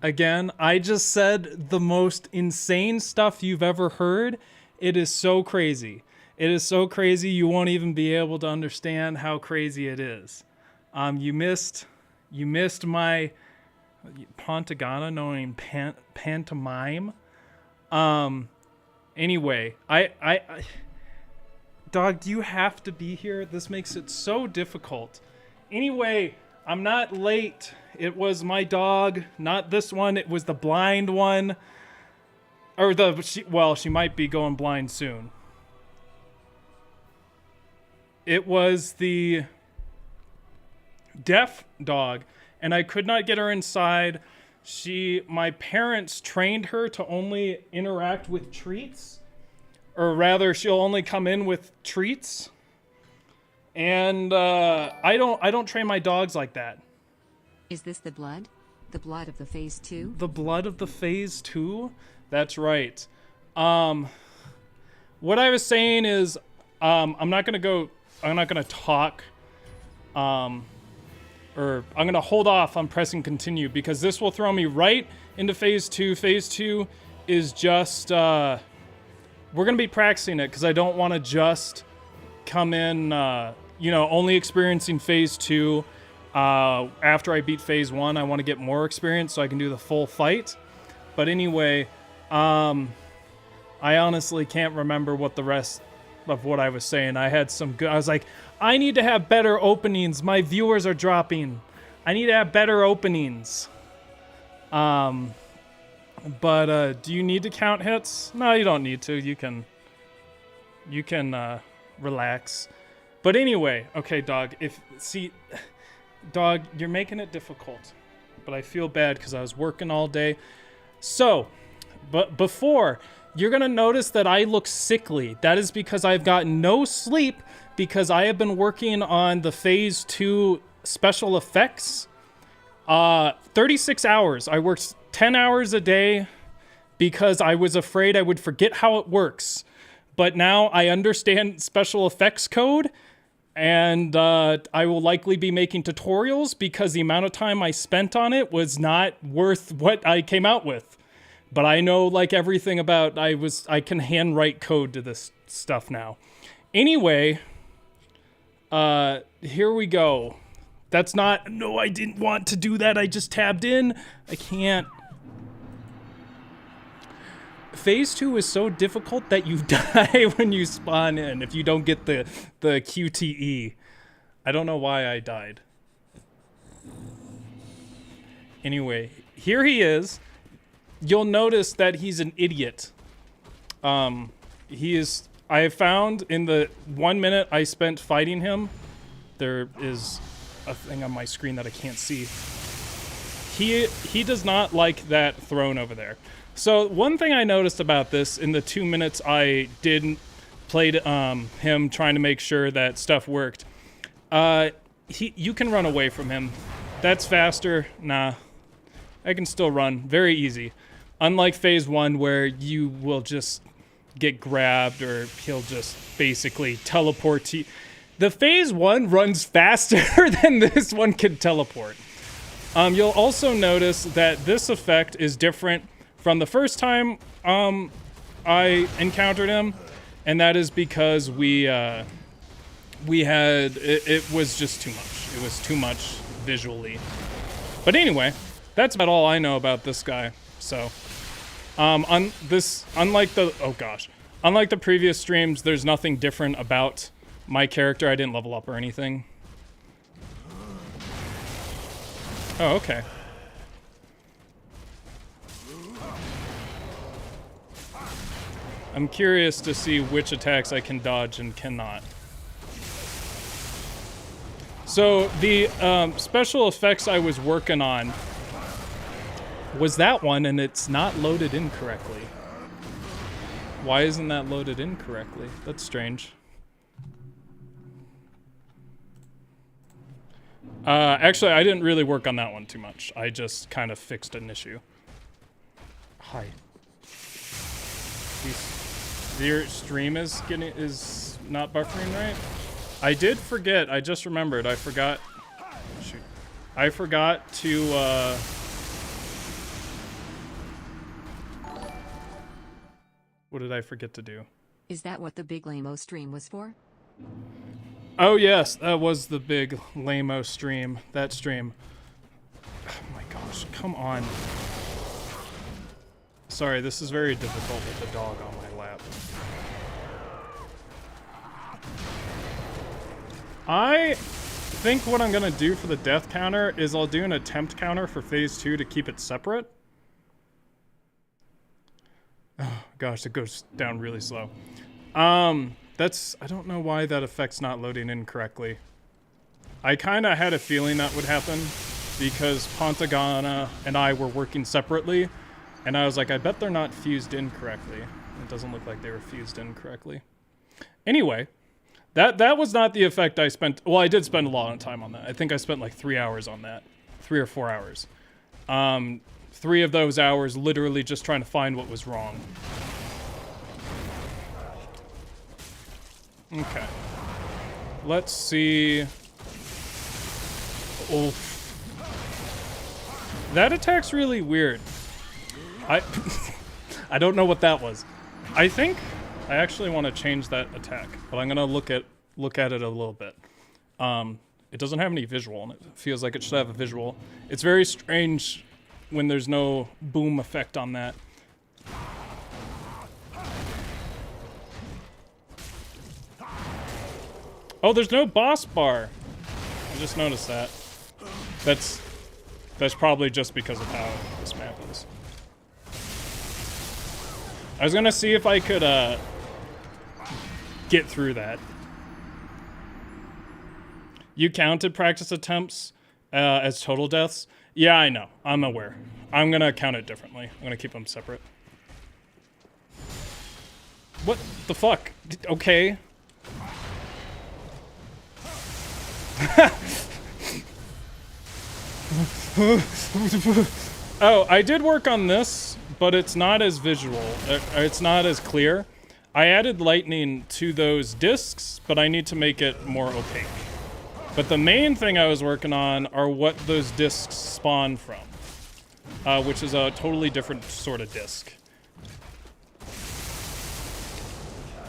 Again, I just said the most insane stuff you've ever heard. It is so crazy. It is so crazy you won't even be able to understand how crazy it is. You missed my Pantagana knowing pantomime. Anyway, I dog, do you have to be here? This makes it so difficult. Anyway, I'm not late. It was my dog, not this one. It was the blind one. Or she might be going blind soon. It was the deaf dog, and I could not get her inside. My parents trained her to only interact with treats, or rather, she'll only come in with treats. And I don't train my dogs like that. Is this the blood? The blood of the phase 2? The blood of the phase 2? That's right. What I was saying is, I'm not gonna talk, or I'm gonna hold off on pressing continue because this will throw me right into phase 2. Phase 2 is just, we're gonna be practicing it because I don't want to just come in, only experiencing phase 2. After I beat phase 1, I want to get more experience so I can do the full fight. But anyway, I honestly can't remember what the rest of what I was saying. I was like, I need to have better openings. My viewers are dropping. I need to have better openings. But do you need to count hits? No, you don't need to. You can relax. But anyway, okay, dog, dog, you're making it difficult, but I feel bad because I was working all day. So, but before, you're going to notice that I look sickly. That is because I've gotten no sleep because I have been working on the phase 2 special effects. 36 hours. I worked 10 hours a day because I was afraid I would forget how it works. But now I understand special effects code. And I will likely be making tutorials because the amount of time I spent on it was not worth what I came out with. But I know like everything about, I can handwrite code to this stuff now. Anyway, here we go. No, I didn't want to do that. I just tabbed in. I can't. Phase 2 is so difficult that you die when you spawn in if you don't get the QTE. I don't know why I died. Anyway, here he is. You'll notice that he's an idiot. I have found in the 1 minute I spent fighting him, there is a thing on my screen that I can't see. He does not like that throne over there. So one thing I noticed about this in the 2 minutes I played him trying to make sure that stuff worked, you can run away from him. That's faster. Nah, I can still run. Very easy. Unlike phase 1 where you will just get grabbed or he'll just basically teleport to you. The phase 1 runs faster than this one can teleport. You'll also notice that this effect is different from the first time I encountered him, and that is because it was just too much. It was too much visually. But anyway, that's about all I know about this guy. So, unlike the previous streams, there's nothing different about my character. I didn't level up or anything. Oh, okay. I'm curious to see which attacks I can dodge and cannot. So the special effects I was working on was that one, and it's not loaded in correctly. Why isn't that loaded in correctly? That's strange. Actually, I didn't really work on that one too much. I just kind of fixed an issue. Hi. Your stream is not buffering right? I did forget. I just remembered. I forgot. Shoot. I forgot to What did I forget to do? Is that what the big lame-o stream was for? Oh yes, that was the big lame-o stream. That stream. Oh my gosh, come on. Sorry, this is very difficult with the dog on my lap. I think what I'm gonna do for the death counter is I'll do an attempt counter for phase 2 to keep it separate. Oh gosh, it goes down really slow. I don't know why that effect's not loading in correctly. I kind of had a feeling that would happen because Pantagana and I were working separately, and I was like, I bet they're not fused in correctly. It doesn't look like they were fused in correctly. Anyway, that was not the effect I spent. Well, I did spend a lot of time on that. I think I spent like 3 hours on that. 3 or 4 hours. 3 of those hours literally just trying to find what was wrong. Okay. Let's see. Oh. That attack's really weird. I don't know what that was. I think I actually want to change that attack, but I'm gonna look at it a little bit. It doesn't have any visual, and it feels like it should have a visual. It's very strange when there's no boom effect on that. Oh, there's no boss bar. I just noticed that. That's probably just because of how this map is. I was gonna see if I could get through that. You counted practice attempts as total deaths? Yeah, I know. I'm aware. I'm gonna count it differently. I'm gonna keep them separate. What the fuck? Okay. Oh, I did work on this, but it's not as visual. It's not as clear. I added lightning to those discs, but I need to make it more opaque. But the main thing I was working on are what those discs spawn from, which is a totally different sort of disc.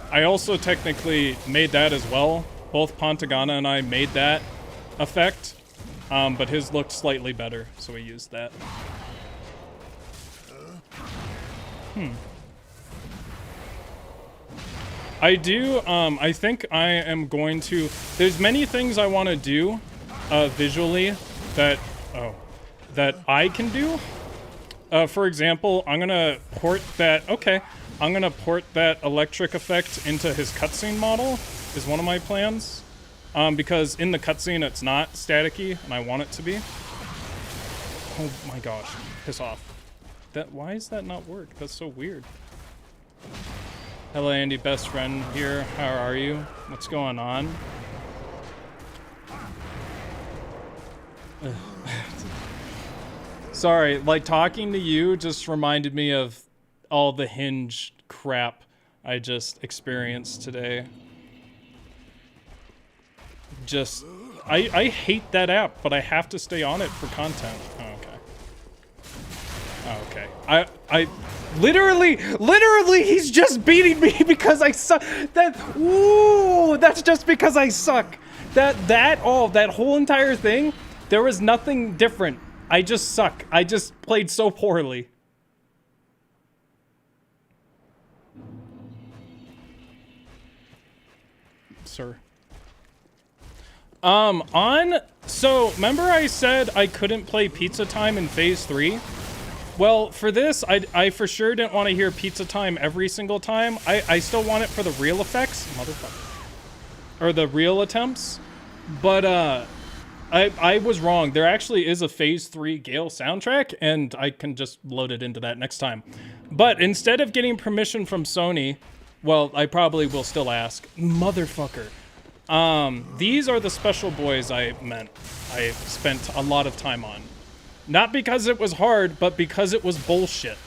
I also technically made that as well. Both Pantagana and I made that effect, but his looked slightly better, so we used that. I do, I think I am going to... There's many things I want to do visually that I can do. For example, I'm going to port that... Okay, I'm going to port that electric effect into his cutscene model, is one of my plans. Because in the cutscene it's not staticky, and I want it to be. Oh my gosh, piss off. Why is that not work? That's so weird. Hello, Andy, best friend here. How are you? What's going on? Sorry, like talking to you just reminded me of all the Hinge crap I just experienced today. Just, I hate that app, but I have to stay on it for content. Oh, okay. Oh, okay. I literally, he's just beating me because I suck. That's just because I suck. That whole entire thing, there was nothing different. I just suck. I just played so poorly. Sir. So remember I said I couldn't play Pizza Time in Phase 3? Well, for this, I for sure didn't want to hear Pizza Time every single time. I still want it for the real effects, motherfucker. Or the real attempts. But, I was wrong. There actually is a Phase 3 Gale soundtrack, and I can just load it into that next time. But instead of getting permission from Sony, well, I probably will still ask. Motherfucker. These are the special boys I meant. I spent a lot of time on. Not because it was hard, but because it was bullshit.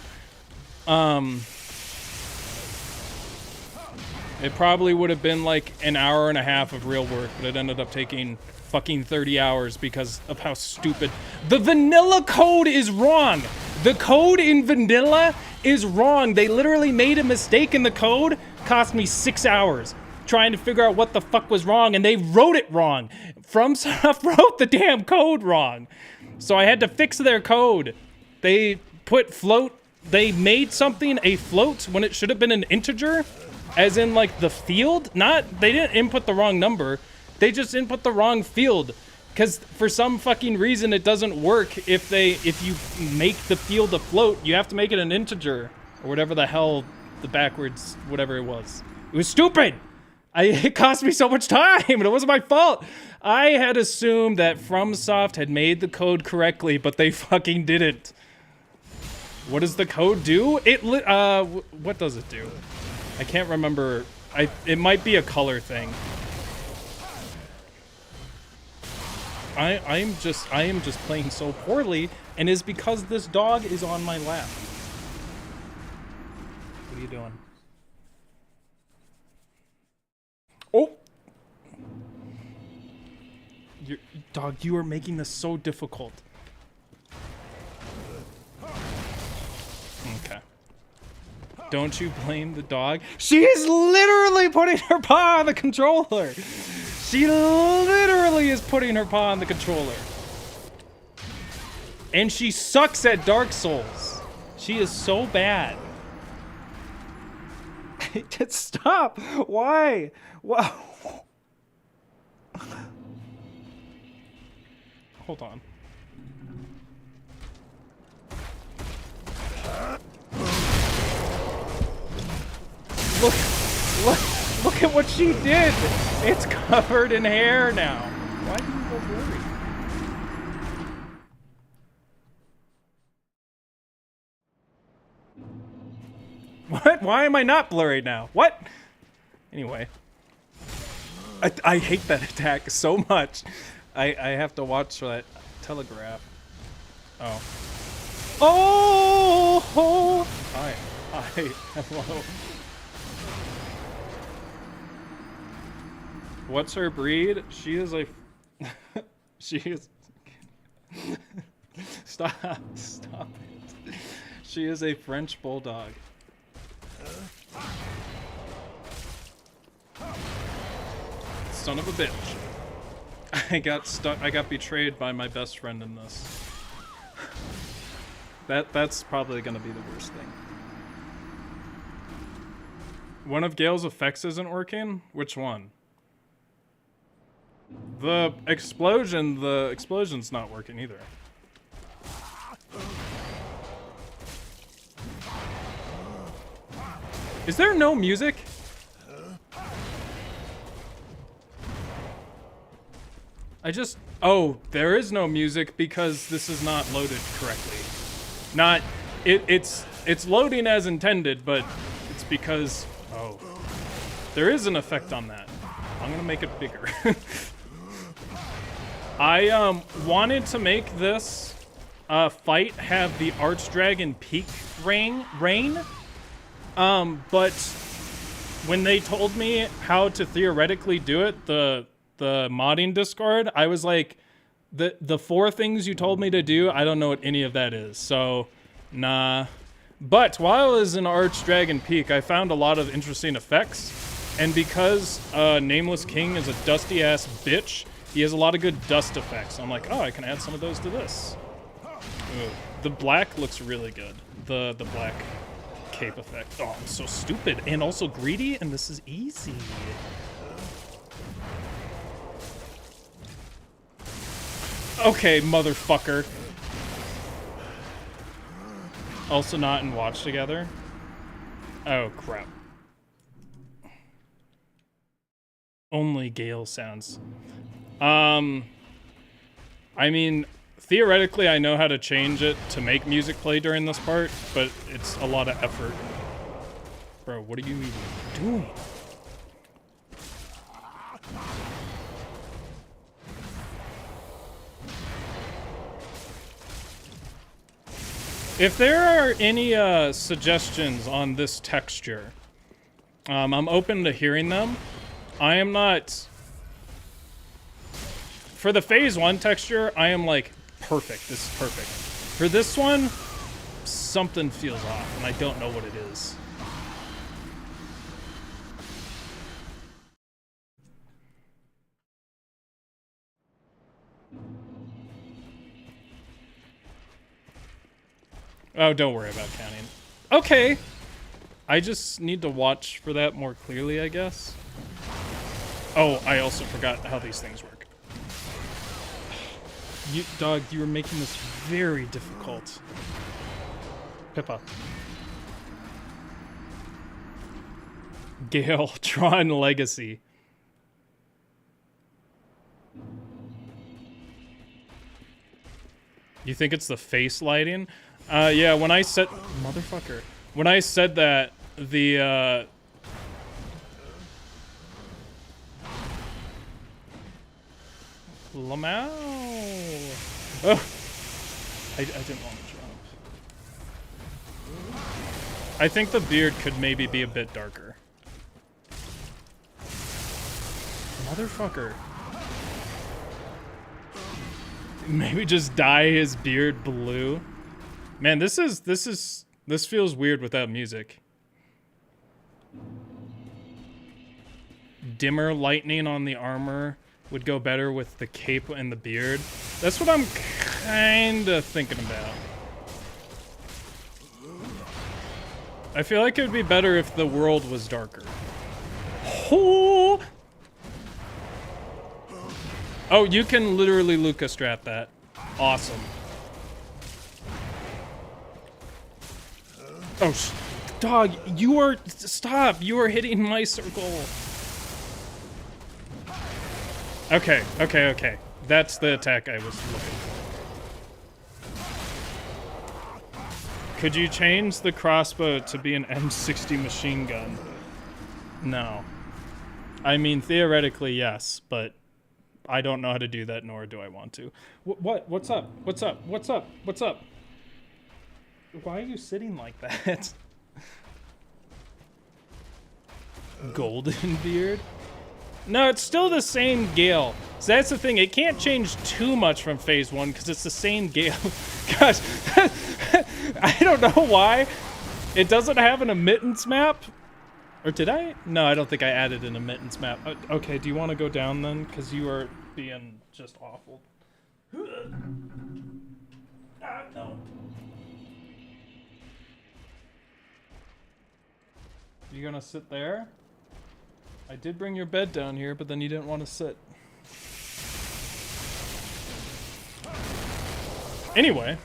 It probably would have been like an hour and a half of real work, but it ended up taking fucking 30 hours because of how stupid. The vanilla code is wrong. The code in vanilla is wrong. They literally made a mistake in the code, cost me 6 hours trying to figure out what the fuck was wrong, and they wrote it wrong. FromSoft wrote the damn code wrong. So I had to fix their code. They put float, they made something a float when it should have been an integer, as in like the field. They didn't input the wrong number. They just input the wrong field. Because for some fucking reason it doesn't work if you make the field a float. You have to make it an integer. Or whatever the hell the backwards, whatever it was. It was stupid! It cost me so much time, and it wasn't my fault. I had assumed that FromSoft had made the code correctly, but they fucking didn't. What does the code do? What does it do? I can't remember. It might be a color thing. I am just playing so poorly, and it's because this dog is on my lap. What are you doing? Oh! Dog, you are making this so difficult. Okay. Don't you blame the dog? She is literally putting her paw on the controller! She literally is putting her paw on the controller. And she sucks at Dark Souls. She is so bad. Just stop! Why? Wow. Hold on. Look at what she did! It's covered in hair now. Why do you go blurry? What? Why am I not blurry now? What? Anyway. I hate that attack so much. I have to watch for that telegraph. Oh. Oh! Hi. Hello. What's her breed? She is a... she is... Stop it. She is a French bulldog. Son of a bitch. I got betrayed by my best friend in this. That's probably gonna be the worst thing. One of Gael's effects isn't working? Which one? The explosion's not working either. Is there no music? Oh, there is no music because this is not loaded correctly. It's loading as intended, but it's because, oh, there is an effect on that. I'm gonna make it bigger. I wanted to make this fight have the Archdragon peak rain, but when they told me how to theoretically do it, the modding Discord, I was like, the 4 things you told me to do, I don't know what any of that is, so nah. But while I was in Archdragon Peak, I found a lot of interesting effects, and because Nameless King is a dusty ass bitch, he has a lot of good dust effects. I'm like, oh, I can add some of those to this. Ooh, the black looks really good. The black cape effect. Oh, I'm so stupid and also greedy, and this is easy. Okay, motherfucker. Also not in Watch Together. Oh, crap. Only Gael sounds. I mean, theoretically, I know how to change it to make music play during this part, but it's a lot of effort. Bro, what are you even doing? If there are any suggestions on this texture, I'm open to hearing them. I am not... For the phase 1 texture, I am like, perfect. This is perfect. For this one, something feels off, and I don't know what it is. Oh, don't worry about counting. Okay. I just need to watch for that more clearly, I guess. Oh, I also forgot how these things work. You, dog, you were making this very difficult. Pippa. Gael, Tron Legacy. You think it's the face lighting? Yeah, when I said... Motherfucker. When I said that, the, Lamau. Oh! I didn't want to jump. I think the beard could maybe be a bit darker. Motherfucker. Maybe just dye his beard blue. Man, this feels weird without music. Dimmer lightning on the armor would go better with the cape and the beard. That's what I'm kinda thinking about. I feel like it would be better if the world was darker. Oh, you can literally Luca strap that. Awesome. Oh, dog, you are... Stop! You are hitting my circle. Okay, okay, okay. That's the attack I was looking for. Could you change the crossbow to be an M60 machine gun? No. I mean, theoretically, yes, but I don't know how to do that, nor do I want to. What? What's up? What's up? What's up? What's up? Why are you sitting like that? Golden beard? No, it's still the same Gael. So that's the thing. It can't change too much from phase 1 because it's the same Gael. Gosh, I don't know why. It doesn't have an emittance map. Or did I? No, I don't think I added an emittance map. Okay, do you want to go down then? Because you are being just awful. No. You gonna sit there? I did bring your bed down here, but then you didn't want to sit. Anyway.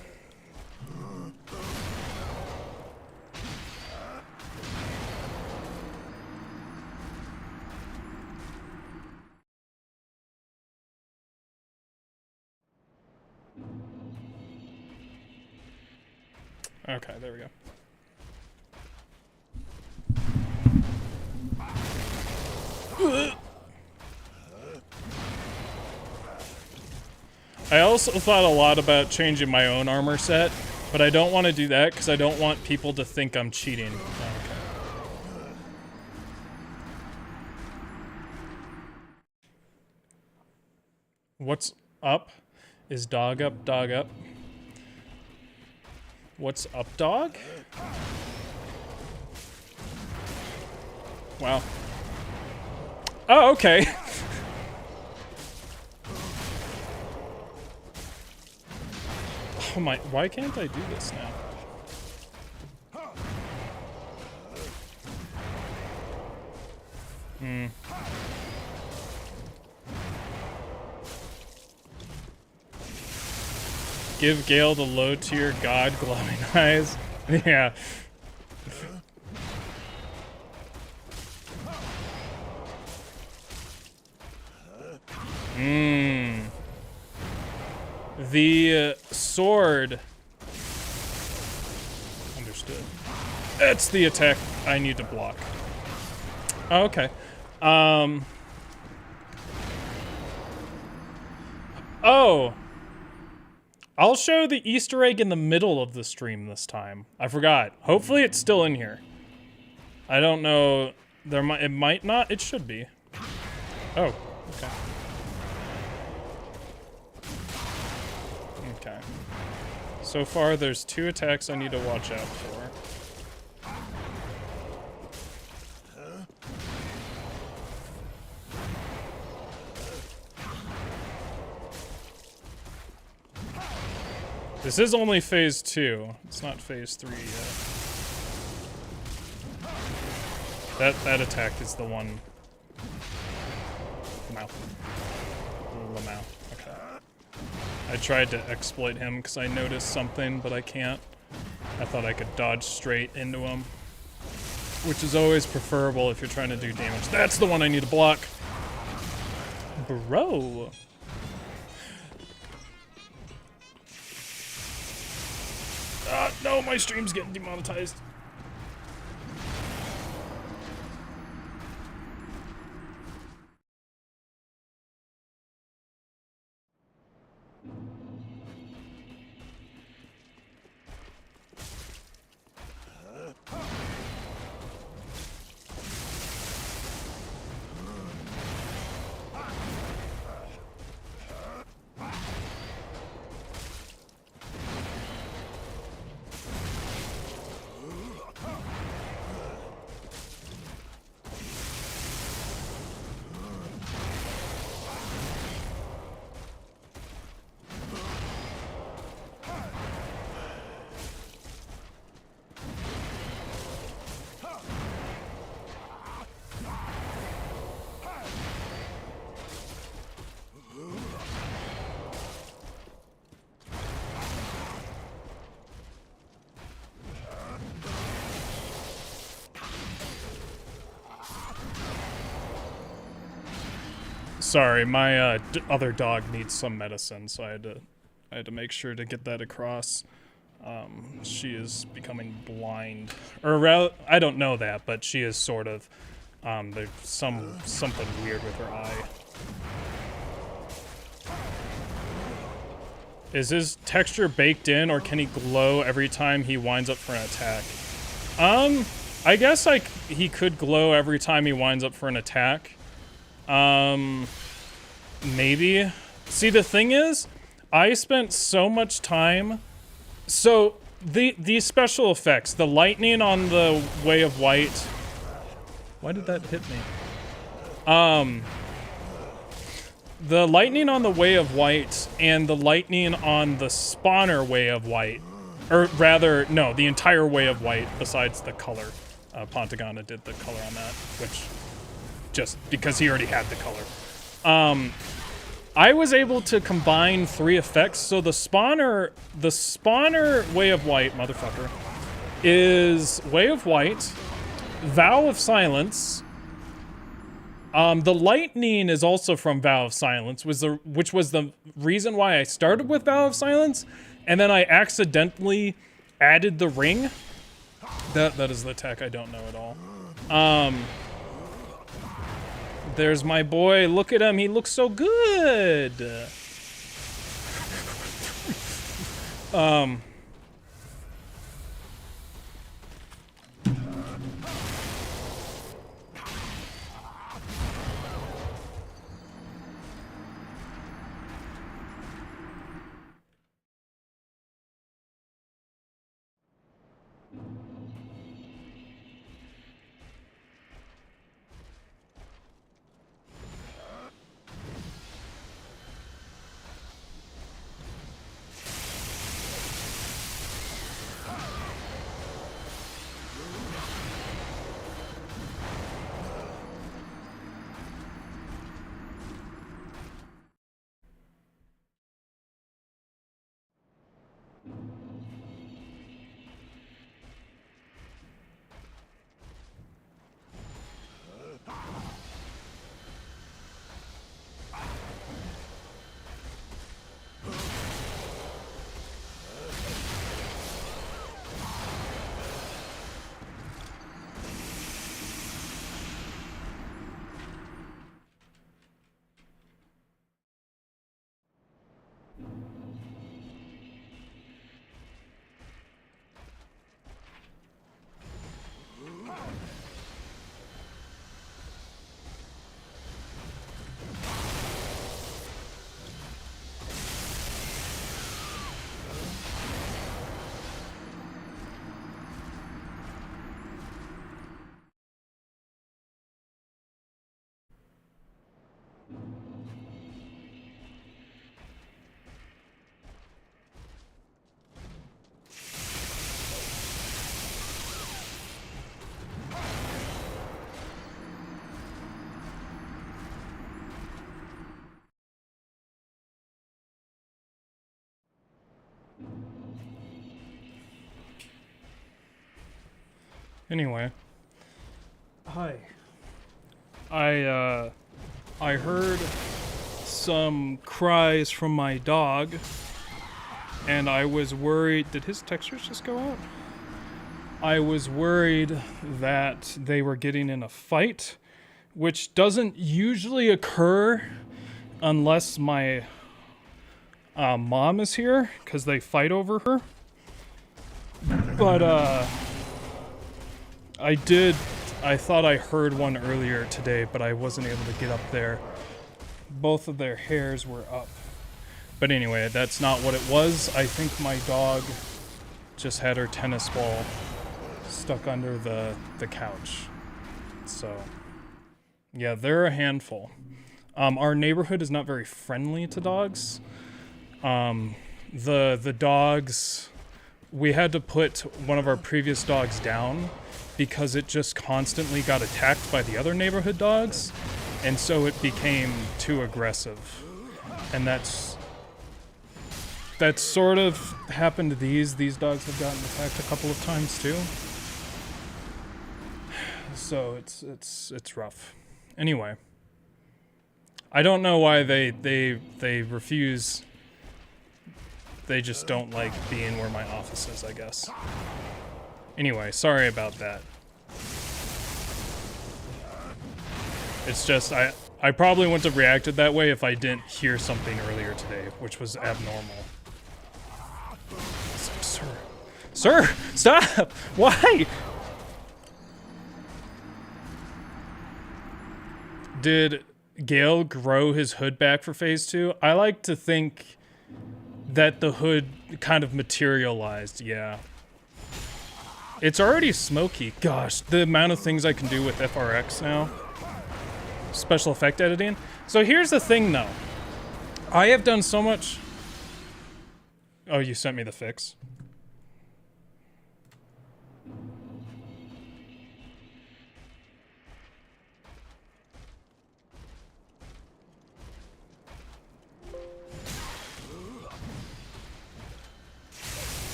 Okay, there we go. I also thought a lot about changing my own armor set, but I don't want to do that because I don't want people to think I'm cheating. Okay. What's up? Is dog up, dog up? What's up, dog? Wow. Oh, okay. Oh my, why can't I do this now? Hmm. Give Gael the low tier god glowing eyes. Yeah. Mmm. The sword. Understood. That's the attack I need to block. Oh, okay. Oh. I'll show the Easter egg in the middle of the stream this time. I forgot. Hopefully it's still in here. I don't know. It might not. It should be. Oh, okay. Okay. So far, there's 2 attacks I need to watch out for. This is only phase 2. It's not phase 3 yet. That attack is the one. Lamau. Okay. I tried to exploit him because I noticed something, but I can't. I thought I could dodge straight into him, which is always preferable if you're trying to do damage. That's the one I need to block. Bro. No, my stream's getting demonetized. Sorry, my other dog needs some medicine, so I had to make sure to get that across. She is becoming blind, or rather, I don't know that, but she is sort of. There's something weird with her eye. Is his texture baked in, or can he glow every time he winds up for an attack? I guess he could glow every time he winds up for an attack. Maybe. See, the thing is, I spent so much time. So these special effects, the lightning on the Way of White. Why did that hit me? The lightning on the Way of White and the lightning on the spawner Way of White, or rather, no, the entire Way of White besides the color. Pantagana did the color on that, which just because he already had the color. I was able to combine 3 effects. So the spawner Way of White, motherfucker, is Way of White, Vow of Silence. The lightning is also from Vow of Silence, which was the reason why I started with Vow of Silence, and then I accidentally added the ring. That is the attack I don't know at all. There's my boy. Look at him. He looks so good. Anyway. Hi. I heard some cries from my dog, and I was worried. Did his textures just go out? I was worried that they were getting in a fight, which doesn't usually occur unless my mom is here, because they fight over her. But I thought I heard one earlier today, but I wasn't able to get up there. Both of their hairs were up. But anyway, that's not what it was. I think my dog just had her tennis ball stuck under the couch. So, yeah, they're a handful. Our neighborhood is not very friendly to dogs. The dogs, we had to put one of our previous dogs down because it just constantly got attacked by the other neighborhood dogs, and so it became too aggressive. And that's sort of happened to these. These dogs have gotten attacked a couple of times too. So it's rough. Anyway, I don't know why they refuse. They just don't like being where my office is, I guess. Anyway, sorry about that. It's just, I probably wouldn't have reacted that way if I didn't hear something earlier today, which was abnormal. Sir, stop! Why? Did Gael grow his hood back for phase 2? I like to think that the hood kind of materialized, yeah. It's already smoky. Gosh, the amount of things I can do with FRX now. Special effect editing. So here's the thing, though. I have done so much... Oh, you sent me the fix.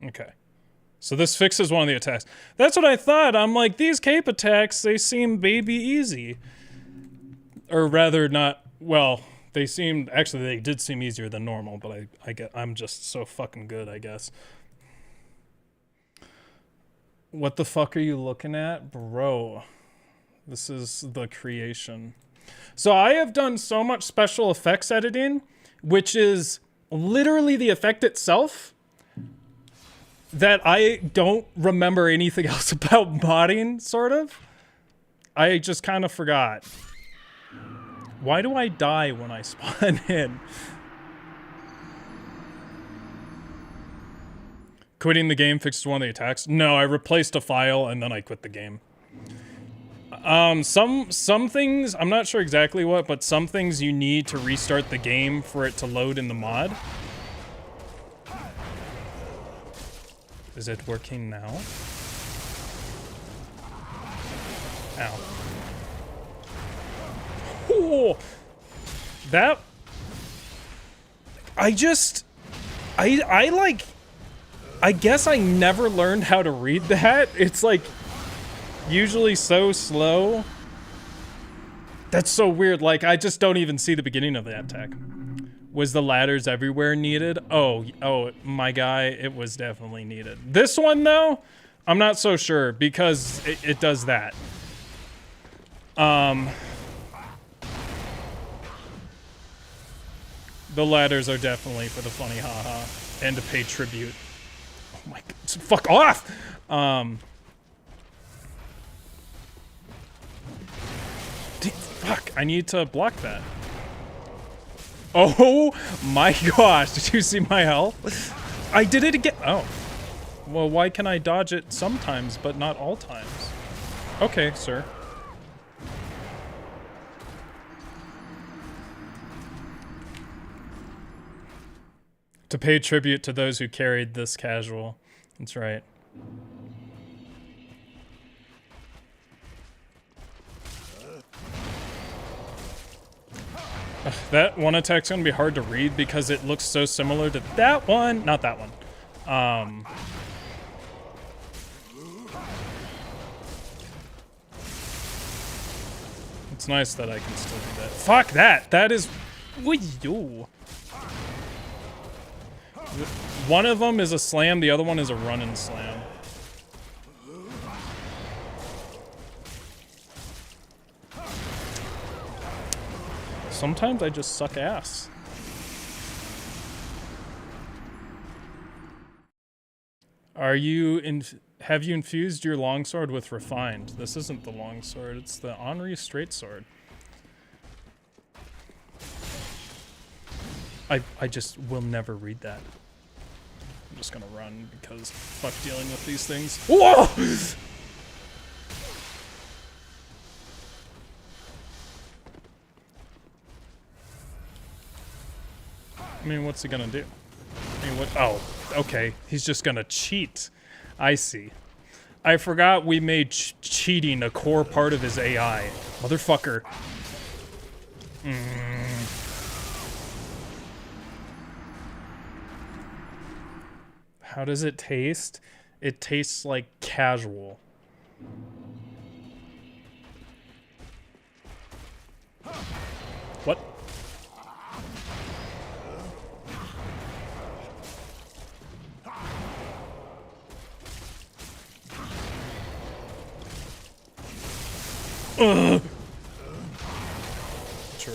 Okay. So this fixes one of the attacks. That's what I thought. I'm like, these cape attacks, they seem baby easy. Or rather not, well, they seemed, actually they did seem easier than normal, but I'm just so fucking good, I guess. What the fuck are you looking at? Bro, this is the creation. So I have done so much special effects editing, which is literally the effect itself, that I don't remember anything else about modding, sort of. I just kind of forgot. Why do I die when I spawn in? Quitting the game fixes one of the attacks? No, I replaced a file and then I quit the game. Some things, I'm not sure exactly what, but some things you need to restart the game for it to load in the mod. Is it working now? Ow. Oh, that... I guess I never learned how to read that. It's like usually so slow. That's so weird. Like, I just don't even see the beginning of that attack. Was the ladders everywhere needed? Oh, my guy, it was definitely needed. This one, though, I'm not so sure because it does that. The ladders are definitely for the funny haha and to pay tribute. Oh my god, fuck off! Fuck, I need to block that. Oh my gosh, did you see my health? I did it again. Oh. Well, why can I dodge it sometimes, but not all times? Okay, sir. To pay tribute to those who carried this casual. That's right. That one attack's gonna be hard to read because it looks so similar to that one. Not that one. It's nice that I can still do that. Fuck that! That is... Woo. One of them is a slam, the other one is a run and slam. Sometimes I just suck ass. Have you infused your longsword with refined? This isn't the longsword, it's the Henri straight sword. I just will never read that. I'm just gonna run because fuck dealing with these things. Whoa! I mean, what's he gonna do? I mean, what? Oh, okay. He's just gonna cheat. I see. I forgot we made cheating a core part of his AI. Motherfucker. How does it taste? It tastes like casual. What? Ugh. True.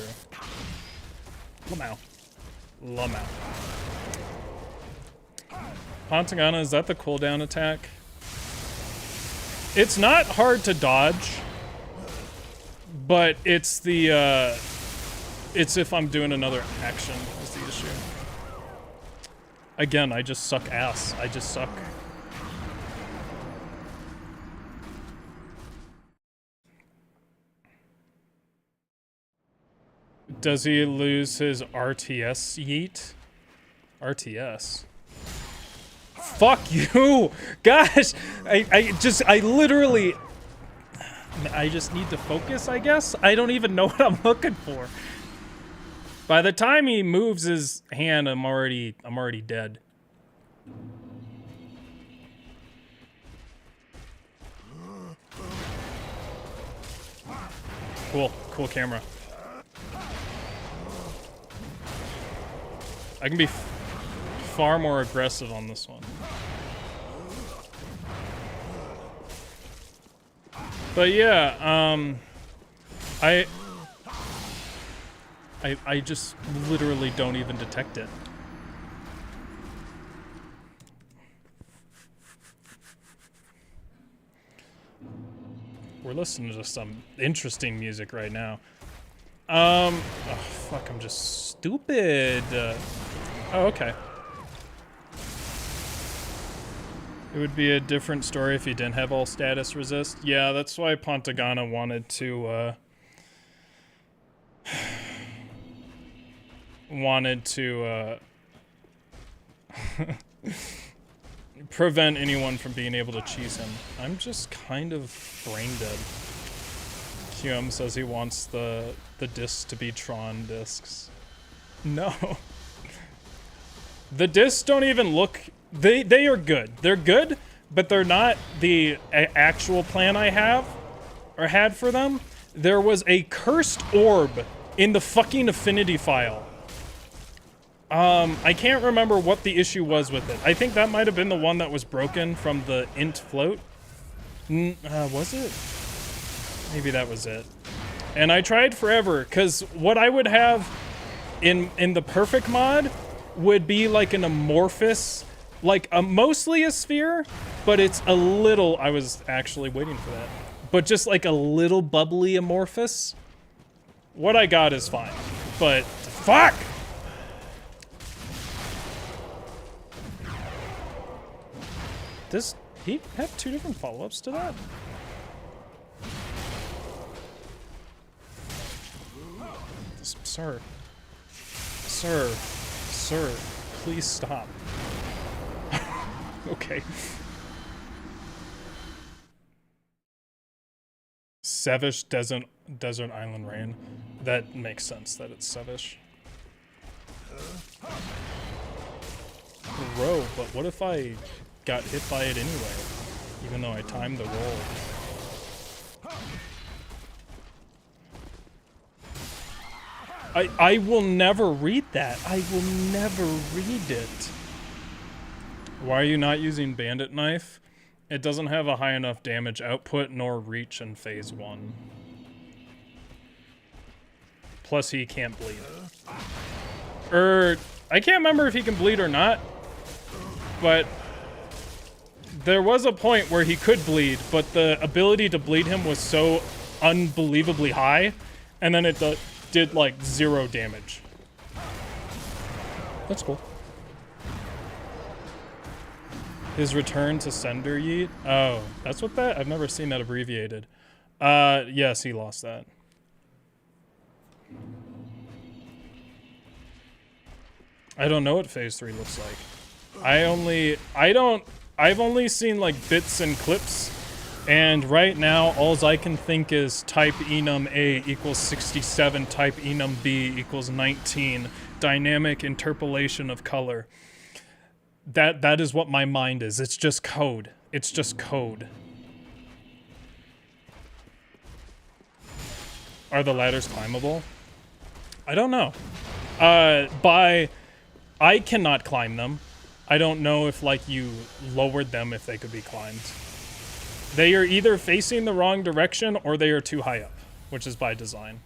Lamau. Pantagana, is that the cooldown attack? It's not hard to dodge, but it's the, it's if I'm doing another action is the issue. Again, I just suck ass. I just suck. Does he lose his RTS yeet? RTS? Fuck you! Gosh! I literally... I just need to focus, I guess? I don't even know what I'm looking for. By the time he moves his hand, I'm already dead. Cool camera. I can be far more aggressive on this one. But yeah, I just literally don't even detect it. We're listening to some interesting music right now. Oh fuck, I'm just stupid. Oh, okay. It would be a different story if you didn't have all status resist. Yeah, that's why Pantagana wanted to, prevent anyone from being able to cheese him. I'm just kind of brain dead. QM says he wants the discs to be Tron discs. No. The discs don't even look... They are good. They're good, but they're not the actual plan I have, or had for them. There was a cursed orb in the fucking affinity file. I can't remember what the issue was with it. I think that might have been the one that was broken from the int float. Was it? Maybe that was it. And I tried forever, because what I would have in the perfect mod would be like an amorphous, like mostly a sphere, but it's a little, I was actually waiting for that, but just like a little bubbly amorphous. What I got is fine, but fuck! Does he have two different follow-ups to that? Sir, please stop. Okay. Sevish Desert Island Rain. That makes sense that it's Sevish. Bro, but what if I got hit by it anyway, even though I timed the roll? I will never read that. I will never read it. Why are you not using Bandit Knife? It doesn't have a high enough damage output nor reach in phase 1. Plus he can't bleed. I can't remember if he can bleed or not, but there was a point where he could bleed, but the ability to bleed him was so unbelievably high, and then it did like 0 damage. That's cool. His return to sender yeet? Oh, that's what that? I've never seen that abbreviated. Yes, he lost that. I don't know what phase 3 looks like. I've only seen like bits and clips, and right now alls I can think is type enum A equals 67, type enum B equals 19, dynamic interpolation of color. That is what my mind is. It's just code. It's just code. Are the ladders climbable? I don't know. I cannot climb them. I don't know if, like, you lowered them if they could be climbed. They are either facing the wrong direction or they are too high up, which is by design.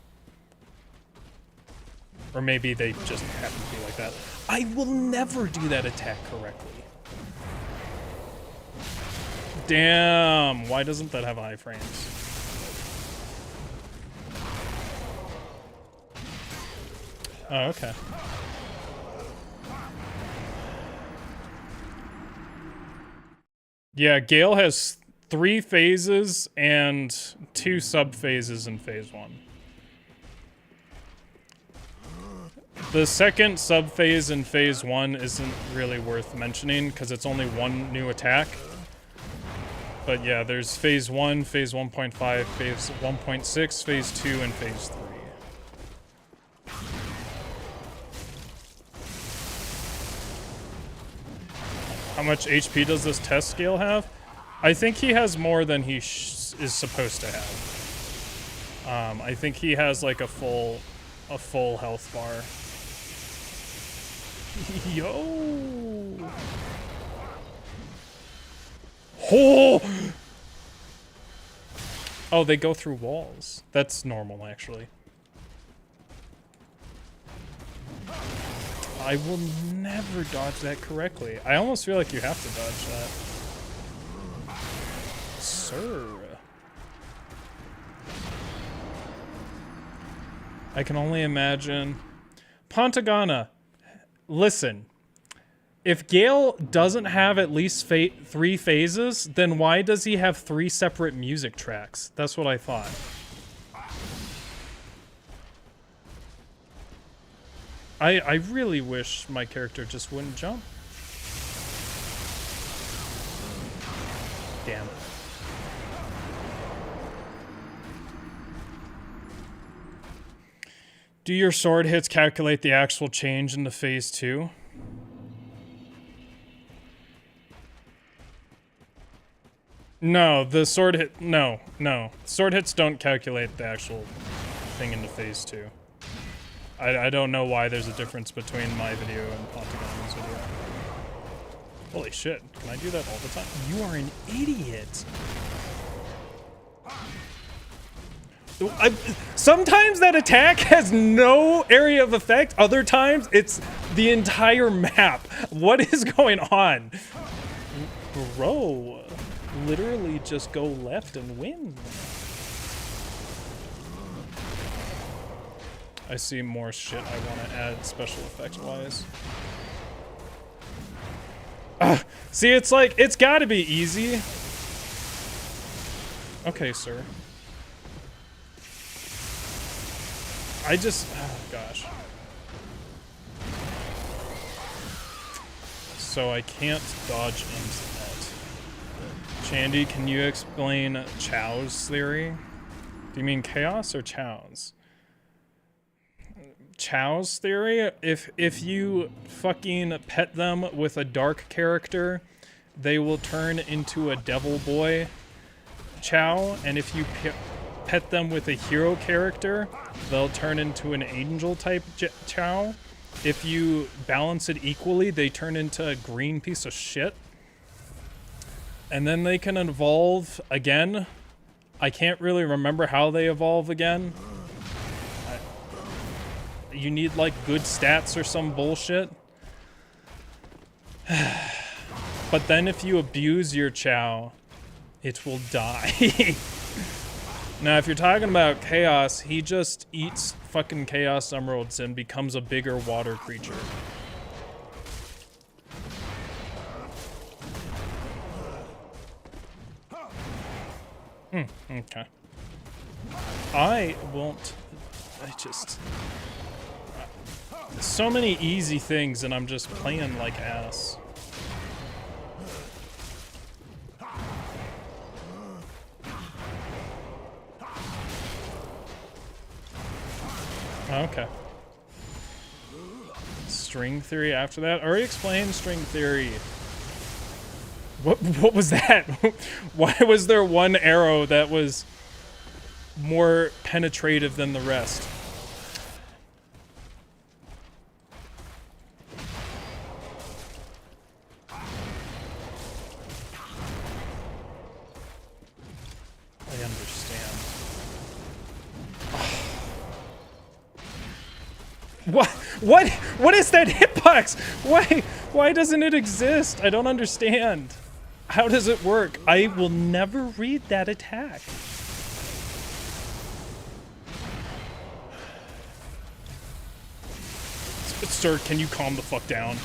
Or maybe they just happen to be like that. I will never do that attack correctly. Damn, why doesn't that have high frames? Oh, okay. Yeah, Gale has 3 phases and 2 sub-phases in phase 1. The second sub-phase in phase 1 isn't really worth mentioning because it's only 1 new attack. But yeah, there's phase 1, phase 1.5, phase 1.6, phase 2, and phase 3. How much HP does this test scale have? I think he has more than he is supposed to have. I think he has like a full health bar. Yo! Oh! Oh, they go through walls. That's normal, actually. I will never dodge that correctly. I almost feel like you have to dodge that. Sir. I can only imagine. Pantagana, listen. If Gale doesn't have at least 3 phases, then why does he have 3 separate music tracks? That's what I thought. I really wish my character just wouldn't jump. Damn. Do your sword hits calculate the actual change into phase 2? No, the sword hit... No. Sword hits don't calculate the actual thing into phase 2. I don't know why there's a difference between my video and Pantagana's video. Holy shit, can I do that all the time? You are an idiot! Sometimes that attack has no area of effect, other times it's the entire map. What is going on? Bro, literally just go left and win. I see more shit I want to add special effects wise. See, it's like, it's gotta be easy. Okay, sir. Oh gosh. So I can't dodge into that. Chandy, can you explain Chow's theory? Do you mean chaos or Chow's? Chow's theory, if you fucking pet them with a dark character, they will turn into a devil boy Chow, and if you pet them with a hero character, they'll turn into an angel type Chow. If you balance it equally, they turn into a green piece of shit. And then they can evolve again. I can't really remember how they evolve again. You need like good stats or some bullshit. But then if you abuse your Chow, it will die. Now, if you're talking about Chaos, he just eats fucking Chaos Emeralds and becomes a bigger water creature. Okay. I won't... so many easy things and I'm just playing like ass. Okay. String theory after that? Already explained string theory. What was that? Why was there one arrow that was more penetrative than the rest? I understand. What is that hitbox? Why doesn't it exist? I don't understand. How does it work? I will never read that attack. Sir, can you calm the fuck down?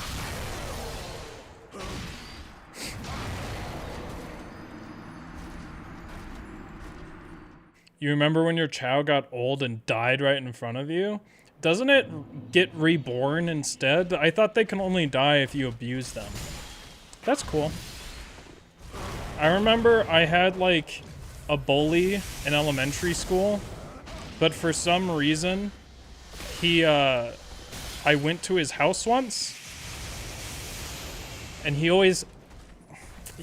You remember when your Chow got old and died right in front of you? Doesn't it get reborn instead? I thought they can only die if you abuse them. That's cool. I remember I had like a bully in elementary school, but for some reason I went to his house once and he always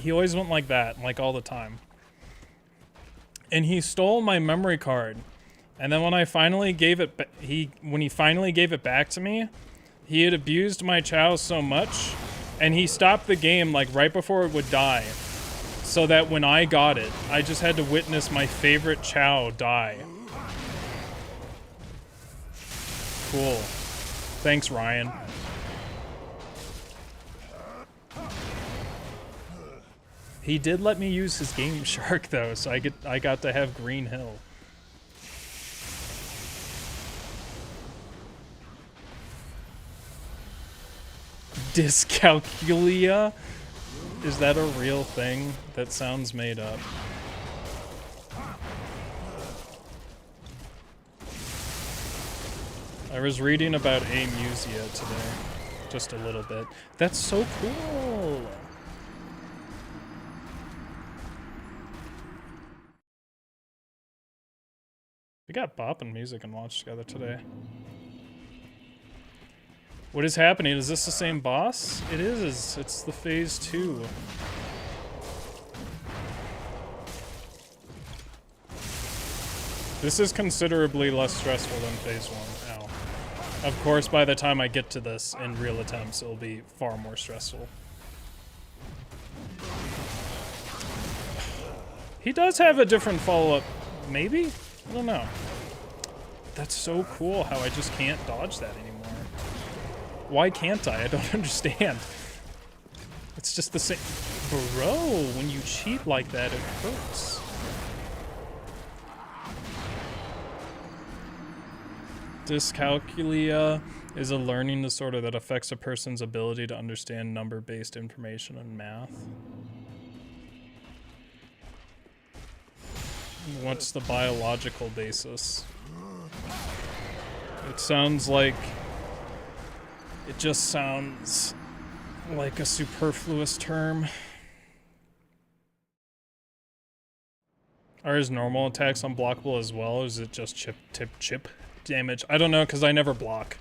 went like that, like all the time. And he stole my memory card. And then when I finally gave it, when he finally gave it back to me, he had abused my Chow so much, and he stopped the game like right before it would die, so that when I got it, I just had to witness my favorite Chow die. Cool. Thanks, Ryan. He did let me use his Game Shark though, so I got to have Green Hill. Dyscalculia? Is that a real thing? That sounds made up. I was reading about Amusia today. Just a little bit. That's so cool! We got bopping music and watch together today. What is happening? Is this the same boss? It is. It's the phase 2. This is considerably less stressful than phase 1. Ow. Of course, by the time I get to this in real attempts, it'll be far more stressful. He does have a different follow-up. Maybe? I don't know. That's so cool how I just can't dodge that anymore. Why can't I? I don't understand. It's just the same. Bro, when you cheat like that, it hurts. Dyscalculia is a learning disorder that affects a person's ability to understand number-based information and math. What's the biological basis? It sounds like... It just sounds like a superfluous term. Are his normal attacks unblockable as well, or is it just chip damage? I don't know, because I never block.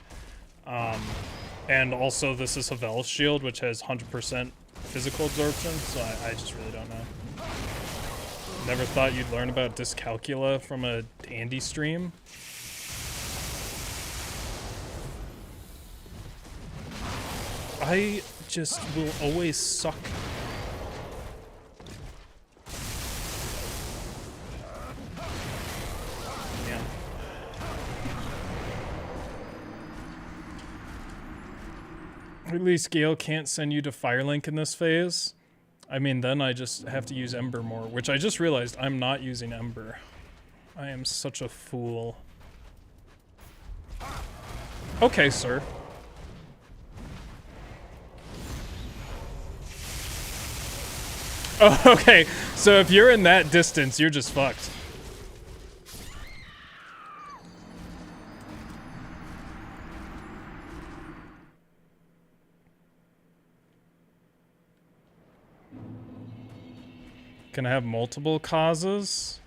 And also this is Havel's shield, which has 100% physical absorption, so I just really don't know. Never thought you'd learn about dyscalculia from a Andy stream. I just will always suck. Yeah. At least Gale can't send you to Firelink in this phase. I mean, then I just have to use Ember more, which I just realized I'm not using Ember. I am such a fool. Okay, sir. Oh, okay. So if you're in that distance, you're just fucked. Can I have multiple causes?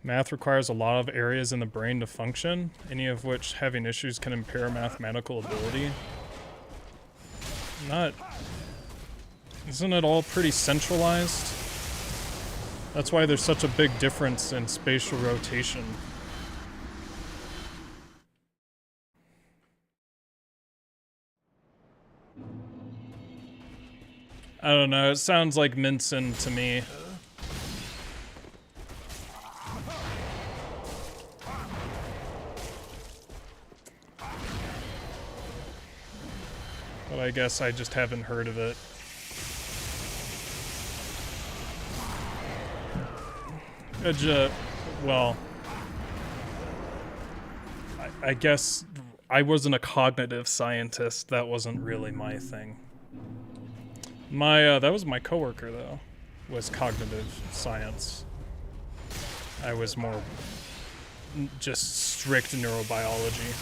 Math requires a lot of areas in the brain to function, any of which having issues can impair mathematical ability. Isn't it all pretty centralized? That's why there's such a big difference in spatial rotation. I don't know, it sounds like Minson to me. But I guess I just haven't heard of it. Well, I guess I wasn't a cognitive scientist. That wasn't really my thing. That was my coworker though, was cognitive science. I was more just strict neurobiology.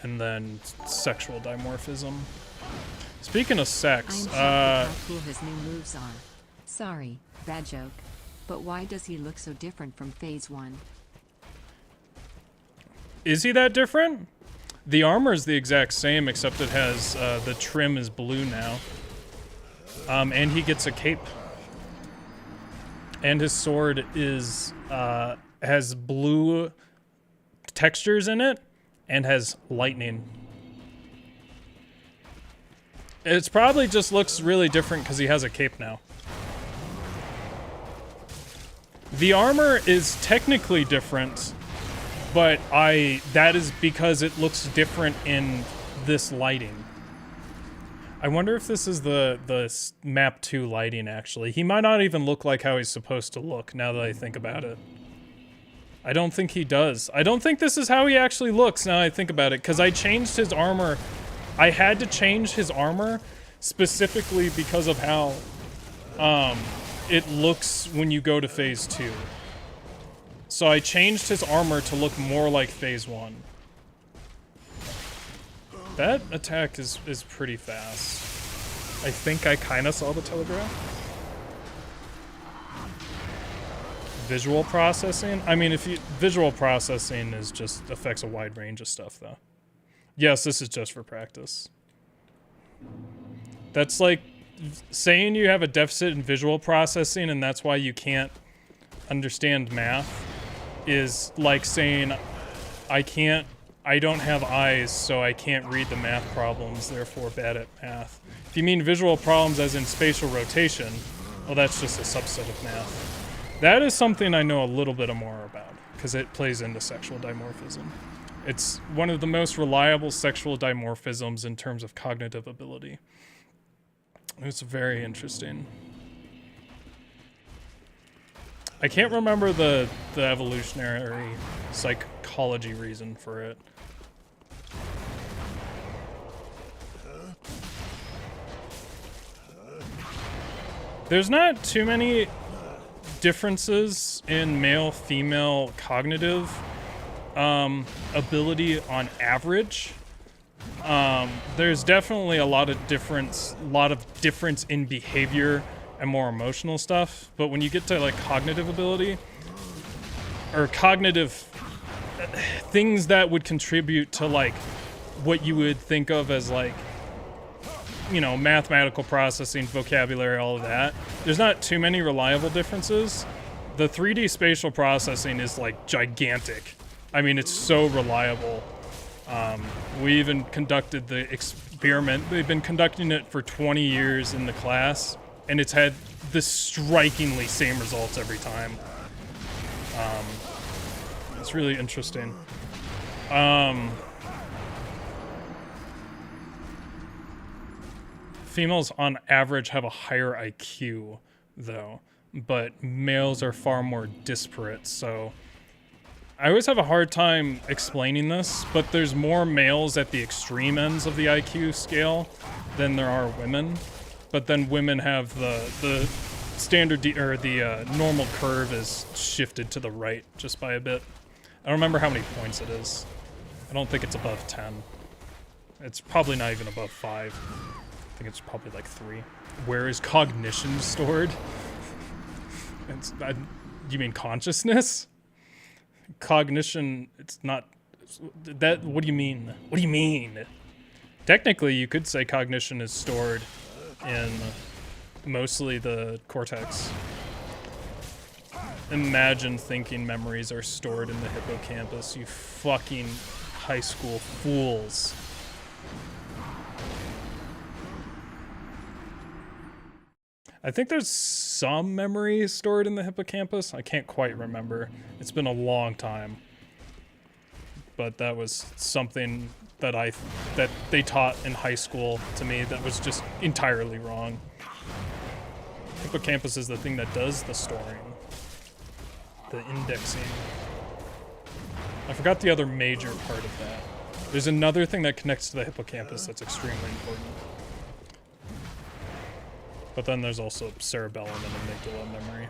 And then sexual dimorphism. Speaking of sex, I'm shocked at how cool his new moves are. Sorry, bad joke. But why does he look so different from Phase 1? Is he that different? The armor is the exact same, except it has, the trim is blue now. And he gets a cape. And his sword is, has blue textures in it, and has lightning. It's probably just looks really different because he has a cape now. The armor is technically different, but that is because it looks different in this lighting. I wonder if this is the map 2 lighting, actually. He might not even look like how he's supposed to look, now that I think about it. I don't think he does. I don't think this is how he actually looks, now that I think about it, because I changed his armor. I had to change his armor specifically because of how it looks when you go to Phase 2. So I changed his armor to look more like Phase 1. That attack is pretty fast. I think I kind of saw the telegraph. Visual processing? I mean, visual processing is just affects a wide range of stuff, though. Yes, this is just for practice. That's like saying you have a deficit in visual processing and that's why you can't understand math is like saying I don't have eyes, so I can't read the math problems, therefore bad at math. If you mean visual problems as in spatial rotation, well, that's just a subset of math. That is something I know a little bit more about, because it plays into sexual dimorphism. It's one of the most reliable sexual dimorphisms in terms of cognitive ability. It's very interesting. I can't remember the evolutionary psychology reason for it. There's not too many differences in male-female cognitive ability on average. There's definitely a lot of difference in behavior and more emotional stuff, but when you get to like cognitive ability or cognitive things that would contribute to like what you would think of as like you know, mathematical processing, vocabulary, all of that. There's not too many reliable differences. The 3D spatial processing is like gigantic. I mean, it's so reliable. We even conducted the experiment. They've been conducting it for 20 years in the class, and it's had the strikingly same results every time. It's really interesting. Females on average have a higher IQ, though, but males are far more disparate, so I always have a hard time explaining this, but there's more males at the extreme ends of the IQ scale than there are women, but then women have the standard or the normal curve is shifted to the right just by a bit. I don't remember how many points it is. I don't think it's above 10. It's probably not even above 5. I think it's probably like 3. Where is cognition stored? You mean consciousness? Cognition, it's not... That, what do you mean? What do you mean? Technically, you could say cognition is stored in mostly the cortex. Imagine thinking memories are stored in the hippocampus, you fucking high school fools. I think there's some memory stored in the hippocampus. I can't quite remember. It's been a long time. But that was something that they taught in high school to me that was just entirely wrong. Hippocampus is the thing that does the storing. The indexing. I forgot the other major part of that. There's another thing that connects to the hippocampus that's extremely important. But then there's also cerebellum and amygdala memory.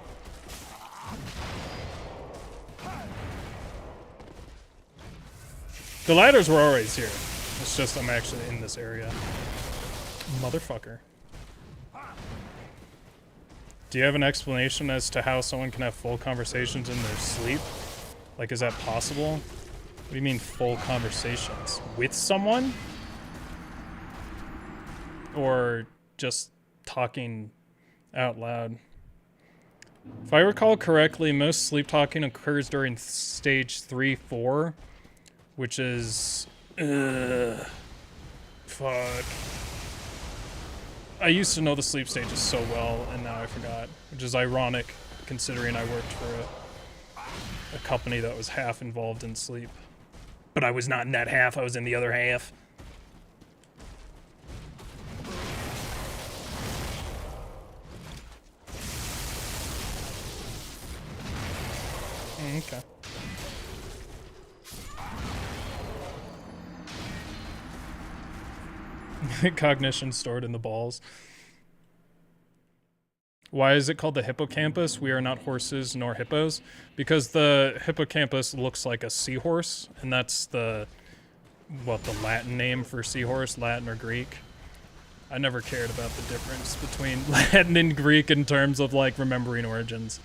The ladders were always here. It's just I'm actually in this area. Motherfucker. Do you have an explanation as to how someone can have full conversations in their sleep? Like, is that possible? What do you mean full conversations? With someone? Or just talking out loud? If I recall correctly, most sleep talking occurs during stage 3-4, which is... fuck. I used to know the sleep stages so well, and now I forgot, which is ironic, considering I worked for a company that was half involved in sleep. But I was not in that half, I was in the other half. Okay. Cognition stored in the balls. Why is it called the hippocampus? We are not horses nor hippos. Because the hippocampus looks like a seahorse, and that's the Latin name for seahorse, Latin or Greek. I never cared about the difference between Latin and Greek in terms of like remembering origins.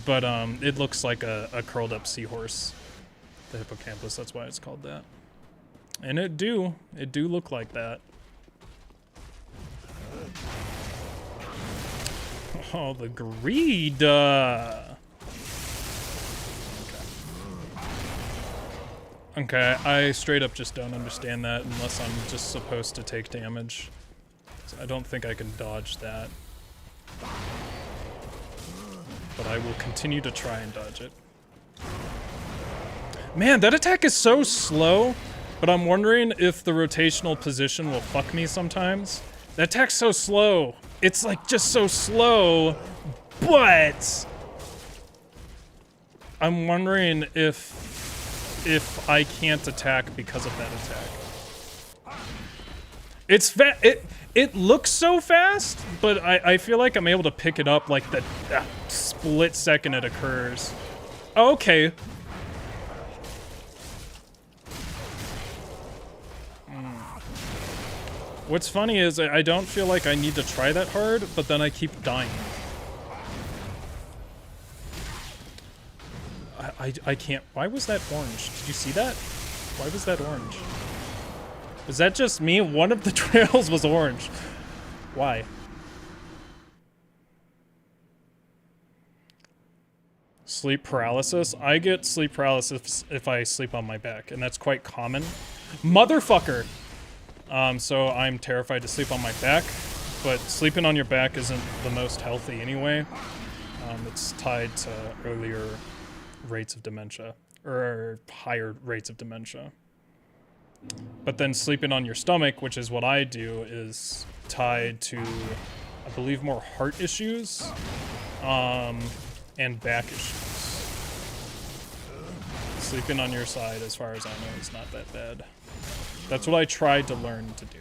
But it looks like a curled up seahorse. The hippocampus, that's why it's called that. And it do look like that. Oh, the greed. Okay, I straight up just don't understand that unless I'm just supposed to take damage. So I don't think I can dodge that. But I will continue to try and dodge it. Man, that attack is so slow, but I'm wondering if the rotational position will fuck me sometimes. That attack's so slow. It's like just so slow, but I'm wondering if I can't attack because of that attack. It's it looks so fast, but I feel like I'm able to pick it up like the split second it occurs. Oh, okay. What's funny is I don't feel like I need to try that hard, but then I keep dying. I can't. Why was that orange? Did you see that? Why was that orange? Is that just me? One of the trails was orange. Why? Sleep paralysis? I get sleep paralysis if I sleep on my back, and that's quite common. Motherfucker! So I'm terrified to sleep on my back, but sleeping on your back isn't the most healthy anyway. It's tied to earlier rates of dementia, or higher rates of dementia. But then sleeping on your stomach, which is what I do, is tied to, I believe, more heart issues, and back issues. Sleeping on your side, as far as I know, is not that bad. That's what I tried to learn to do.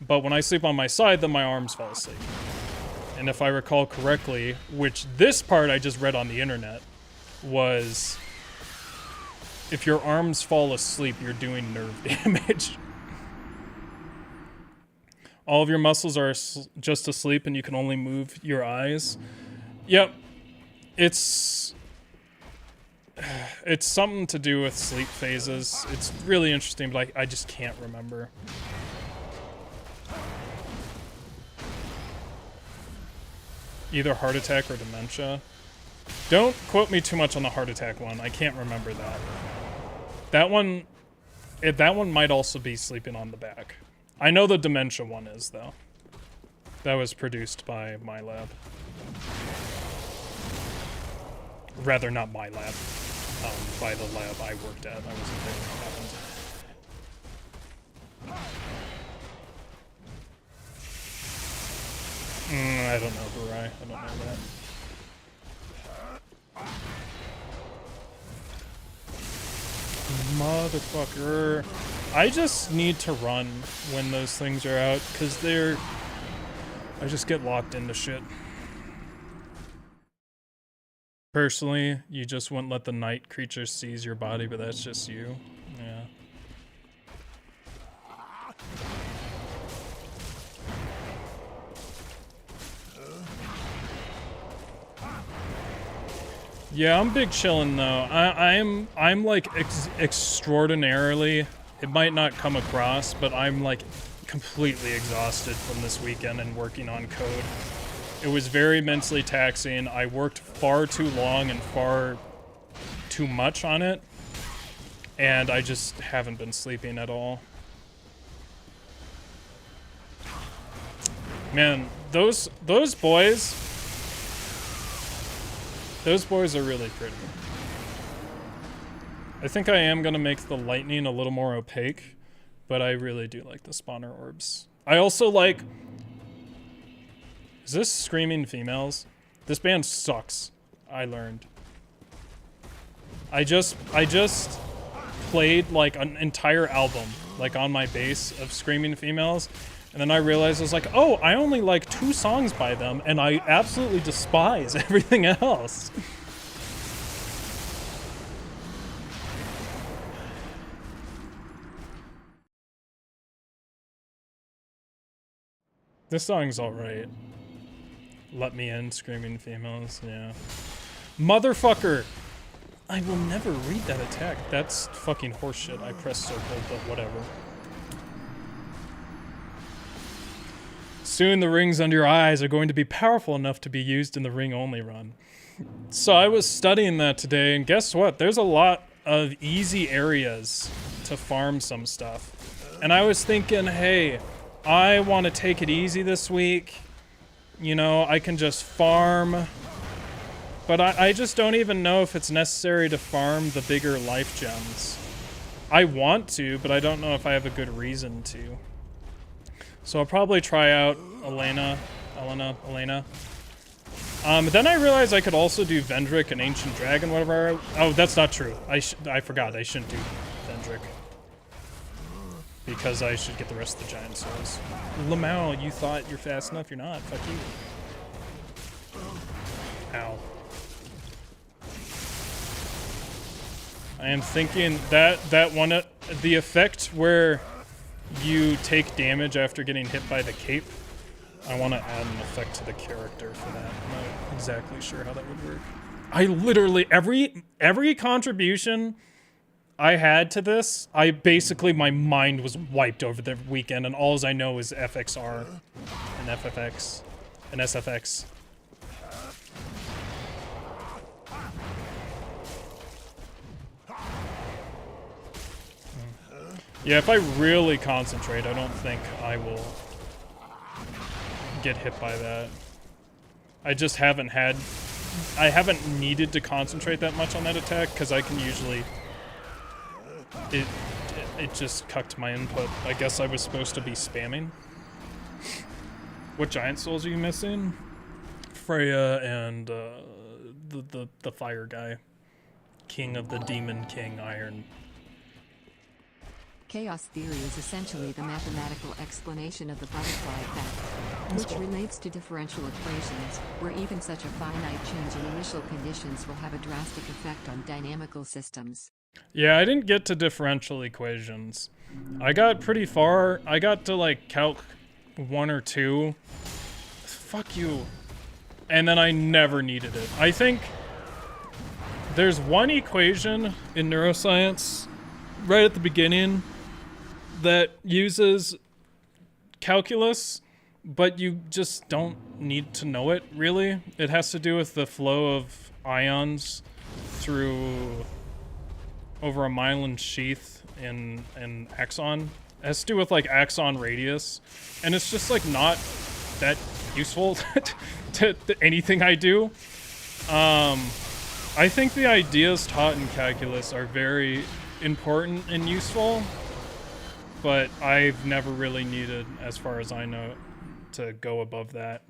But when I sleep on my side, then my arms fall asleep. And if I recall correctly, which this part I just read on the internet, was if your arms fall asleep, you're doing nerve damage. All of your muscles are just asleep and you can only move your eyes. Yep. It's something to do with sleep phases. It's really interesting, but I just can't remember. Either heart attack or dementia. Don't quote me too much on the heart attack one. I can't remember that. That one might also be sleeping on the back. I know the dementia one is, though. That was produced by my lab. Rather, not my lab. By the lab I worked at. I wasn't there when it happened. I don't know, Burai. I don't know that. Motherfucker. I just need to run when those things are out, because I just get locked into shit. Personally, you just wouldn't let the night creature seize your body, but that's just you. Yeah. Yeah, I'm big chillin' though. I'm like extraordinarily, it might not come across, but I'm like completely exhausted from this weekend and working on code. It was very mentally taxing. I worked far too long and far too much on it, and I just haven't been sleeping at all. Man, those boys are really pretty. I think I am gonna make the lightning a little more opaque, but I really do like the spawner orbs. I also like... Is this Screaming Females? This band sucks, I learned. I just played like an entire album, like on my bass, of Screaming Females, and then I realized I was like, oh, I only like 2 songs by them, and I absolutely despise everything else. This song's alright. Let Me In, Screaming Females, yeah. Motherfucker! I will never read that attack. That's fucking horseshit. I pressed circle, but whatever. Soon the rings under your eyes are going to be powerful enough to be used in the ring-only run. So I was studying that today, and guess what? There's a lot of easy areas to farm some stuff. And I was thinking, hey, I want to take it easy this week. You know, I can just farm. But I just don't even know if it's necessary to farm the bigger life gems. I want to, but I don't know if I have a good reason to. So I'll probably try out Elena. Then I realized I could also do Vendrick and Ancient Dragon, whatever. Oh, that's not true. I forgot. I shouldn't do Vendrick. Because I should get the rest of the Giant Souls. Lamau, you thought you're fast enough. You're not. Fuck you. Ow. I am thinking that one, the effect where you take damage after getting hit by the cape, I want to add an effect to the character for that. I'm not exactly sure how that would work. I literally, every contribution I had to this, my mind was wiped over the weekend, and all I know is FXR and FFX and SFX. Yeah, if I really concentrate, I don't think I will get hit by that. I just haven't needed to concentrate that much on that attack, because I can usually... It just cucked my input. I guess I was supposed to be spamming. What giant souls are you missing? Freya and the fire guy. King of the Demon King Iron. Chaos theory is essentially the mathematical explanation of the butterfly effect, which relates to differential equations, where even such a finite change in initial conditions will have a drastic effect on dynamical systems. Yeah, I didn't get to differential equations. I got pretty far. I got to like calc 1 or 2. Fuck you. And then I never needed it. I think there's one equation in neuroscience right at the beginning that uses calculus, but you just don't need to know it, really. It has to do with the flow of ions through over a myelin sheath in axon. It has to do with like axon radius, and it's just like not that useful to anything I do. I think the ideas taught in calculus are very important and useful, but I've never really needed, as far as I know, to go above that.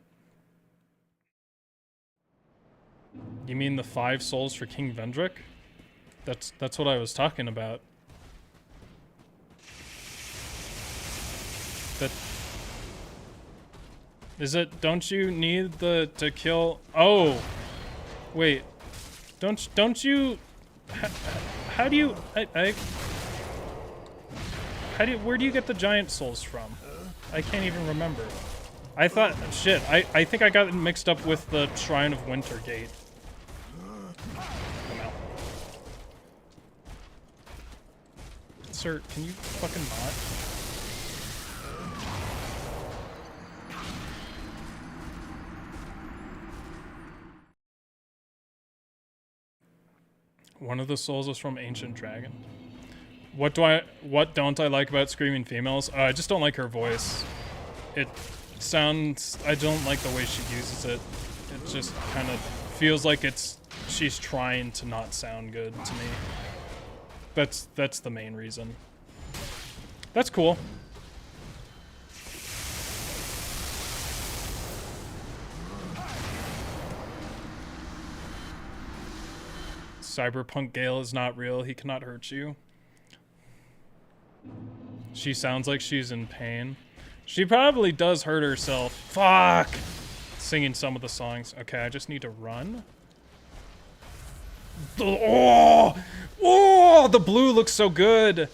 You mean the 5 souls for King Vendrick? That's what I was talking about. That is it. Don't you need to kill? Oh, wait. Don't you? How do you? Where do you get the giant souls from? I can't even remember. I thought, shit. I think I got it mixed up with the Shrine of Wintergate. Sir, can you fucking not? One of the souls is from Ancient Dragon. What don't I like about screaming females? I just don't like her voice. It sounds... I don't like the way she uses it. It just kind of feels like she's trying to not sound good to me. That's the main reason. That's cool. Cyberpunk Gale is not real. He cannot hurt you. She sounds like she's in pain. She probably does hurt herself. Fuck! Singing some of the songs. Okay, I just need to run. Oh! Oh! The blue looks so good!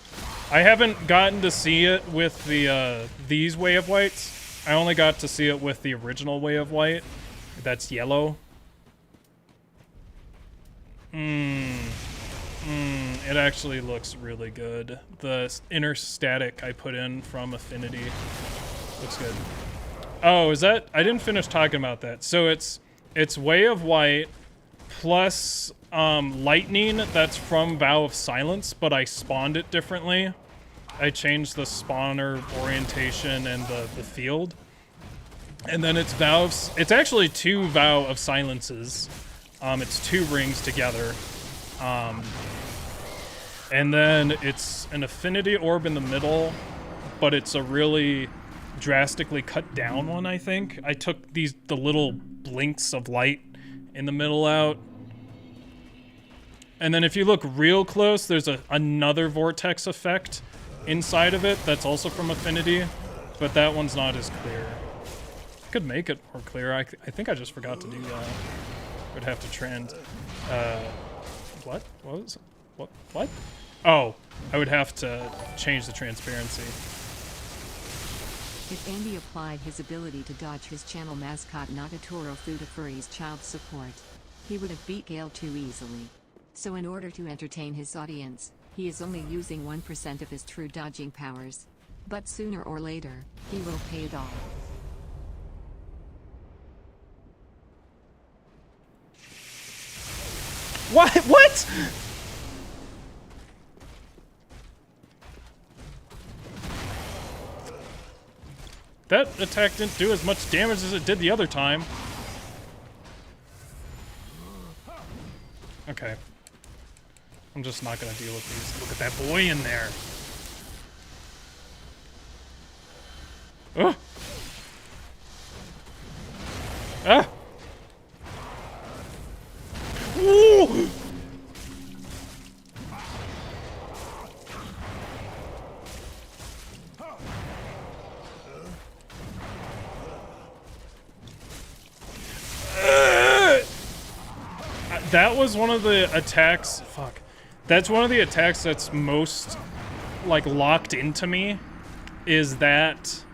I haven't gotten to see it with the, these Way of Whites. I only got to see it with the original Way of White. That's yellow. It actually looks really good. The inner static I put in from Affinity looks good. Oh, is that? I didn't finish talking about that. So it's Way of White plus lightning that's from Vow of Silence, but I spawned it differently. I changed the spawner orientation and the field. And then it's it's actually 2 Vow of Silences. It's 2 rings together. And then it's an Affinity Orb in the middle, but it's a really drastically cut down one, I think. I took the little blinks of light in the middle out. And then if you look real close, there's another vortex effect inside of it that's also from Affinity, but that one's not as clear. I could make it more clear. I think I just forgot to do that. Would have to trend. What? What was it? What? Oh, I would have to change the transparency. If Andy applied his ability to dodge his channel mascot Nagatoro through the furry's child support, he would have beat Gale too easily. So in order to entertain his audience, He is only using 1% of his true dodging powers. But sooner or later, he will pay it all. What? What? That attack didn't do as much damage as it did the other time. Okay. I'm just not gonna deal with these. Look at that boy in there. Ugh. Ah! Ooh! That was one of the attacks. Fuck. That's one of the attacks that's most, like, locked into me. Is that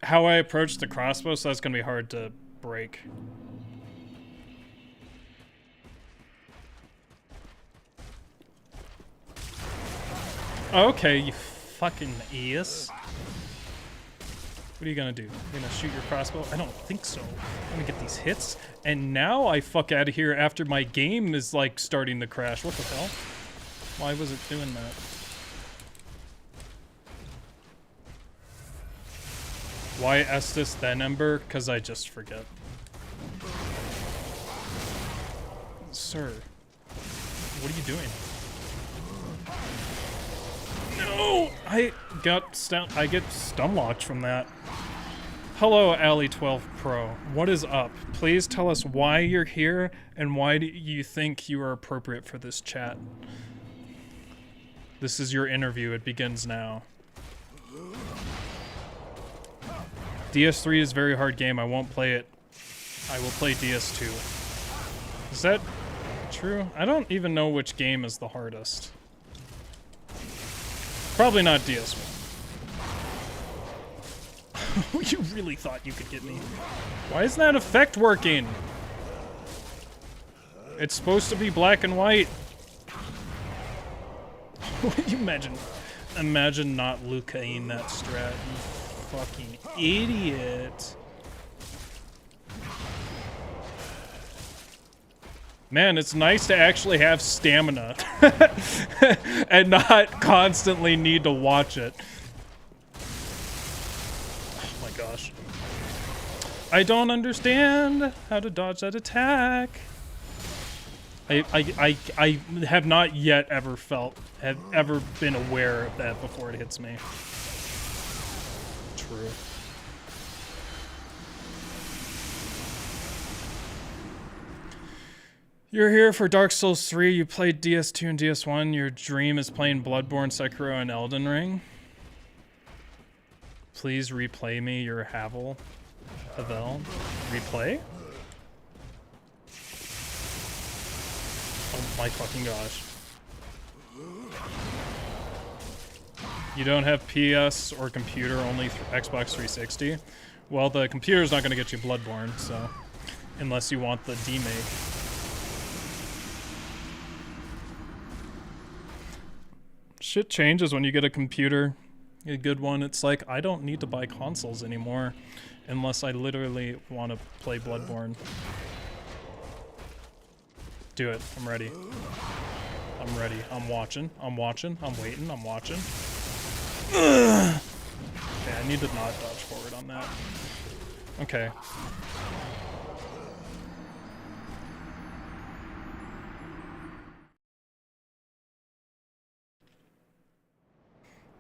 how I approach the crossbow, so that's gonna be hard to break. Okay, you fucking ass. What are you gonna do? You're gonna shoot your crossbow? I don't think so. I'm gonna get these hits, and now I fuck out of here after my game is, like, starting to crash. What the hell? Why was it doing that? Why Estus then Ember? Because I just forget. Sir, what are you doing? No! I get stunlocked from that. Hello, Alley12 Pro. What is up? Please tell us why you're here and why do you think you are appropriate for this chat. This is your interview. It begins now. DS3 is a very hard game. I won't play it. I will play DS2. Is that true? I don't even know which game is the hardest. Probably not DS1. You really thought you could get me. Why isn't that effect working? It's supposed to be black and white. You imagine not Lucaing that strat, you fucking idiot. Man, it's nice to actually have stamina and not constantly need to watch it. Oh my gosh. I don't understand how to dodge that attack. I have not yet ever been aware of that before it hits me. True. You're here for Dark Souls 3, you played DS2 and DS1, your dream is playing Bloodborne, Sekiro, and Elden Ring. Please replay me your Havel. Replay? Oh my fucking gosh. You don't have PS or computer, only Xbox 360? Well, the computer's not gonna get you Bloodborne, so... Unless you want the demake. Shit changes when you get a computer, a good one. It's like, I don't need to buy consoles anymore unless I literally want to play Bloodborne. Do it. I'm ready. I'm ready. I'm watching. I'm watching. I'm waiting. I'm watching. Ugh. Okay, I need to not dodge forward on that. Okay.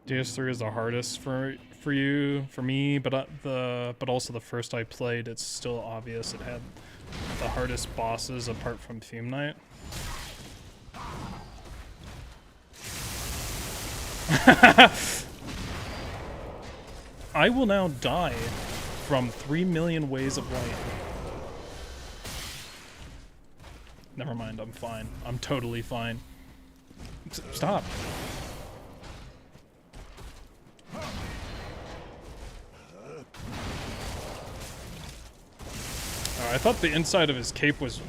DS3 is the hardest for me, but also the first I played, it's still obvious it had the hardest bosses apart from Fume Knight. I will now die from 3 million ways of light. Never mind, I'm fine. I'm totally fine. Stop. I thought the inside of his cape was...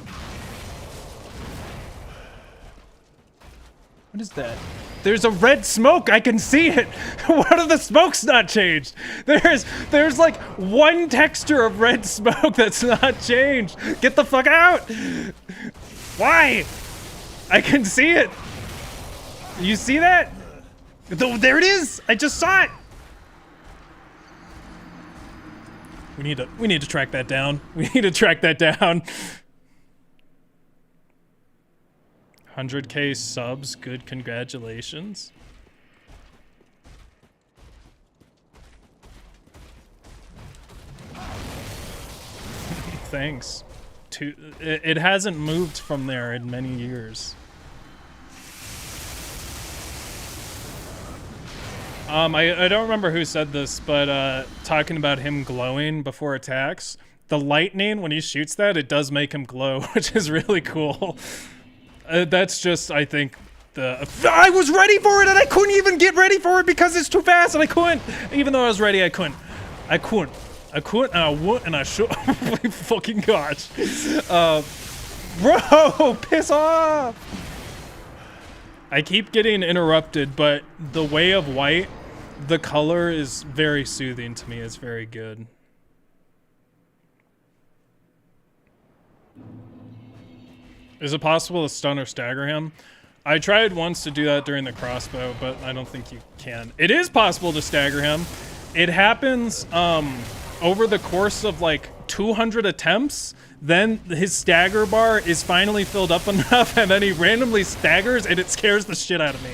What What is that? There's a red smoke. I can see it. What are the smokes not changed? There's like one texture of red smoke that's not changed. Get the fuck out. Why? I can see it. You see that? There it is. I just saw it. We need to track that down. We need to track that down. 100K subs, good, congratulations. Thanks. It hasn't moved from there in many years. I don't remember who said this, but talking about him glowing before attacks, the lightning, when he shoots that, it does make him glow, which is really cool. That's just, I think, I was ready for it and I couldn't even get ready for it because it's too fast and I couldn't. Even though I was ready, I couldn't and I would and I should. Oh my fucking gosh. Bro, piss off. I keep getting interrupted, but the Way of White, the color is very soothing to me. It's very good. Is it possible to stun or stagger him? I tried once to do that during the crossbow, but I don't think you can. It is possible to stagger him. It happens over the course of like 200 attempts. Then his stagger bar is finally filled up enough, and then he randomly staggers, and it scares the shit out of me.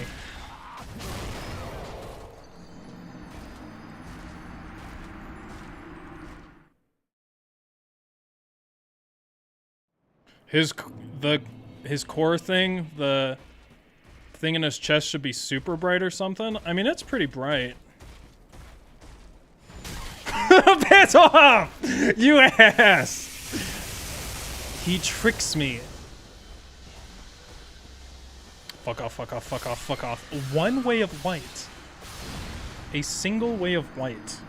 His core thing, the thing in his chest should be super bright or something. I mean, it's pretty bright. Piss off! You ass! He tricks me. Fuck off, fuck off, fuck off, fuck off. One way of white. A single way of white.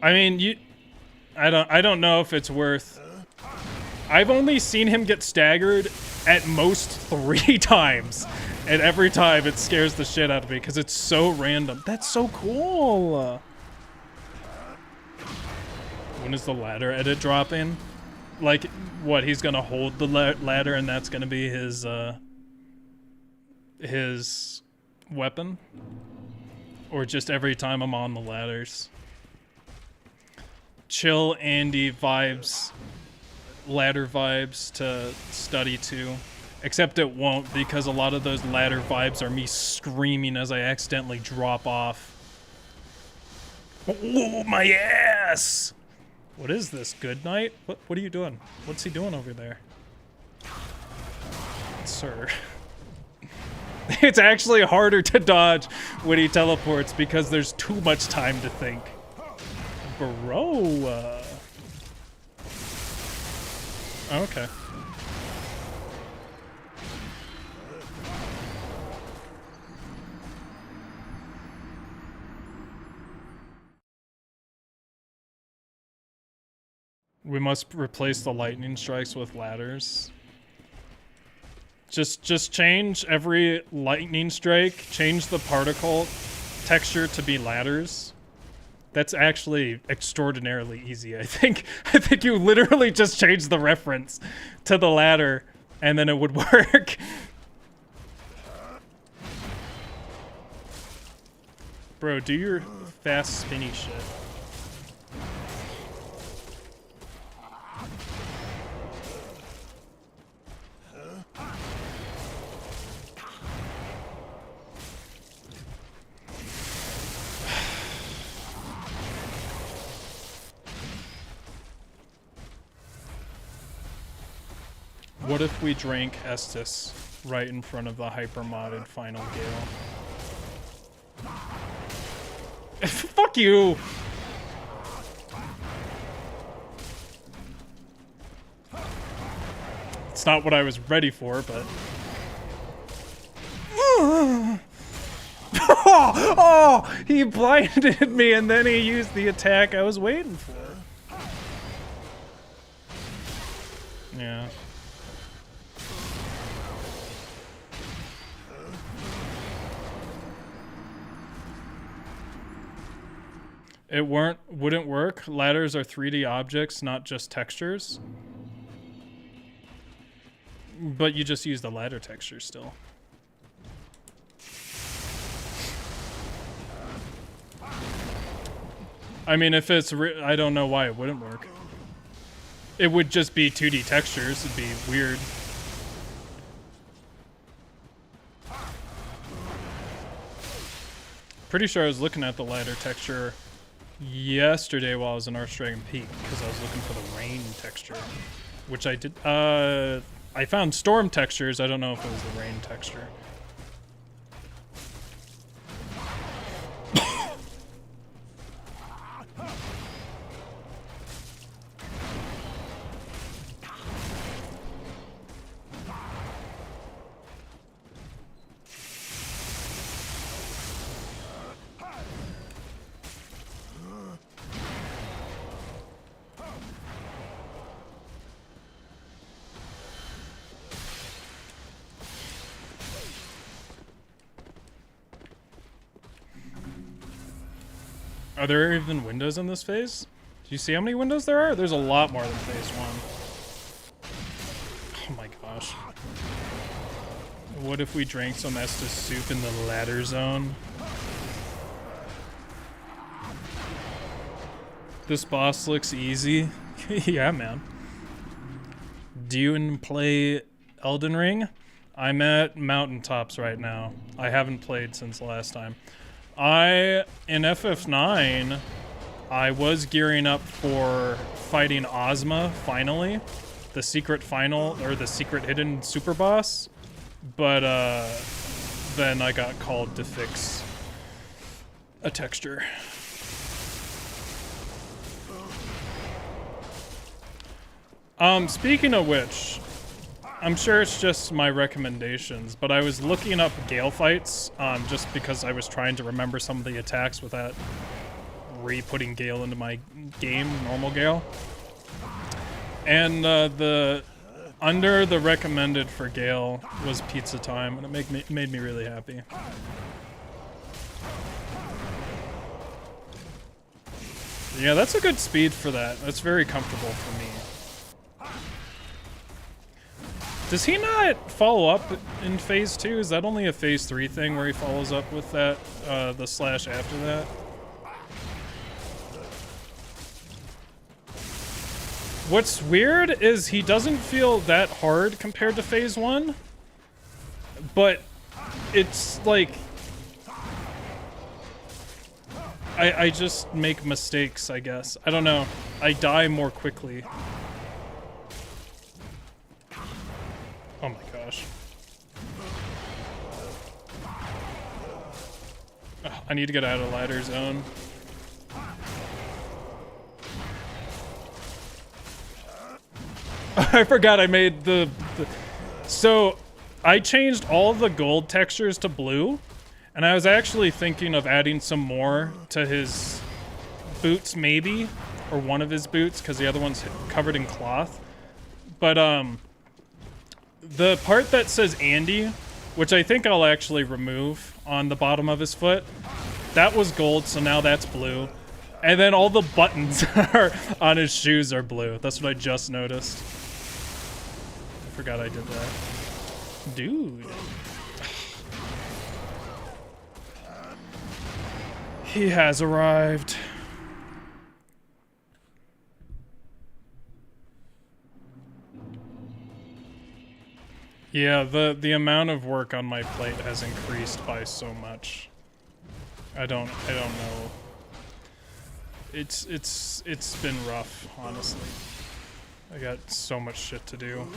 I mean, I don't know if it's worth. I've only seen him get staggered at most 3 times, and every time it scares the shit out of me because it's so random. That's so cool. When is the ladder edit dropping? Like, what? He's gonna hold the ladder, and that's gonna be his weapon, or just every time I'm on the ladders. Chill Andy vibes, ladder vibes to study to, except it won't because a lot of those ladder vibes are me screaming as I accidentally drop off. Oh, my ass! What is this, Good Night? What are you doing? What's he doing over there? Sir. It's actually harder to dodge when he teleports because there's too much time to think. Bro. Okay. We must replace the lightning strikes with ladders. Just change every lightning strike, change the particle texture to be ladders. That's actually extraordinarily easy, I think. I think you literally just change the reference to the ladder, and then it would work. Bro, do your fast spinny shit. What if we drank Estus right in front of the hyper-modded Final Gael? Fuck you! It's not what I was ready for, but... Oh! He blinded me and then he used the attack I was waiting for. Yeah. It wouldn't work. Ladders are 3D objects, not just textures. But you just use the ladder texture still. I mean, if it's I don't know why it wouldn't work. It would just be 2D textures. It'd be weird. Pretty sure I was looking at the ladder texture yesterday while I was in Archdragon Peak because I was looking for the rain texture, which I did. I found storm textures. I don't know if it was the rain texture. Are there even windows in this phase? Do you see how many windows there are? There's a lot more than phase 1. Oh my gosh. What if we drank some Estus soup in the ladder zone? This boss looks easy. Yeah, man. Do you play Elden Ring? I'm at mountaintops right now. I haven't played since the last time. In FF9, I was gearing up for fighting Ozma, finally. The secret final, or the secret hidden super boss. But, then I got called to fix a texture. Speaking of which, I'm sure it's just my recommendations, but I was looking up Gale fights, just because I was trying to remember some of the attacks without re-putting Gale into my game, normal Gale. And under the recommended for Gale was Pizza Time, and it made me really happy. Yeah, that's a good speed for that. That's very comfortable for me. Does he not follow up in phase 2? Is that only a phase 3 thing where he follows up with that, the slash after that? What's weird is he doesn't feel that hard compared to phase 1, but it's like, I just make mistakes, I guess. I don't know. I die more quickly. Oh my gosh. Ugh, I need to get out of ladder zone. I forgot I made so I changed all the gold textures to blue, and I was actually thinking of adding some more to his boots maybe, or one of his boots, because the other one's covered in cloth. But the part that says Andy, which I think I'll actually remove on the bottom of his foot, that was gold, so now that's blue. And then all the buttons on his shoes are blue. That's what I just noticed. I forgot I did that. Dude. He has arrived. Yeah, the amount of work on my plate has increased by so much. I don't know. It's been rough, honestly. I got so much shit to do.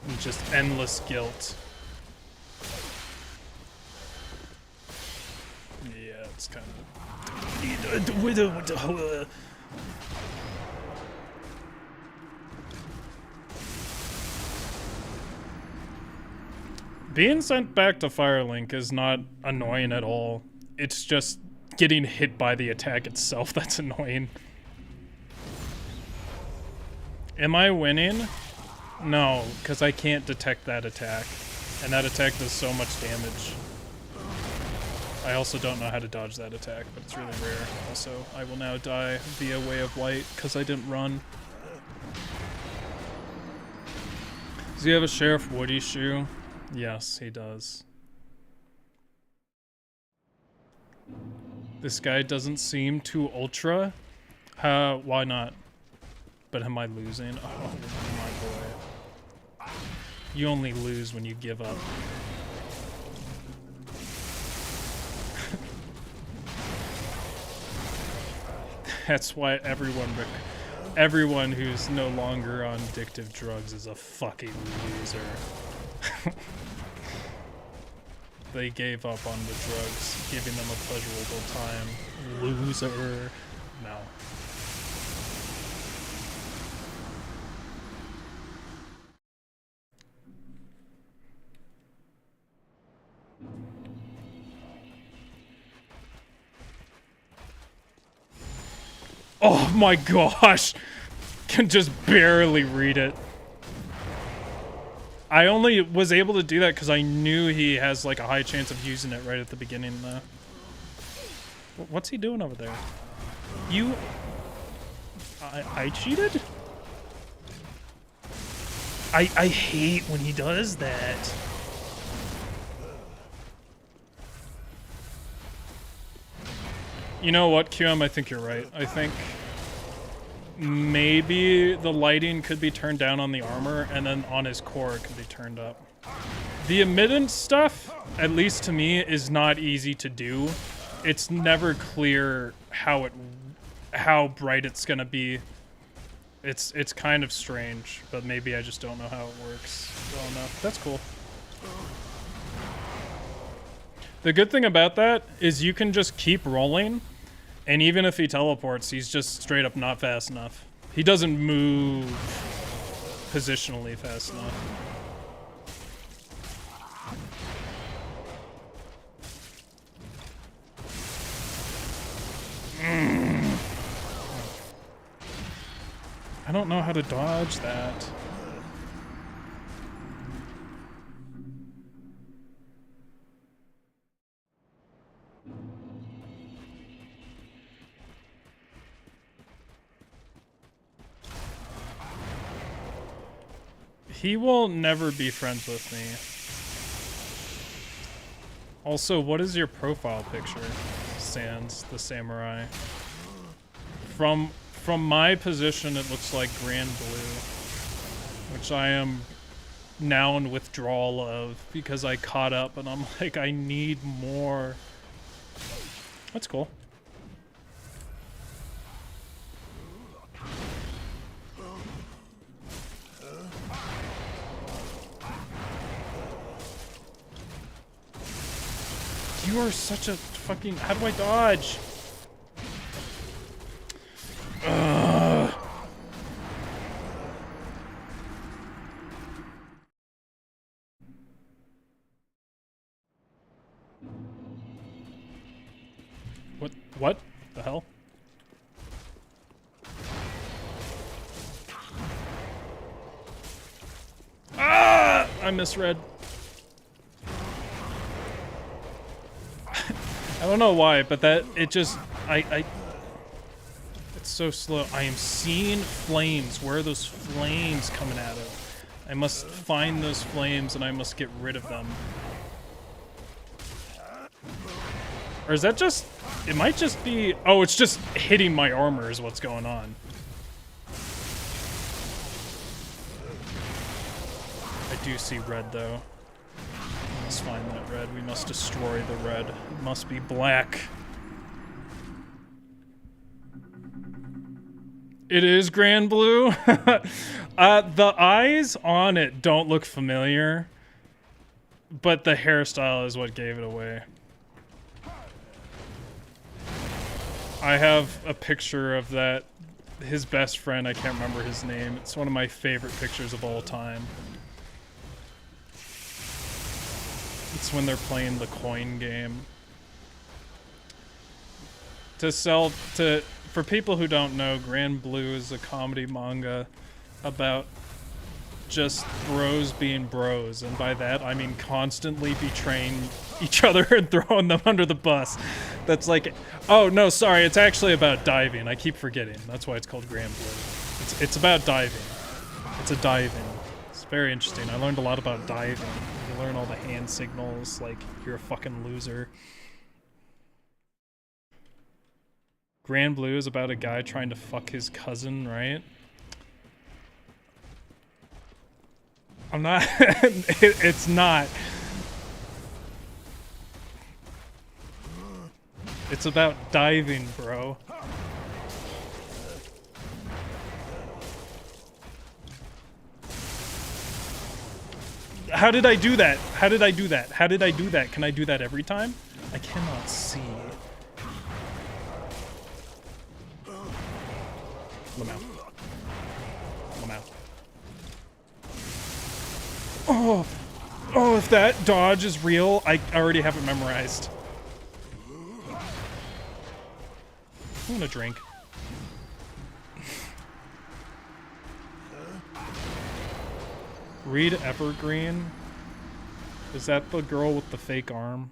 And just endless guilt. Yeah, it's kind of... Being sent back to Firelink is not annoying at all. It's just getting hit by the attack itself that's annoying. Am I winning? No, because I can't detect that attack. And that attack does so much damage. I also don't know how to dodge that attack, but it's really rare. Also, I will now die via Way of Light because I didn't run. Does he have a Sheriff Woody shoe? Yes, he does. This guy doesn't seem too ultra. Why not? But am I losing? Oh my boy. You only lose when you give up. That's why everyone who's no longer on addictive drugs is a fucking loser. They gave up on the drugs, giving them a pleasurable time. Loser. No. Oh my gosh! Can just barely read it. I only was able to do that because I knew he has like a high chance of using it right at the beginning though. What's he doing over there? You... I cheated? I hate when he does that. You know what, QM? I think you're right. I think maybe the lighting could be turned down on the armor, and then on his core it could be turned up. The emittance stuff, at least to me, is not easy to do. It's never clear how bright it's gonna be. It's kind of strange, but maybe I just don't know how it works well enough. That's cool. The good thing about that is you can just keep rolling, and even if he teleports, he's just straight up not fast enough. He doesn't move positionally fast enough. I don't know how to dodge that. He will never be friends with me. Also, what is your profile picture? Sans the samurai. From my position, it looks like Grand Blue, which I am now in withdrawal of because I caught up and I'm like, I need more. That's cool. You are such a fucking... How do I dodge? Ugh. What the hell? Ah! I misread. I don't know why, but it just, it's so slow. I am seeing flames. Where are those flames coming out of? I must find those flames and I must get rid of them. Or is that just, it might just be, oh, it's just hitting my armor is what's going on. I do see red though. Let's find that red. We must destroy the red. It must be black. It is Grand Blue. The eyes on it don't look familiar, but the hairstyle is what gave it away. I have a picture of that. His best friend, I can't remember his name. It's one of my favorite pictures of all time. It's when they're playing the coin game. For people who don't know, Grand Blue is a comedy manga about just bros being bros, and by that I mean constantly betraying each other and throwing them under the bus. That's like, oh no, sorry, it's actually about diving. I keep forgetting. That's why it's called Grand Blue. It's about diving. It's a diving. It's very interesting. I learned a lot about diving. You learn all the hand signals, like you're a fucking loser. Grand Blue is about a guy trying to fuck his cousin, right? I'm not. It's not. It's about diving, bro. How did I do that? How did I do that? How did I do that? Can I do that every time? I cannot see. Lamau. Lamau. Oh! Oh, if that dodge is real, I already have it memorized. I'm gonna drink. Read Evergreen. Is that the girl with the fake arm?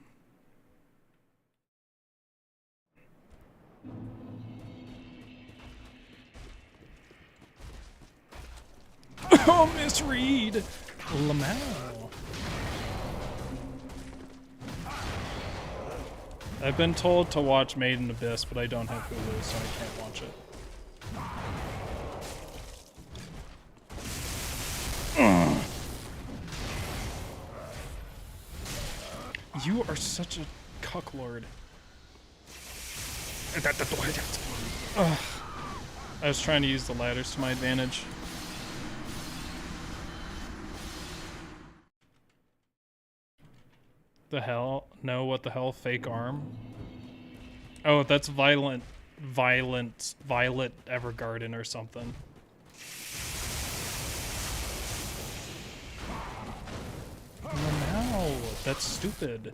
Oh, Miss Reed! Lamau. I've been told to watch Made in Abyss, but I don't have Hulu, so I can't watch it. You are such a cucklord. Ugh. I was trying to use the ladders to my advantage. The hell? No, what the hell? Fake arm? Oh, that's Violet Evergarden or something. No, that's stupid.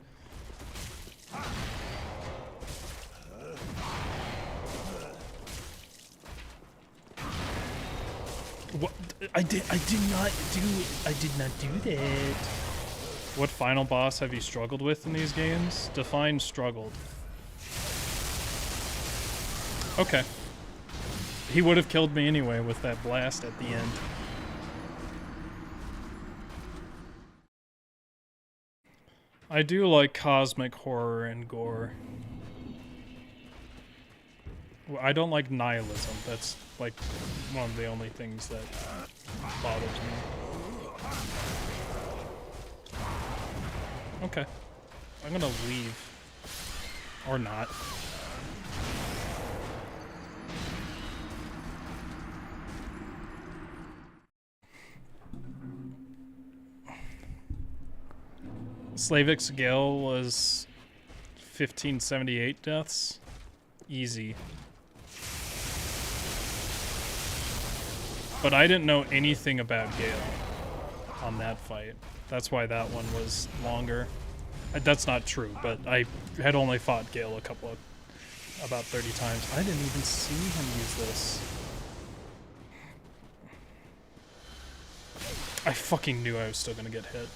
What? I did not do that. What final boss have you struggled with in these games? Define struggled. Okay. He would have killed me anyway with that blast at the end. I do like cosmic horror and gore. I don't like nihilism. That's like one of the only things that bothers me. Okay. I'm gonna leave. Or not. Slavix Gale was 1578 deaths. Easy. But I didn't know anything about Gale on that fight. That's why that one was longer. That's not true, but I had only fought Gale about 30 times. I didn't even see him use this. I fucking knew I was still gonna get hit.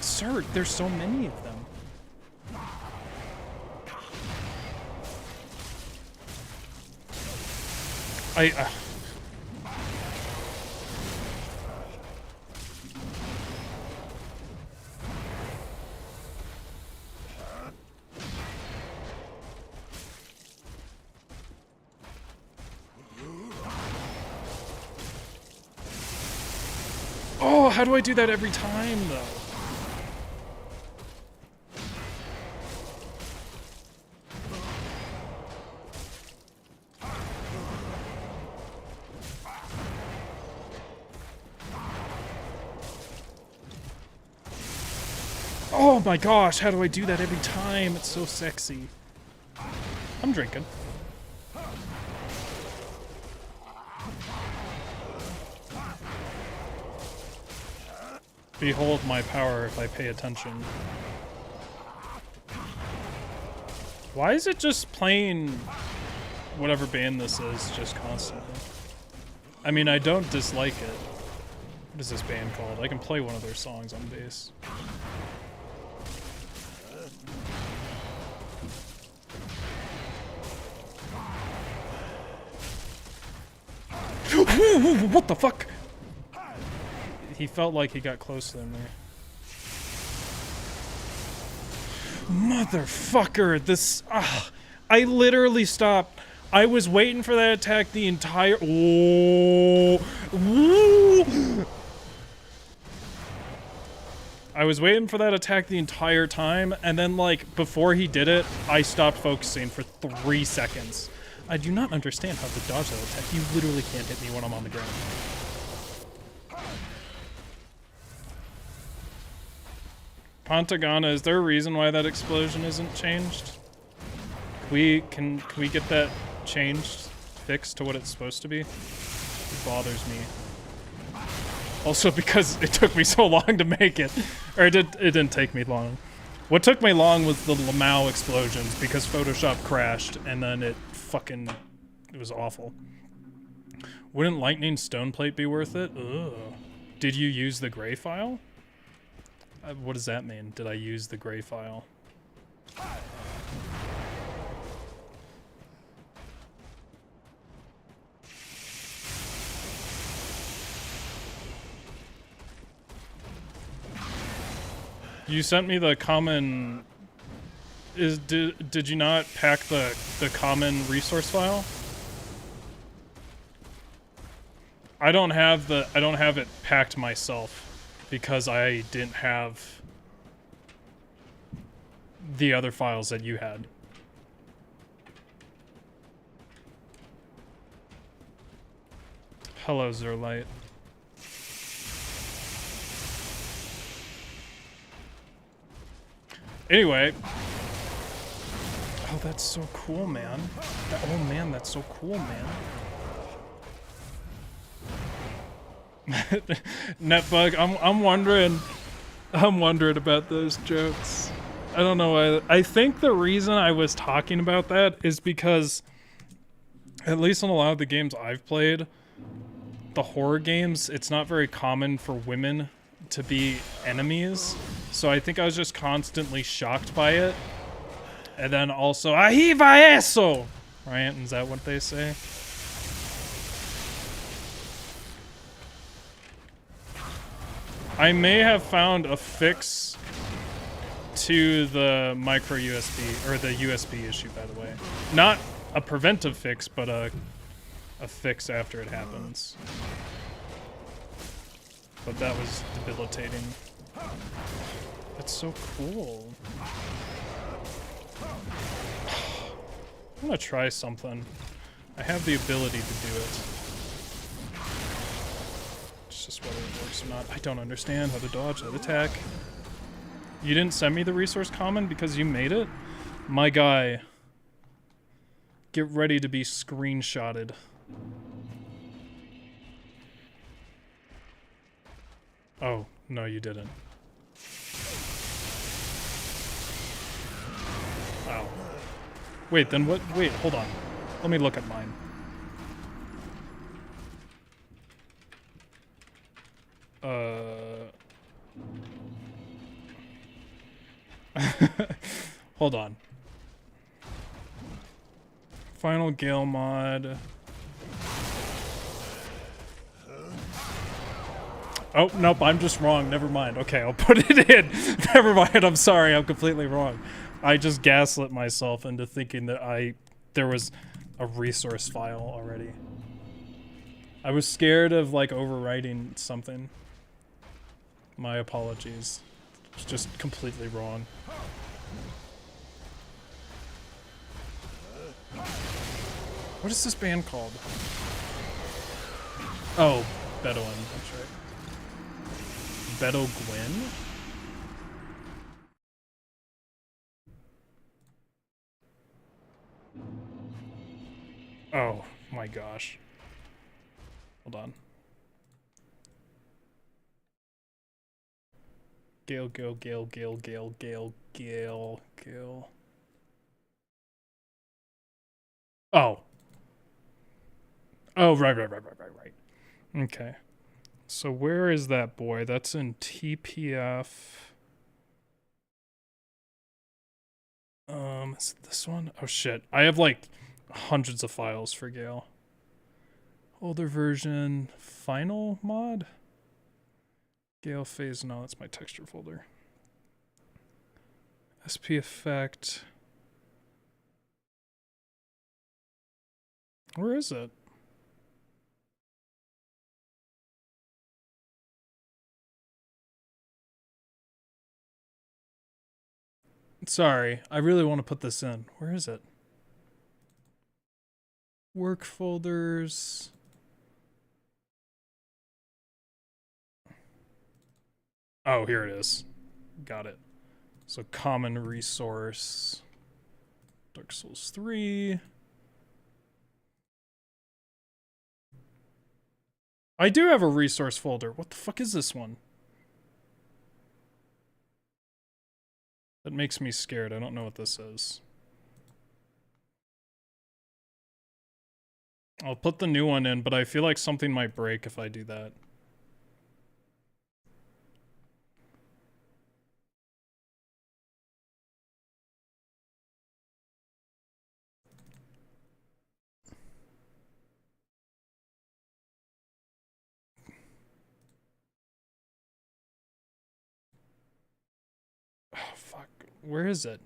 Sir, there's so many of them. Oh, how do I do that every time, though? Oh my gosh, how do I do that every time? It's so sexy. I'm drinking. Behold my power if I pay attention. Why is it just playing whatever band this is just constantly? I mean, I don't dislike it. What is this band called? I can play one of their songs on bass. What the fuck? He felt like he got close to them there. Motherfucker, this... I literally stopped. I was waiting for that attack the entire... Oh. I was waiting for that attack the entire time, and then, like, before he did it, I stopped focusing for 3 seconds. I do not understand how to dodge that attack. You literally can't hit me when I'm on the ground. Pantagana, is there a reason why that explosion isn't changed? Can we get that changed, fixed to what it's supposed to be? It bothers me. Also because it took me so long to make it. Or it didn't take me long. What took me long was the Lamau explosions because Photoshop crashed and then it was awful. Wouldn't lightning stone plate be worth it? Ugh. Did you use the gray file? What does that mean? Did I use the gray file? You sent me the common... Did you not pack the common resource file? I don't have it packed myself because I didn't have the other files that you had. Hello, Zerlite. Anyway. Oh, that's so cool, man. Oh, man, that's so cool, man. Netbug, I'm wondering about those jokes. I don't know why. I think the reason I was talking about that is because, at least in a lot of the games I've played, the horror games, it's not very common for women to be enemies. So I think I was just constantly shocked by it. And then also, Ahiva eso! Right? Is that what they say? I may have found a fix to the micro USB, or the USB issue, by the way. Not a preventive fix, but a fix after it happens. But that was debilitating. That's so cool. I'm gonna try something. I have the ability to do it. It's just whether it works or not. I don't understand how to dodge that attack. You didn't send me the resource common because you made it? My guy. Get ready to be screenshotted. Oh, no you didn't. Wow. Wait, then what? Wait, hold on. Let me look at mine. Hold on. Final Gael mod. Oh, nope, I'm just wrong. Never mind. Okay, I'll put it in. Never mind. I'm sorry. I'm completely wrong. I just gaslit myself into thinking that there was a resource file already. I was scared of, like, overwriting something. My apologies. It's just completely wrong. What is this band called? Oh, Bedouin. That's right. Bedo Gwyn? Oh my gosh. Hold on. Gael. Oh. Oh, right. Okay. So where is that boy? That's in TPF. Is it this one? Oh shit. I have like hundreds of files for Gale. Older version, final mod? Gale phase, no, that's my texture folder. SP effect. Where is it? Sorry, I really want to put this in. Where is it? Work folders. Oh, here it is. Got it. So common resource. Dark Souls 3. I do have a resource folder. What the fuck is this one? That makes me scared. I don't know what this is. I'll put the new one in, but I feel like something might break if I do that. Oh, fuck. Where is it?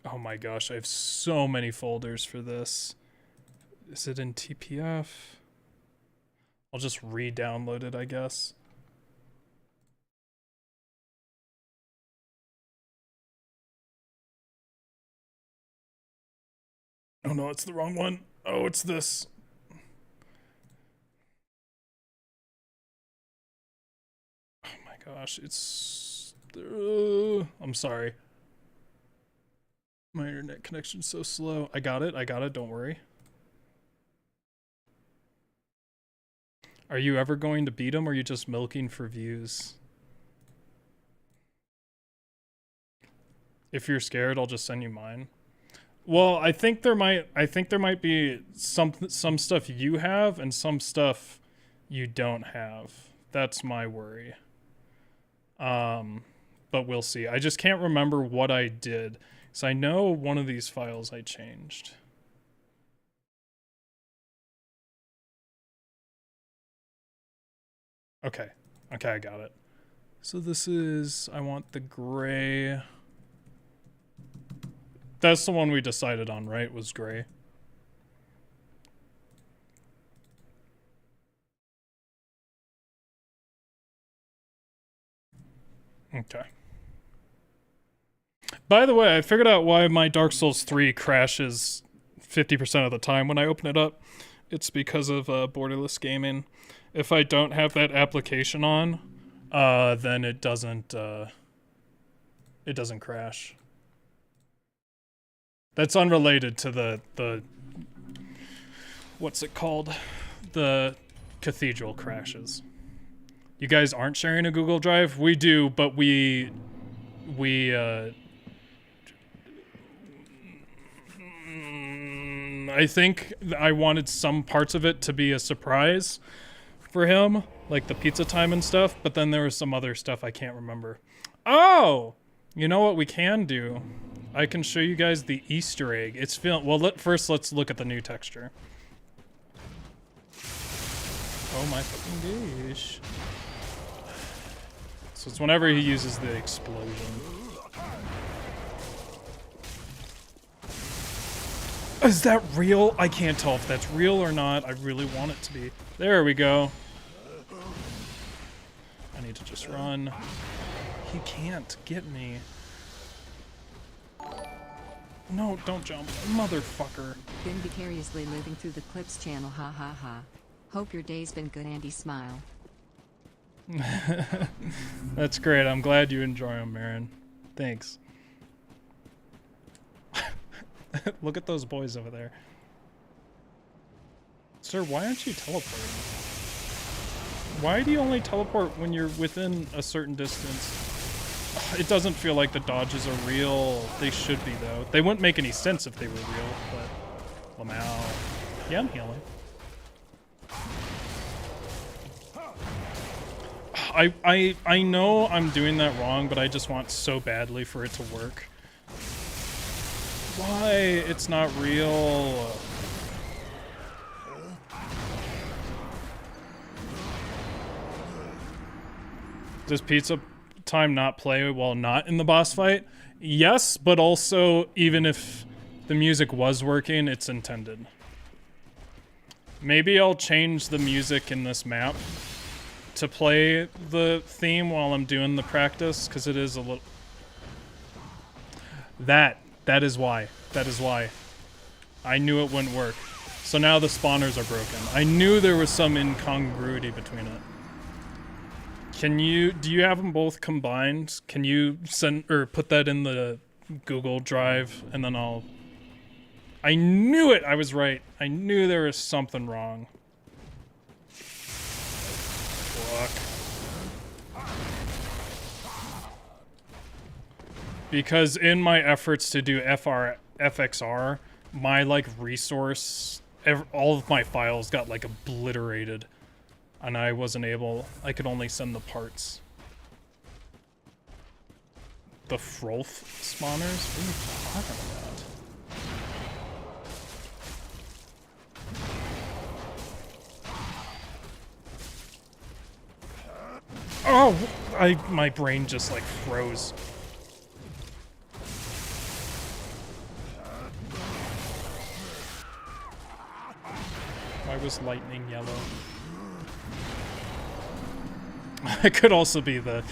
Oh my gosh, I have so many folders for this. Is it in TPF? I'll just re-download it, I guess. Oh no, it's the wrong one. Oh, it's this. Oh my gosh, it's... I'm sorry. My internet connection's so slow. I got it, don't worry. Are you ever going to beat him, or are you just milking for views? If you're scared, I'll just send you mine. Well, I think there might be some stuff you have and some stuff you don't have. That's my worry. But we'll see. I just can't remember what I did. So I know one of these files I changed. Okay. Okay, I got it. So this is, I want the gray. That's the one we decided on, right? Was gray. Okay. By the way, I figured out why my Dark Souls 3 crashes 50% of the time when I open it up. It's because of borderless gaming. If I don't have that application on, then it doesn't crash. That's unrelated to the what's it called? The cathedral crashes. You guys aren't sharing a Google Drive? We do, but I think I wanted some parts of it to be a surprise for him, like the pizza time and stuff, but then there was some other stuff I can't remember. Oh! You know what we can do? I can show you guys the Easter egg. It's feeling... Well, first let's look at the new texture. Oh my fucking gosh. So it's whenever he uses the explosion. Is that real? I can't tell if that's real or not. I really want it to be. There we go. I need to just run. He can't get me. No, don't jump. Motherfucker. Been vicariously living through the Clips channel, ha ha ha. Hope your day's been good, Andy, smile. That's great. I'm glad you enjoy them, Marin. Thanks. Look at those boys over there. Sir, why aren't you teleporting? Why do you only teleport when you're within a certain distance? It doesn't feel like the dodges are real. They should be, though. They wouldn't make any sense if they were real, but Lamau. Yeah, I'm healing. I know I'm doing that wrong, but I just want so badly for it to work. Why? It's not real. Does Pizza Time not play while not in the boss fight? Yes, but also, even if the music was working, it's intended. Maybe I'll change the music in this map to play the theme while I'm doing the practice, because it is a little... That is why. That is why. I knew it wouldn't work. So now the spawners are broken. I knew there was some incongruity between it. Do you have them both combined? Can you send, or put that in the Google Drive, and then I knew it! I was right. I knew there was something wrong. Fuck. Because in my efforts to do FXR, my, like, resource, all of my files got, like, obliterated. And I wasn't able, I could only send the parts. The Frolf spawners? What are you talking about? Oh, my brain just like froze. Why was lightning yellow? It could also be the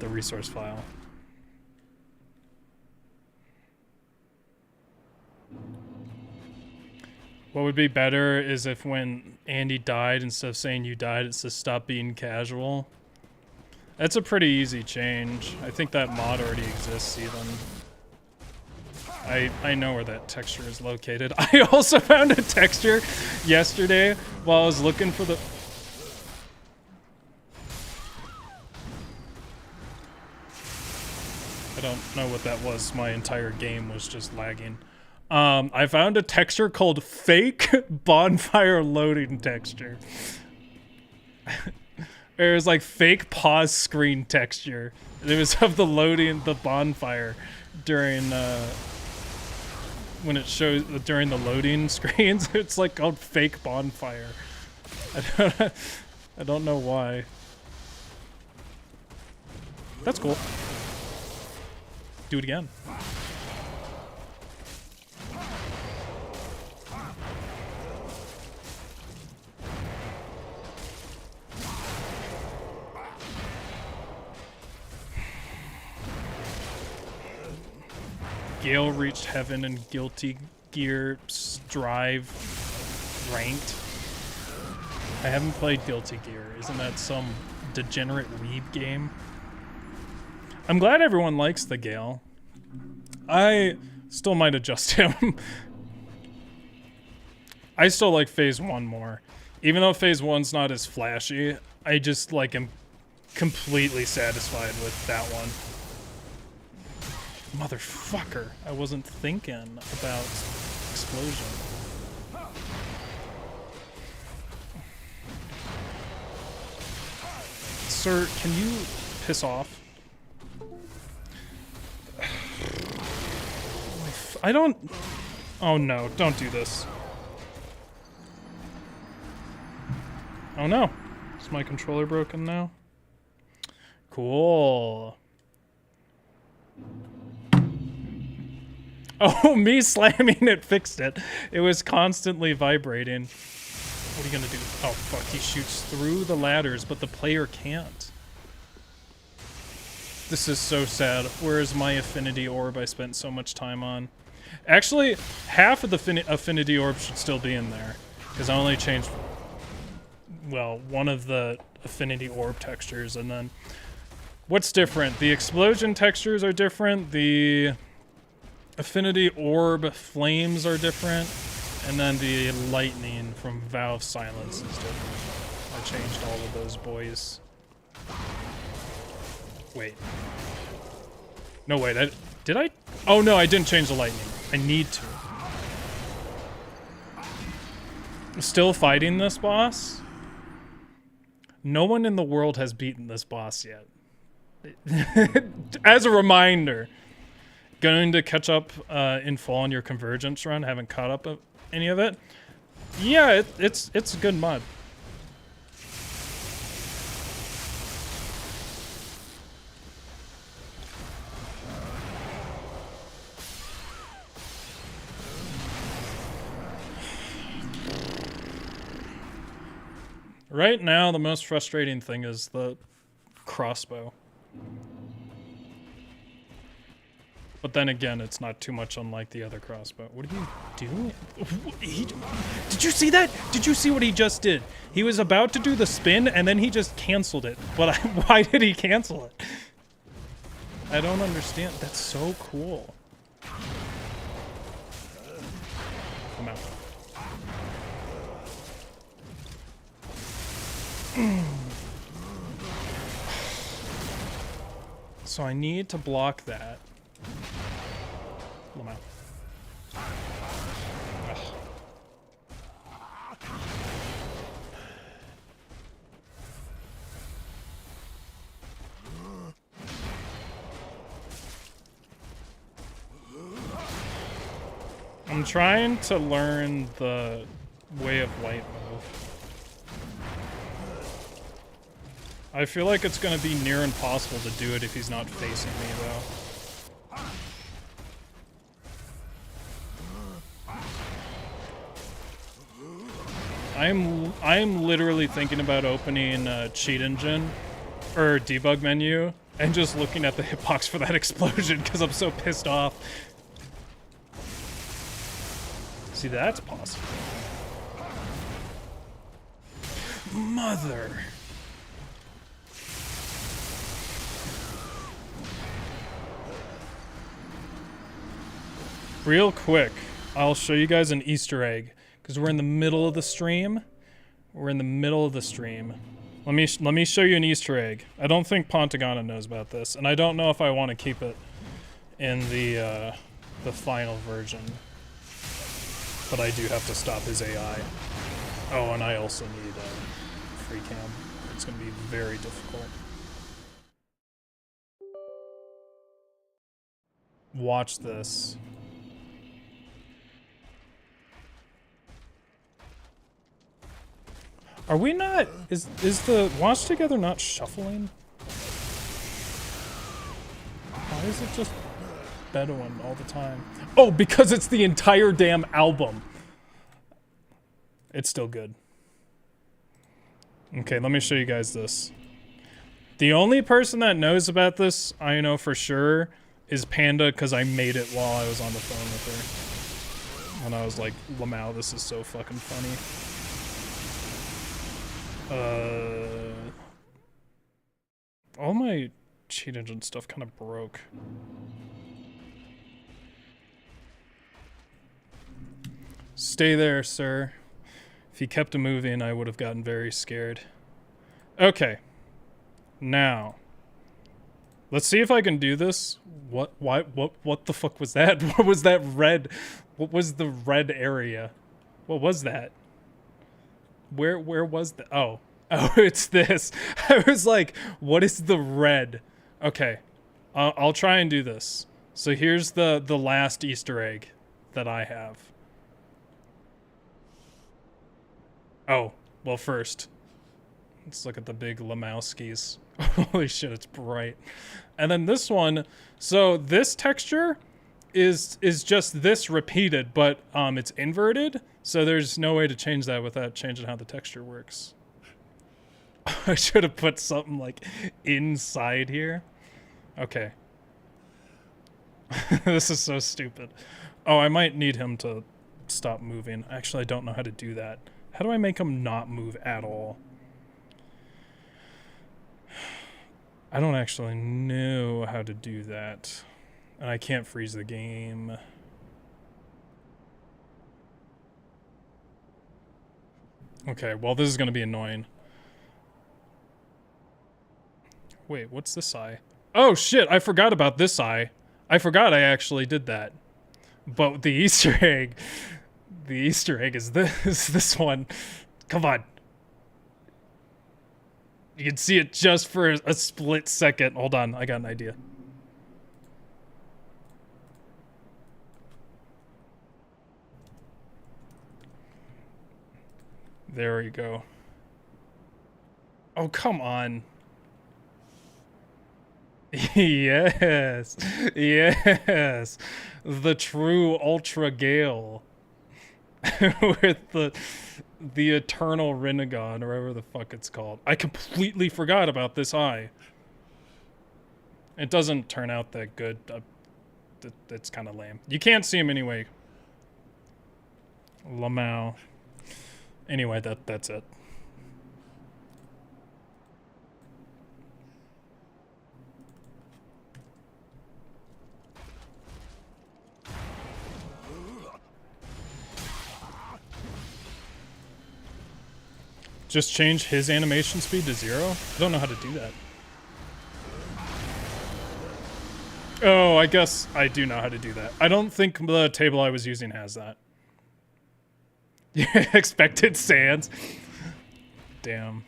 resource file. What would be better is if when Andy died, instead of saying you died, it says stop being casual. That's a pretty easy change. I think that mod already exists even. I know where that texture is located. I also found a texture yesterday while I was looking for the... I don't know what that was. My entire game was just lagging. I found a texture called fake bonfire loading texture. It was like fake pause screen texture. It was of the loading, the bonfire during, when it shows, during the loading screens. It's like called fake bonfire. I don't know why. That's cool. Do it again. Gale reached heaven and Guilty Gear Strive ranked. I haven't played Guilty Gear. Isn't that some degenerate weeb game? I'm glad everyone likes the Gale. I still might adjust him. I still like Phase 1 more. Even though Phase 1's not as flashy, I just like am completely satisfied with that one. Motherfucker, I wasn't thinking about explosion. Sir, can you piss off? I don't... Oh no, don't do this. Oh no. Is my controller broken now? Cool. Oh, me slamming it fixed it. It was constantly vibrating. What are you gonna do? Oh fuck, he shoots through the ladders, but the player can't. This is so sad. Where is my affinity orb I spent so much time on? Actually, half of the affinity orb should still be in there. Because I only changed, well, one of the affinity orb textures, and then... What's different? The explosion textures are different, the affinity orb flames are different, and then the lightning from Vow of Silence is different. I changed all of those boys. Wait. No, wait, did I? Oh no, I didn't change the lightning. I need to. Still fighting this boss. No one in the world has beaten this boss yet. As a reminder, going to catch up in full on your convergence run. Haven't caught up any of it. Yeah, it's a good mod. Right now, the most frustrating thing is the crossbow. But then again, it's not too much unlike the other crossbow. What are you doing? Did you see that? Did you see what he just did? He was about to do the spin, and then he just canceled it. But why did he cancel it? I don't understand. That's so cool. Come out. So I need to block that. Lamau. I'm trying to learn the way of light move. I feel like it's going to be near impossible to do it if he's not facing me, though. I'm literally thinking about opening cheat engine or debug menu and just looking at the hitbox for that explosion because I'm so pissed off. See, that's possible. Mother. Real quick, I'll show you guys an Easter egg because we're in the middle of the stream. We're in the middle of the stream. Let me show you an Easter egg. I don't think Pantagana knows about this, and I don't know if I want to keep it in the final version. But I do have to stop his AI. Oh, and I also need free cam. It's going to be very difficult. Watch this. Are we not? Is the watch together not shuffling? Why is it just Bedouin all the time? Oh, because it's the entire damn album. It's still good. Okay, let me show you guys this. The only person that knows about this, I know for sure, is Panda, because I made it while I was on the phone with her. And I was like, Lamau, this is so fucking funny. All my cheat engine stuff kind of broke. Stay there, sir. If he kept moving, I would have gotten very scared. Okay. Now. Let's see if I can do this. What the fuck was that? What was that red? What was the red area? What was that? Where was the... Oh, it's this. I was like, what is the red? Okay, I'll try and do this. So here's the last Easter egg that I have. Oh, well first, let's look at the big Lamowskis. Holy shit, it's bright. And then this one, so this texture is just this repeated, but it's inverted, so there's no way to change that without changing how the texture works. I should have put something like inside here. Okay. This is so stupid. Oh, I might need him to stop moving. Actually, I don't know how to do that. How do I make him not move at all? I don't actually know how to do that. And I can't freeze the game. Okay, well, this is going to be annoying. Wait, what's this eye? Oh, shit, I forgot about this eye. I forgot I actually did that. But the Easter egg The Easter egg is this one. Come on. You can see it just for a split second. Hold on, I got an idea. There we go. Oh, come on. Yes. Yes. The true Ultra Gael. With the Eternal Renegon, or whatever the fuck it's called. I completely forgot about this eye. It doesn't turn out that good. It's kind of lame. You can't see him anyway. Lamau. Anyway, that's it. Just change his animation speed to 0? I don't know how to do that. Oh, I guess I do know how to do that. I don't think the table I was using has that. Expected sands. Damn.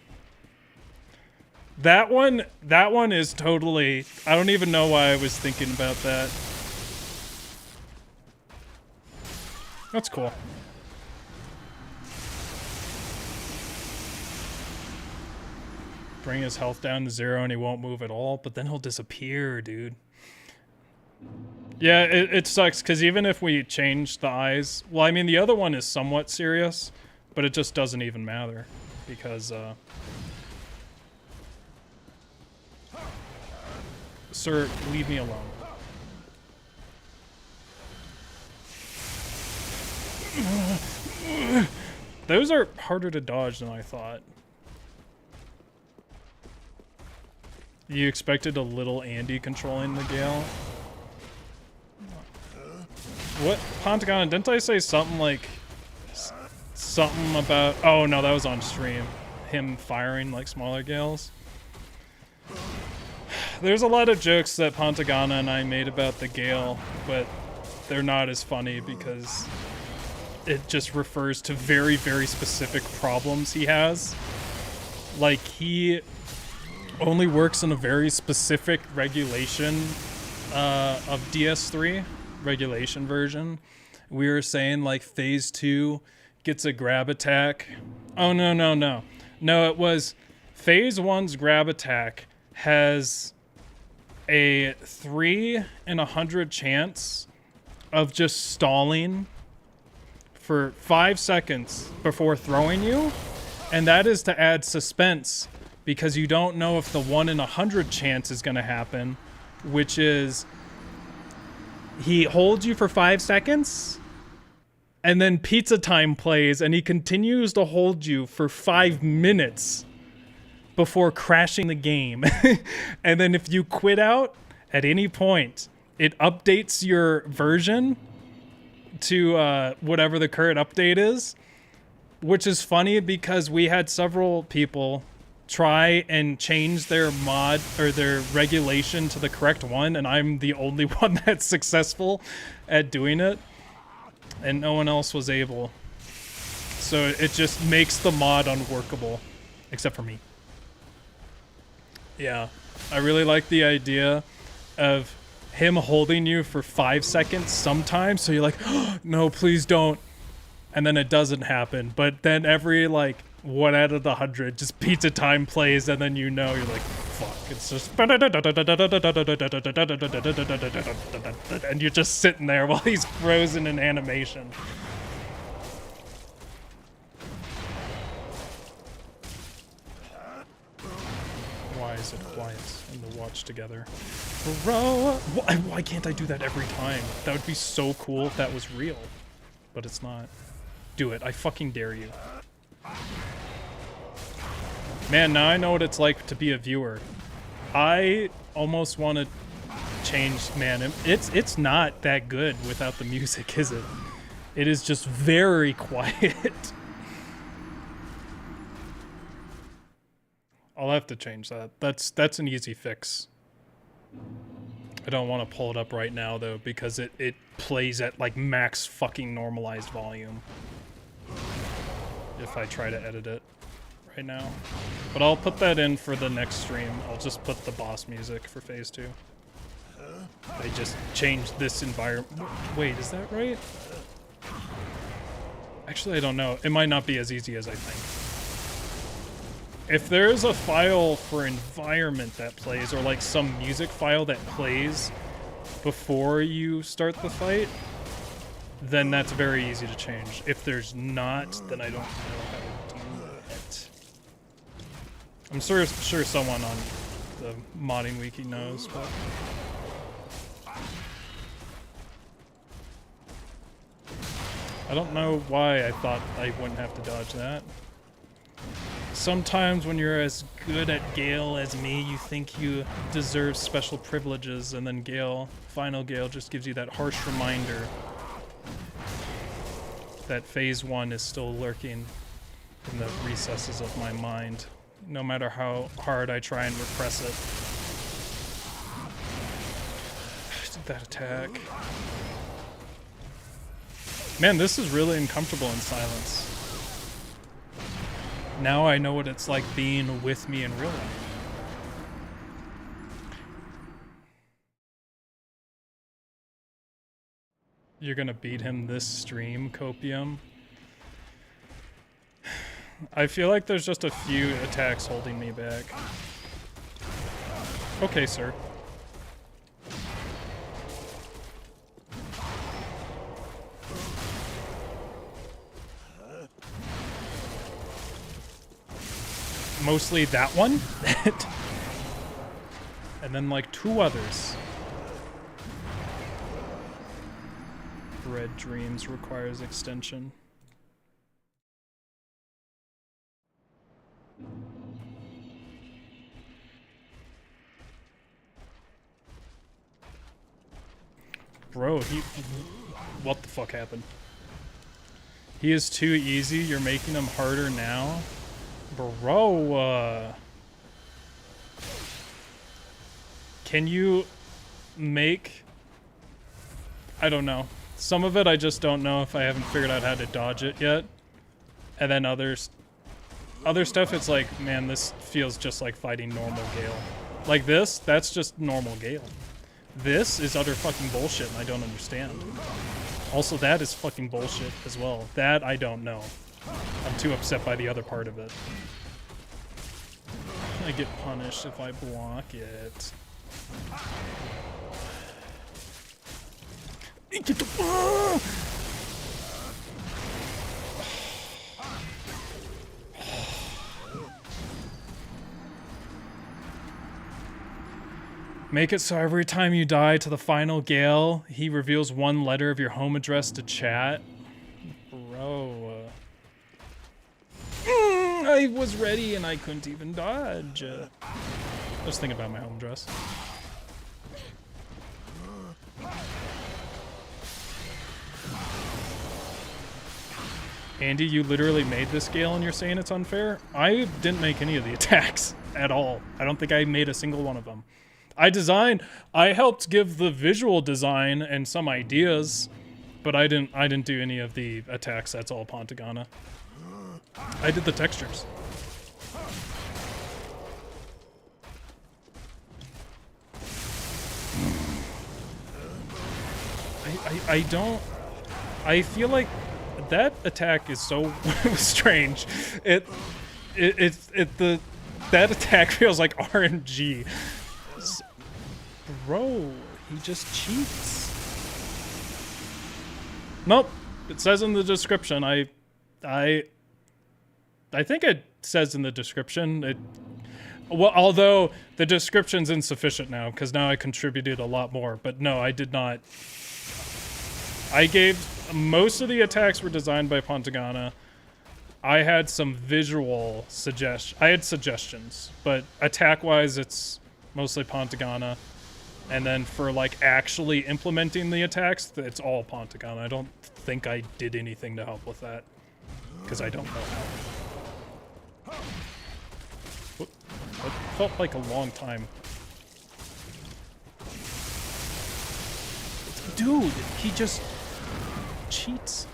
That one is totally... I don't even know why I was thinking about that. That's cool. Bring his health down to 0 and he won't move at all, but then he'll disappear, dude. Yeah, it sucks, because even if we change the eyes... Well, I mean, the other one is somewhat serious, but it just doesn't even matter, because... Sir, leave me alone. Those are harder to dodge than I thought. You expected a little Andy controlling the Gale? What? Pantagana, didn't I say something like... Something about... Oh, no, that was on stream. Him firing like smaller Gales. There's a lot of jokes that Pantagana and I made about the Gale, but they're not as funny because it just refers to very, very specific problems he has. Like, he only works in a very specific regulation of DS3, regulation version. We were saying, like, Phase 2 gets a grab attack. Oh, no. No, it was Phase 1's grab attack has a 3 in 100 chance of just stalling for 5 seconds before throwing you, and that is to add suspense because you don't know if the 1 in 100 chance is going to happen, which is he holds you for 5 seconds and then pizza time plays and he continues to hold you for 5 minutes before crashing the game. And then if you quit out at any point, it updates your version to whatever the current update is, which is funny because we had several people try and change their mod or their regulation to the correct one, and I'm the only one that's successful at doing it, and no one else was able. So it just makes the mod unworkable, except for me. Yeah, I really like the idea of him holding you for 5 seconds sometimes, so you're like, oh, no, please don't. And then it doesn't happen. But then every, like, 1 out of the 100, just pizza time plays, and then you know, you're like, fuck, it's just... And you're just sitting there while he's frozen in animation. Why is it quiet in the watch together? Why can't I do that every time? That would be so cool if that was real. But it's not. Do it. I fucking dare you. Man, now I know what it's like to be a viewer. I almost want to change... Man, it's not that good without the music, is it? It is just very quiet. I'll have to change that. That's an easy fix. I don't want to pull it up right now, though, because it plays at, like, max fucking normalized volume. if I try to edit it right now. But I'll put that in for the next stream. I'll just put the boss music for phase 2. I just changed this environment. Wait, is that right? Actually, I don't know. It might not be as easy as I think. If there is a file for environment that plays, or like some music file that plays before you start the fight, then that's very easy to change. If there's not, then I don't know how to do it. I'm sure someone on the modding wiki knows, but... I don't know why I thought I wouldn't have to dodge that. Sometimes when you're as good at Gael as me, you think you deserve special privileges, and then Final Gael just gives you that harsh reminder that phase 1 is still lurking in the recesses of my mind, no matter how hard I try and repress it. That attack. Man, this is really uncomfortable in silence. Now I know what it's like being with me in real life. You're gonna beat him this stream, Copium? I feel like there's just a few attacks holding me back. Okay, sir. Mostly that one. And then like 2 others. Red Dreams requires extension. Bro, what the fuck happened? He is too easy, you're making him harder now? Bro, can you make... I don't know. Some of it I just don't know if I haven't figured out how to dodge it yet. And then other stuff, it's like, man, this feels just like fighting normal Gael. Like this, that's just normal Gael. This is utter fucking bullshit and I don't understand. Also, that is fucking bullshit as well. That I don't know. I'm too upset by the other part of it. I get punished if I block it. Make it so every time you die to the Final Gael, he reveals 1 letter of your home address to chat. Bro. I was ready and I couldn't even dodge. I was thinking about my home address. Andy, you literally made this Gael and you're saying it's unfair? I didn't make any of the attacks at all. I don't think I made a single one of them. I helped give the visual design and some ideas, but I didn't do any of the attacks. That's all Pantagana. I did the textures. I feel like that attack is so strange. That attack feels like RNG. Bro, he just cheats. Nope. It says in the description. I think it says in the description. Well, although the description's insufficient now, because now I contributed a lot more. But no, I did not. I gave... Most of the attacks were designed by Pantagana. I had some visual suggestions. I had suggestions, but attack-wise, it's mostly Pantagana. And then for, like, actually implementing the attacks, it's all Pantagana. I don't think I did anything to help with that, because I don't know how. It felt like a long time. Dude, he just cheats.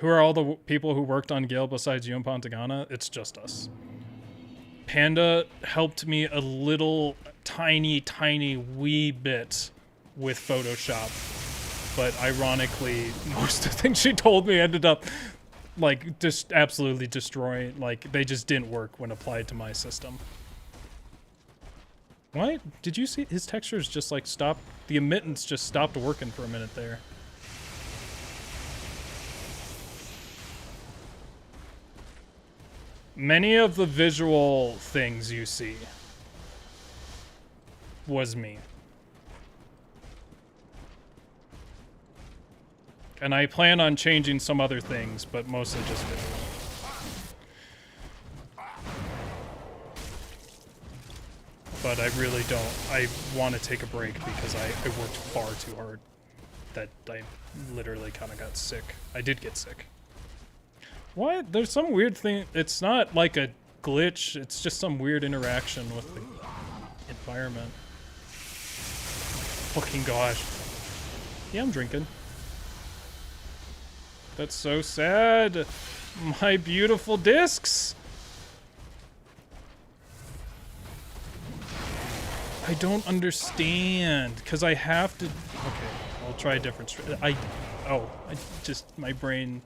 Who are all the people who worked on Gale besides you and Pantagana? It's just us. Panda helped me a little tiny wee bit with Photoshop. But ironically, most of the things she told me ended up like just absolutely destroying, like they just didn't work when applied to my system. What? Did you see his textures just like stopped? The emittance just stopped working for a minute there. Many of the visual things you see was me. And I plan on changing some other things, but mostly just visual. But I really don't. I want to take a break because I worked far too hard. That I literally kind of got sick. I did get sick. What? There's some weird thing. It's not like a glitch. It's just some weird interaction with the environment. Fucking gosh. Yeah, I'm drinking. That's so sad. My beautiful discs. I don't understand, because I have to... Okay, I'll try a different strategy. My brain...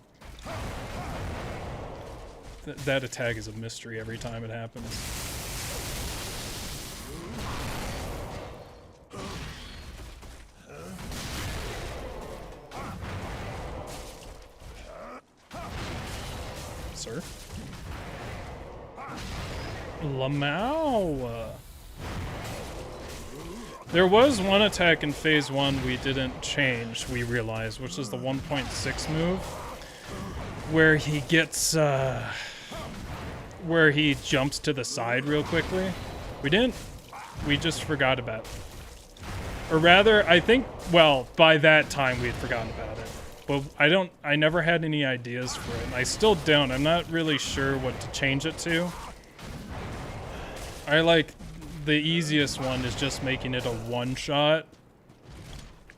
That attack is a mystery every time it happens. Sir? Lamau! There was one attack in phase 1 we didn't change, we realized, which is the 1.6 move, where he gets, where he jumps to the side real quickly. We just forgot about it. Or rather, I think, well, by that time we had forgotten about it. But I never had any ideas for it. I still don't. I'm not really sure what to change it to. The easiest one is just making it a one-shot.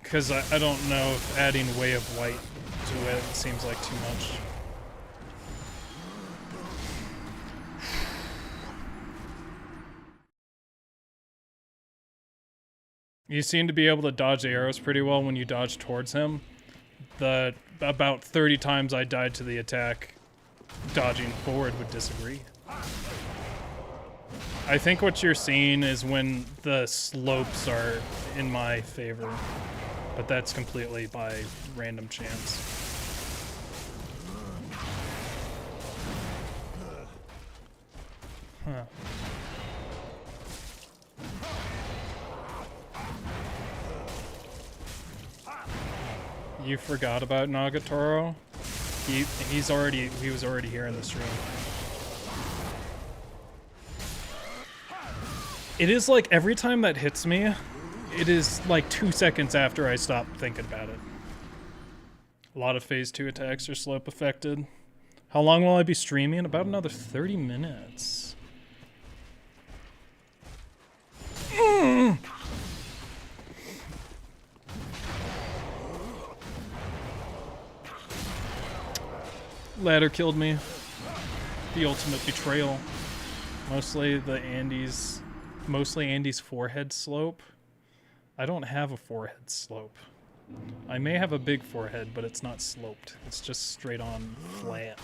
Because I don't know if adding Way of Light to it seems like too much. You seem to be able to dodge the arrows pretty well when you dodge towards him. About 30 times I died to the attack, dodging forward would disagree. I think what you're seeing is when the slopes are in my favor, but that's completely by random chance. Huh. You forgot about Nagatoro? He was already here in the stream. It is like every time that hits me, it is like 2 seconds after I stop thinking about it. A lot of phase 2 attacks are slope affected. How long will I be streaming? About another 30 minutes. Ladder killed me. The ultimate betrayal. Mostly Andy's forehead slope. I don't have a forehead slope. I may have a big forehead, but it's not sloped. It's just straight on flat.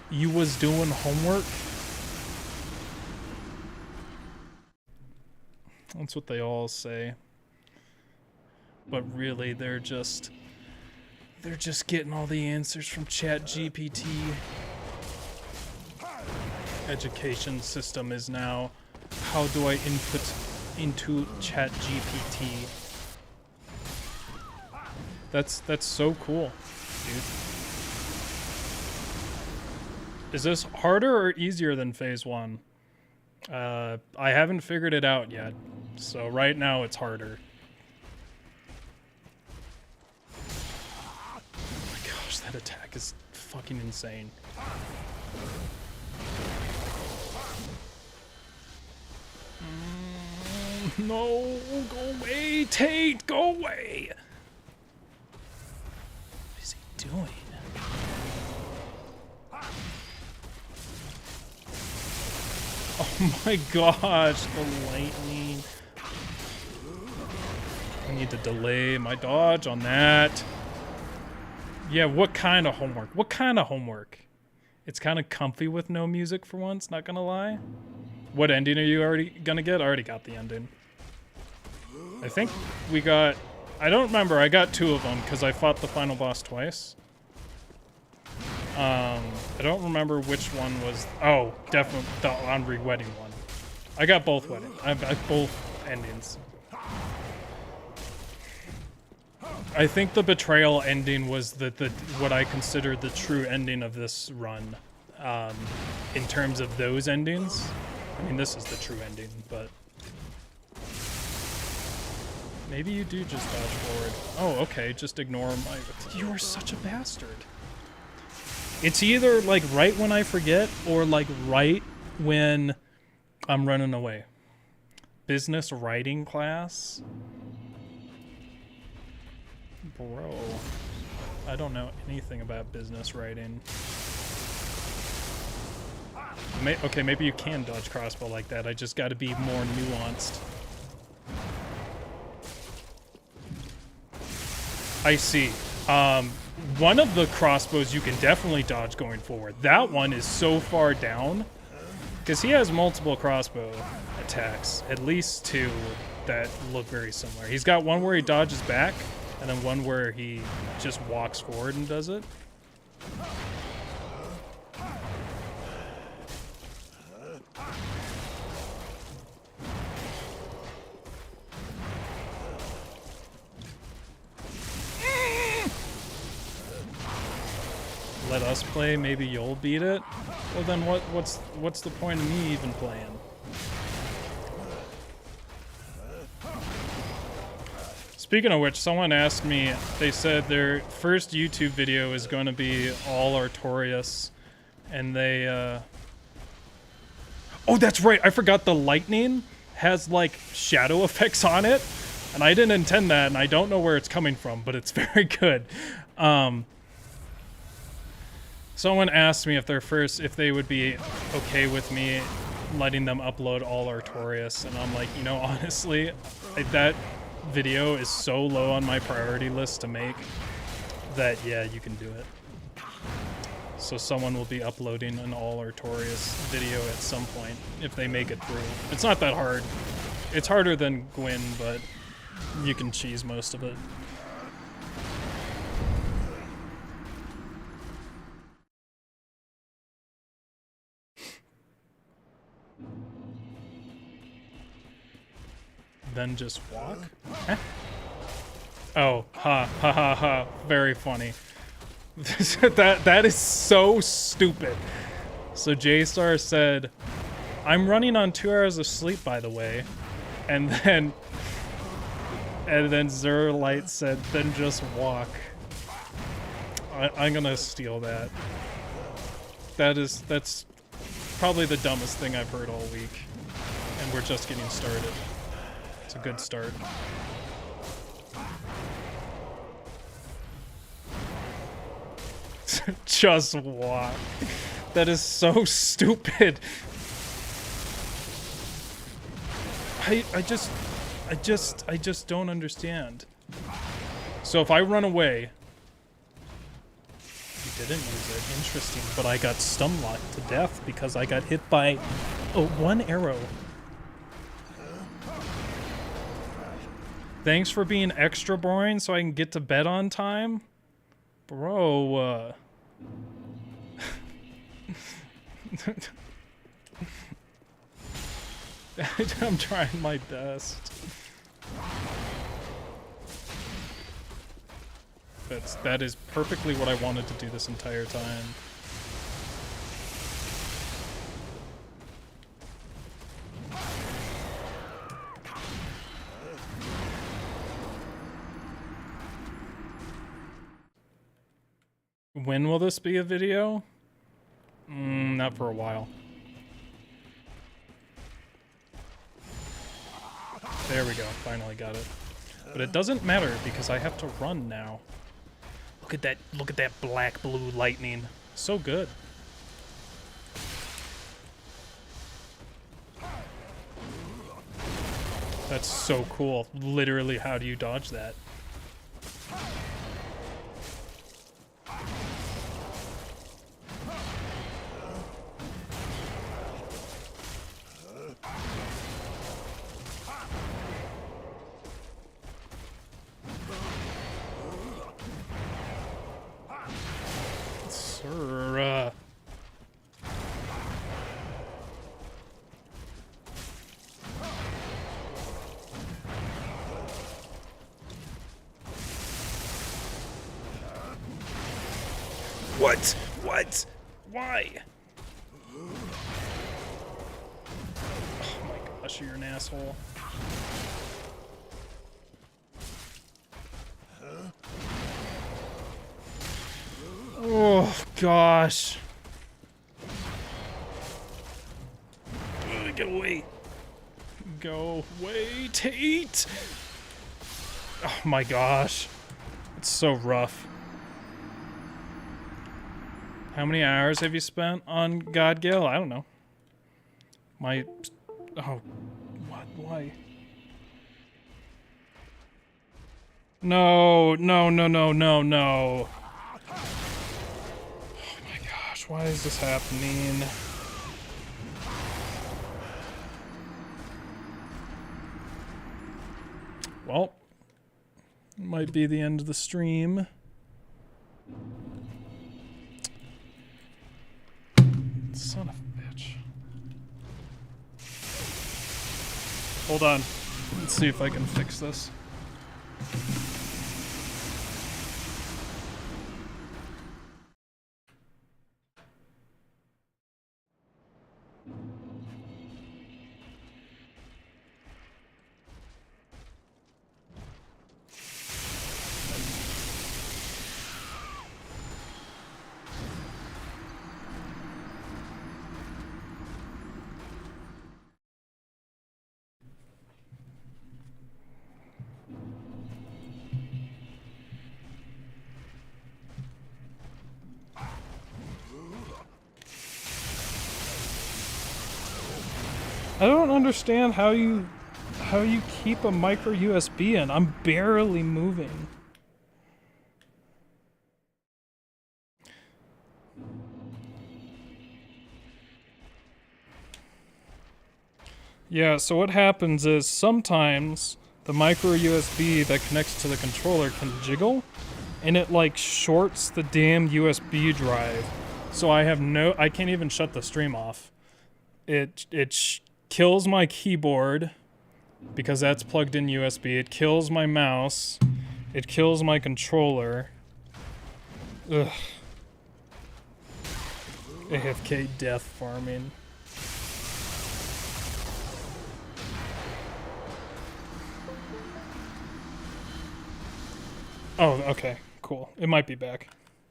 You was doing homework? That's what they all say. But really, they're just getting all the answers from ChatGPT. Education system is now, how do I input into ChatGPT? That's so cool, dude. Is this harder or easier than phase 1? I haven't figured it out yet, so right now it's harder. Oh my gosh, that attack is fucking insane. No, go away, Tate, go away. What is he doing? Oh my gosh, the lightning. I need to delay my dodge on that. Yeah, what kind of homework? What kind of homework? It's kind of comfy with no music for once, not gonna lie. What ending are you already gonna get? I already got the ending. I think we got... I don't remember. I got 2 of them because I fought the final boss twice. I don't remember which one was... Oh, definitely the Henri wedding one. I got both weddings. I got both endings. I think the betrayal ending was the what I consider the true ending of this run. In terms of those endings. I mean, this is the true ending, but... Maybe you do just dodge forward. Oh, okay, just ignore my... You are such a bastard. It's either, like, right when I forget, or, like, right when I'm running away. Business writing class? Bro. I don't know anything about business writing. Okay, maybe you can dodge crossbow like that. I just gotta be more nuanced. I see. One of the crossbows you can definitely dodge going forward. That one is so far down. Because he has multiple crossbow attacks. At least 2 that look very similar. He's got one where he dodges back. And then one where he just walks forward and does it. Let us play, maybe you'll beat it? Well then what's the point of me even playing? Speaking of which, someone asked me, they said their first YouTube video is going to be all Artorias, and they, Oh, that's right, I forgot the lightning has, like, shadow effects on it, and I didn't intend that, and I don't know where it's coming from, but it's very good. Someone asked me if they would be okay with me letting them upload all Artorias, and I'm like, you know, honestly, that video is so low on my priority list to make that, yeah, you can do it. So someone will be uploading an all Artorias video at some point if they make it through. It's not that hard. It's harder than Gwyn, but you can cheese most of it. Then just walk? Huh? Oh, ha, ha, ha, ha. Very funny. that is so stupid. So J-Star said, I'm running on 2 hours of sleep, by the way. And then Zerlight said, then just walk. I'm gonna steal that. That's probably the dumbest thing I've heard all week. And we're just getting started. It's a good start. Just walk. That is so stupid. I just don't understand. So if I run away, you didn't use it. Interesting, but I got stun locked to death because I got hit by 1 arrow. Thanks for being extra boring so I can get to bed on time. Bro, I'm trying my best. That is perfectly what I wanted to do this entire time. When will this be a video? Not for a while. There we go. Finally got it. But it doesn't matter because I have to run now. Look at that. Look at that black blue lightning. So good. That's so cool. Literally, how do you dodge that? Sir, What? What? Why? Oh my gosh, you're an asshole. Oh gosh. Ugh, get away. Go away, Tate. Oh my gosh. It's so rough. How many hours have you spent on God Gael? I don't know. Oh, what? Why? No, no, no, no, no, no. Oh my gosh, why is this happening? Well, it might be the end of the stream. Son of a bitch. Hold on. Let's see if I can fix this. I don't understand how you keep a micro USB in. I'm barely moving. Yeah, so what happens is sometimes the micro USB that connects to the controller can jiggle and it like shorts the damn USB drive. So I can't even shut the stream off. It kills my keyboard because that's plugged in USB. It kills my mouse. It kills my controller. Ugh. AFK death farming. Oh, okay. Cool. It might be back.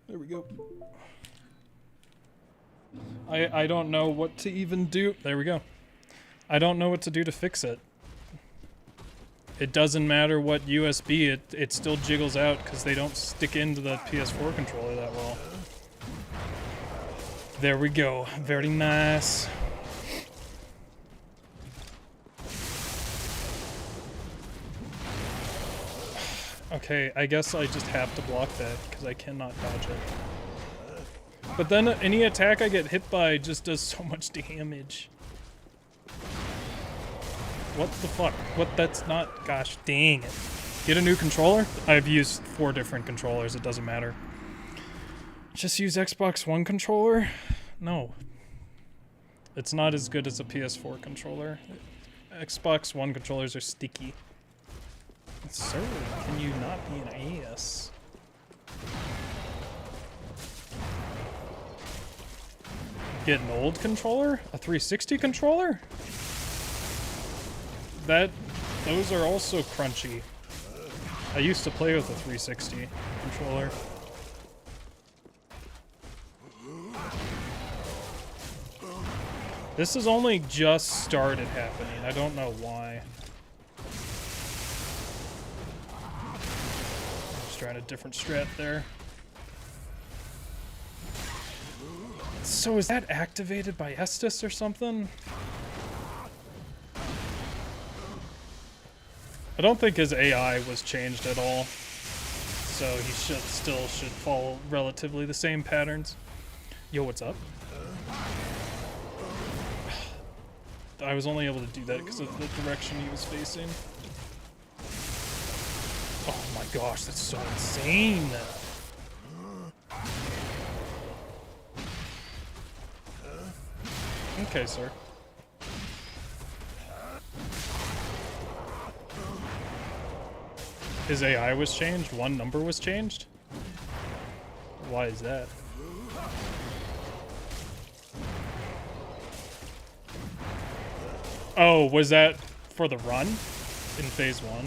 There we go. I don't know what to even do. There we go. I don't know what to do to fix it. It doesn't matter what USB, it still jiggles out because they don't stick into the PS4 controller that well. There we go. Very nice. Okay, I guess I just have to block that because I cannot dodge it. But then any attack I get hit by just does so much damage. What the fuck? What? That's not... Gosh dang it. Get a new controller? I've used 4 different controllers. It doesn't matter. Just use Xbox One controller? No. It's not as good as a PS4 controller. Xbox One controllers are sticky. Sir, can you not be an ass? Get an old controller? A 360 controller? Those are also crunchy. I used to play with a 360 controller. This has only just started happening. I don't know why. trying a different strat there. So is that activated by Estus or something? I don't think his AI was changed at all. So he still should follow relatively the same patterns. Yo, what's up? I was only able to do that because of the direction he was facing. Oh my gosh, that's so insane! Okay, sir. His AI was changed? One number was changed? Why is that? Oh, was that for the run in phase 1?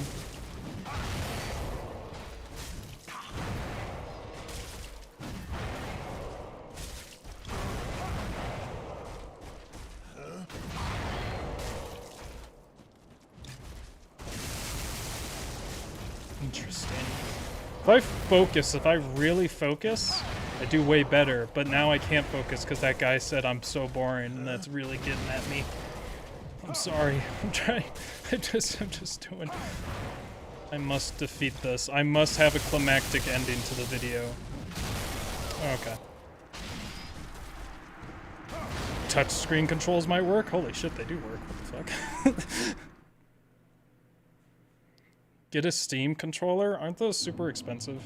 Interesting. If I really focus, I do way better, but now I can't focus because that guy said I'm so boring, and that's really getting at me. I'm sorry. I'm trying. I'm just doing. I must defeat this. I must have a climactic ending to the video. Okay. Touch screen controls might work? Holy shit, they do work. What the fuck? Get a Steam controller? Aren't those super expensive?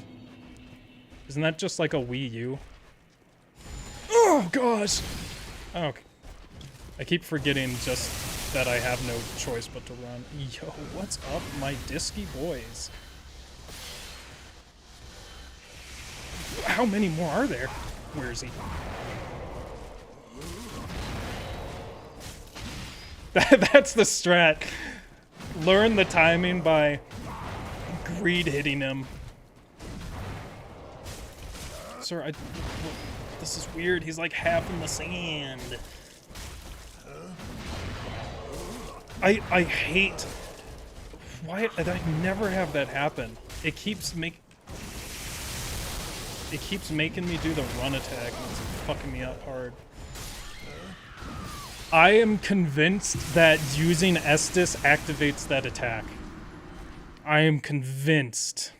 Isn't that just like a Wii U? Oh, gosh! Okay. I keep forgetting just that I have no choice but to run. Yo, what's up, my disky boys? How many more are there? Where is he? That's the strat. Learn the timing by greed hitting him. Sir, this is weird. He's like half in the sand. I hate... Why... I never have that happen. It keeps making me do the run attack, and it's fucking me up hard. I am convinced that using Estus activates that attack. I am convinced.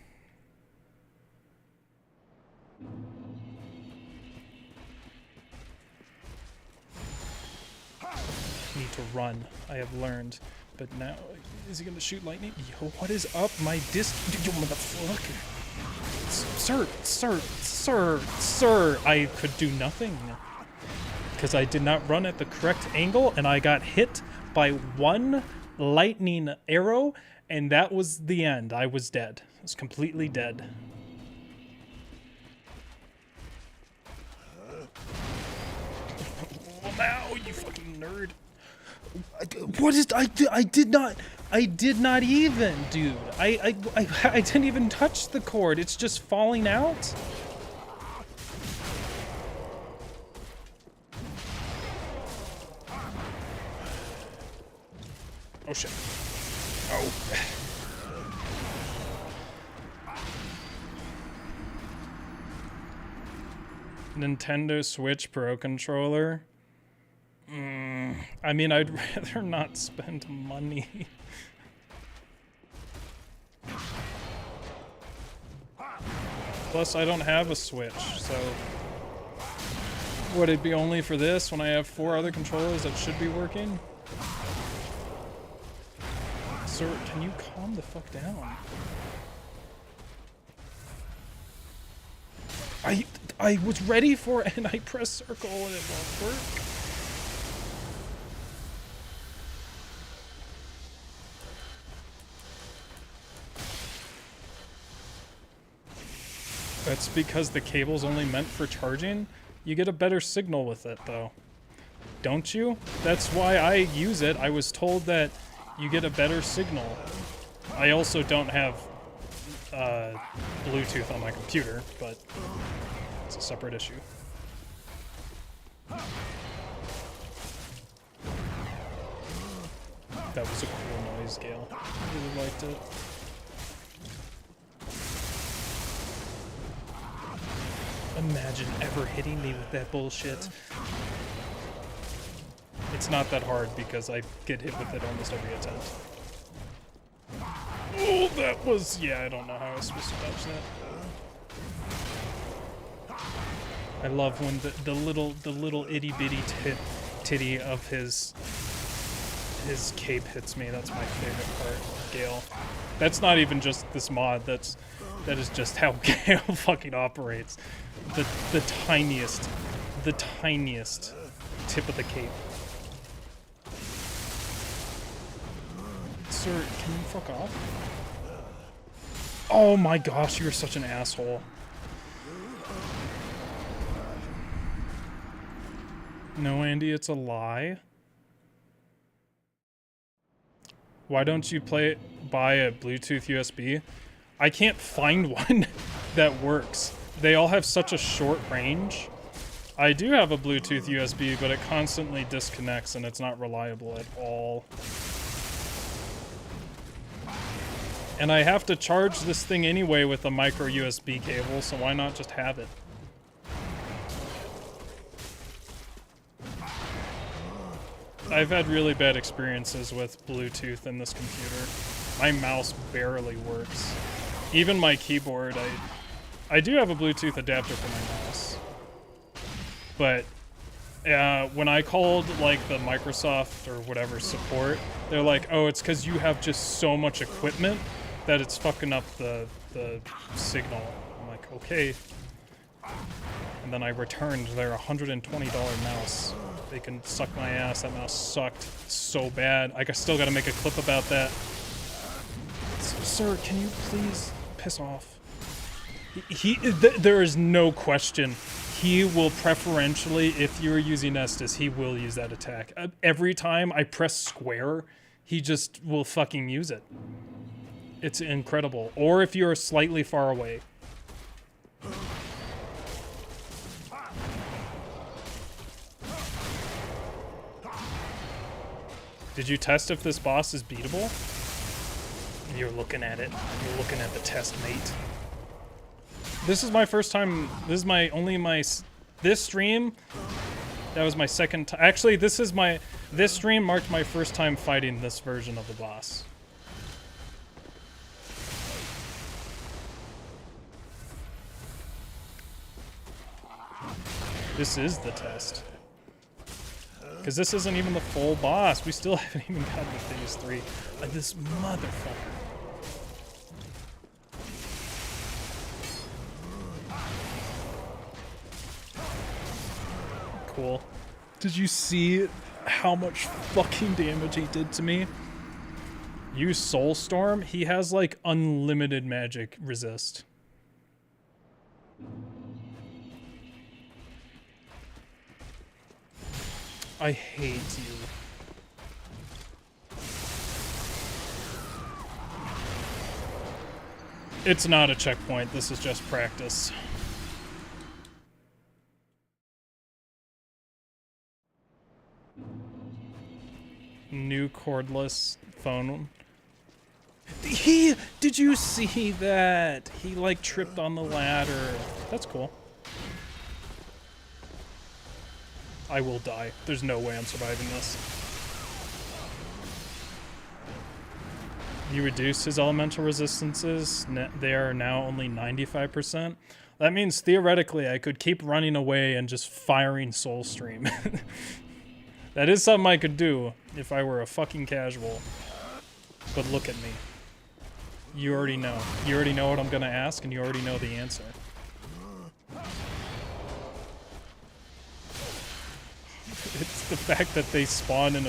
Need to run. I have learned. But now, is he gonna shoot lightning? Yo, what is up, my disc? You motherfucker. Sir, I could do nothing. Because I did not run at the correct angle, and I got hit by one lightning arrow, and that was the end. I was dead. I was completely dead. Oh, now, you fucking nerd. What is... I did not even, dude. I didn't even touch the cord. It's just falling out. Oh shit. Oh. Nintendo Switch Pro controller. I mean, I'd rather not spend money. Plus, I don't have a Switch, so... Would it be only for this when I have 4 other controllers that should be working? Sir, can you calm the fuck down? I was ready for it and I pressed circle and it won't work. That's because the cable's only meant for charging. You get a better signal with it though. Don't you? That's why I use it. I was told that you get a better signal. I also don't have Bluetooth on my computer, but it's a separate issue. That was a cool noise, Gael. I really liked it. Imagine ever hitting me with that bullshit. It's not that hard because I get hit with it almost every attempt. Oh, that was... Yeah, I don't know how I was supposed to dodge that. I love when the little itty bitty titty of his cape hits me. That's my favorite part of Gale. That's not even just this mod. That is just how Gale fucking operates. The tiniest tip of the cape. Sir, can you fuck off? Oh my gosh, you're such an asshole. No, Andy, it's a lie. Why don't you buy a Bluetooth USB? I can't find one that works. They all have such a short range. I do have a Bluetooth USB, but it constantly disconnects and it's not reliable at all. And I have to charge this thing anyway with a micro USB cable, so why not just have it? I've had really bad experiences with Bluetooth in this computer. My mouse barely works. Even my keyboard, I do have a Bluetooth adapter for my mouse. But when I called like the Microsoft or whatever support, they're like, oh, it's because you have just so much equipment that it's fucking up the signal. I'm like, okay. And then I returned their $120 mouse. They can suck my ass. That mouse sucked so bad. I still gotta make a clip about that. Sir, can you please piss off? There is no question. He will preferentially, if you're using Estus, he will use that attack. Every time I press square, he just will fucking use it. It's incredible. Or if you're slightly far away. Did you test if this boss is beatable? You're looking at it. You're looking at the test, mate. This is my first time. This is this stream. That was my second time. Actually, this stream marked my first time fighting this version of the boss. This is the test. Because this isn't even the full boss. We still haven't even gotten to phase 3. This motherfucker. Cool. Did you see how much fucking damage he did to me? Use Soulstorm? He has like unlimited magic resist. I hate you. It's not a checkpoint, this is just practice. New cordless phone. Did you see that? He like tripped on the ladder. That's cool. I will die. There's no way I'm surviving this. You reduce his elemental resistances. They are now only 95%. That means theoretically I could keep running away and just firing Soul Stream. That is something I could do if I were a fucking casual. But look at me. You already know. You already know what I'm gonna ask and you already know the answer. It's the fact that they spawn in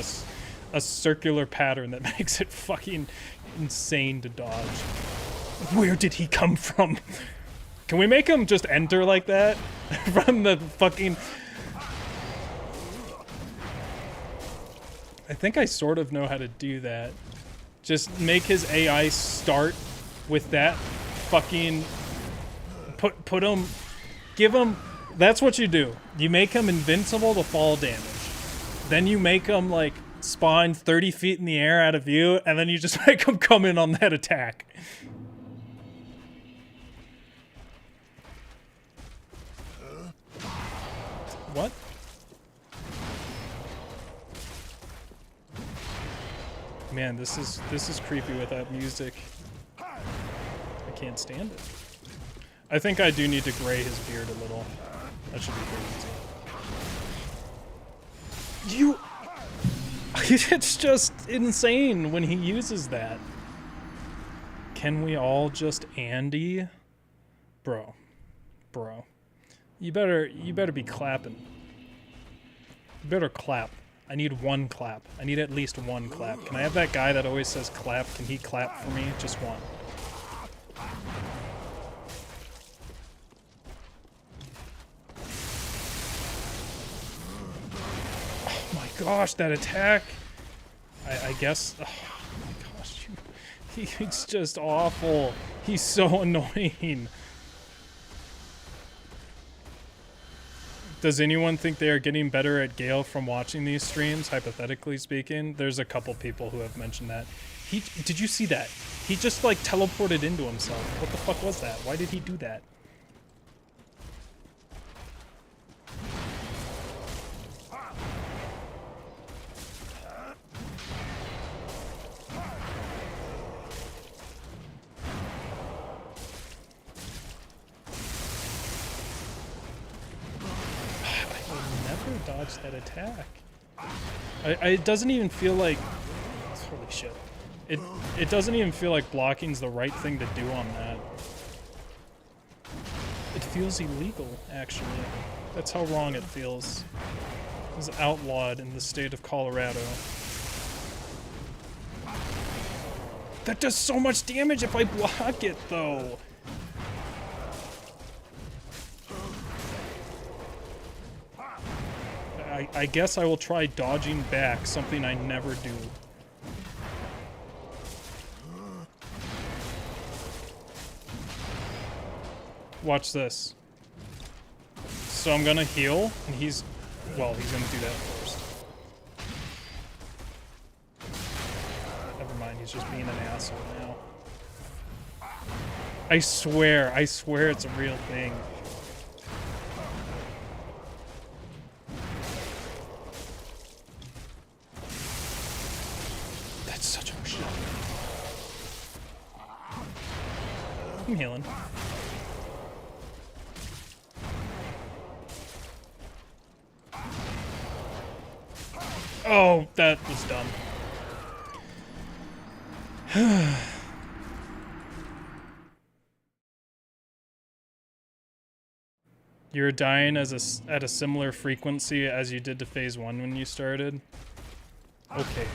a circular pattern that makes it fucking insane to dodge. Where did he come from? Can we make him just enter like that? From the fucking... I think I sort of know how to do that. Just make his AI start with that fucking... Put him... Give him... That's what you do. You make him invincible to fall damage. Then you make him, like, spawn 30 feet in the air out of view, and then you just make him come in on that attack. What? Man, this is creepy with that music. I can't stand it. I think I do need to gray his beard a little. That should be pretty easy. You... It's just insane when he uses that. Can we all just Andy? Bro. Bro. You better be clapping. You better clap. I need one clap. I need at least one clap. Can I have that guy that always says clap? Can he clap for me? Just one. Oh my gosh, that attack. I guess... Oh my gosh. He's just awful. He's so annoying. Does anyone think they are getting better at Gale from watching these streams, hypothetically speaking? There's a couple people who have mentioned that. Did you see that? He just like teleported into himself. What the fuck was that? Why did he do that? Dodge that attack. It doesn't even feel like... Holy shit. It doesn't even feel like blocking's the right thing to do on that. It feels illegal, actually. That's how wrong it feels. It's outlawed in the state of Colorado. That does so much damage if I block it, though! I guess I will try dodging back, something I never do. Watch this. So I'm gonna heal, and he's... Well, he's gonna do that first. Never mind, he's just being an asshole now. I swear it's a real thing. I'm healing. Oh, that was dumb. You're dying at a similar frequency as you did to phase 1 when you started? Okay.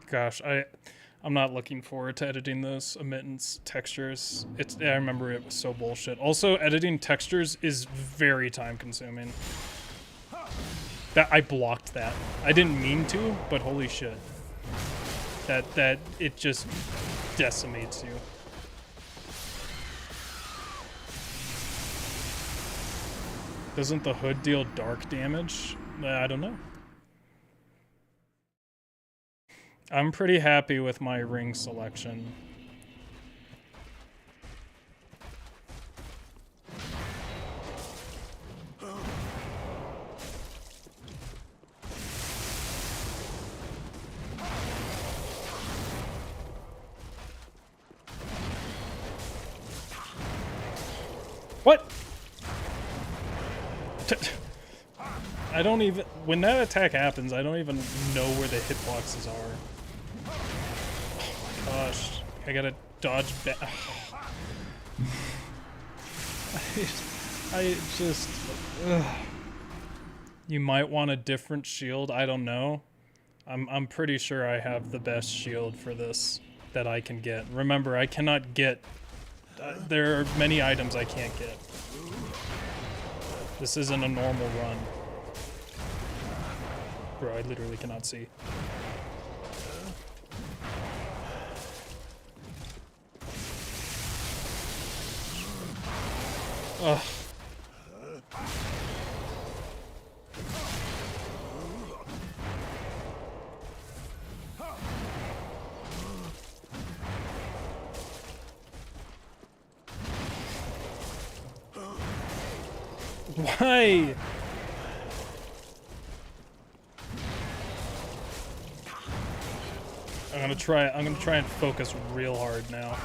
Gosh, I'm not looking forward to editing those emittance textures. I remember it was so bullshit. Also, editing textures is very time consuming. I blocked that. I didn't mean to, but holy shit. That it just decimates you. Doesn't the hood deal dark damage? I don't know. I'm pretty happy with my ring selection. What? I don't even... When that attack happens, I don't even know where the hitboxes are. Oh my gosh. I gotta dodge back. I just... Ugh. You might want a different shield, I don't know. I'm pretty sure I have the best shield for this that I can get. Remember, I cannot get... there are many items I can't get. This isn't a normal run. Bro, I literally cannot see. Ugh. Why? I'm gonna try and focus real hard now.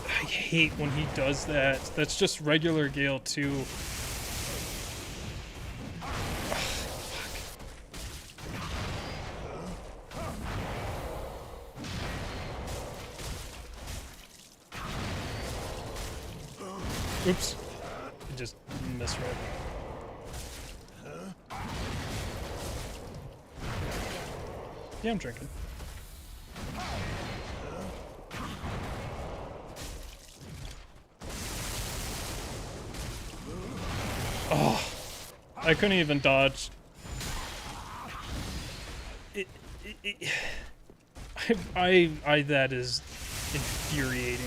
I hate when he does that. That's just regular Gale too. Oops. I just misread. Yeah, I'm drinking. Oh, I couldn't even dodge. That is infuriating.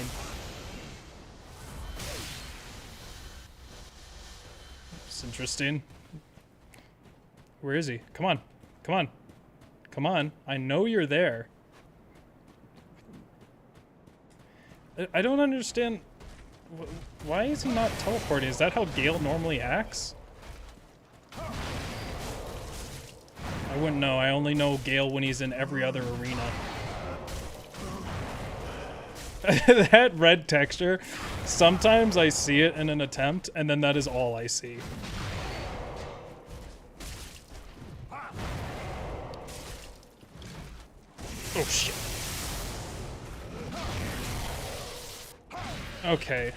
It's interesting. Where is he? Come on. Come on. Come on. I know you're there. I don't understand. Why is he not teleporting? Is that how Gale normally acts? I wouldn't know. I only know Gale when he's in every other arena. That red texture, sometimes I see it in an attempt, and then that is all I see. Oh, shit. Okay.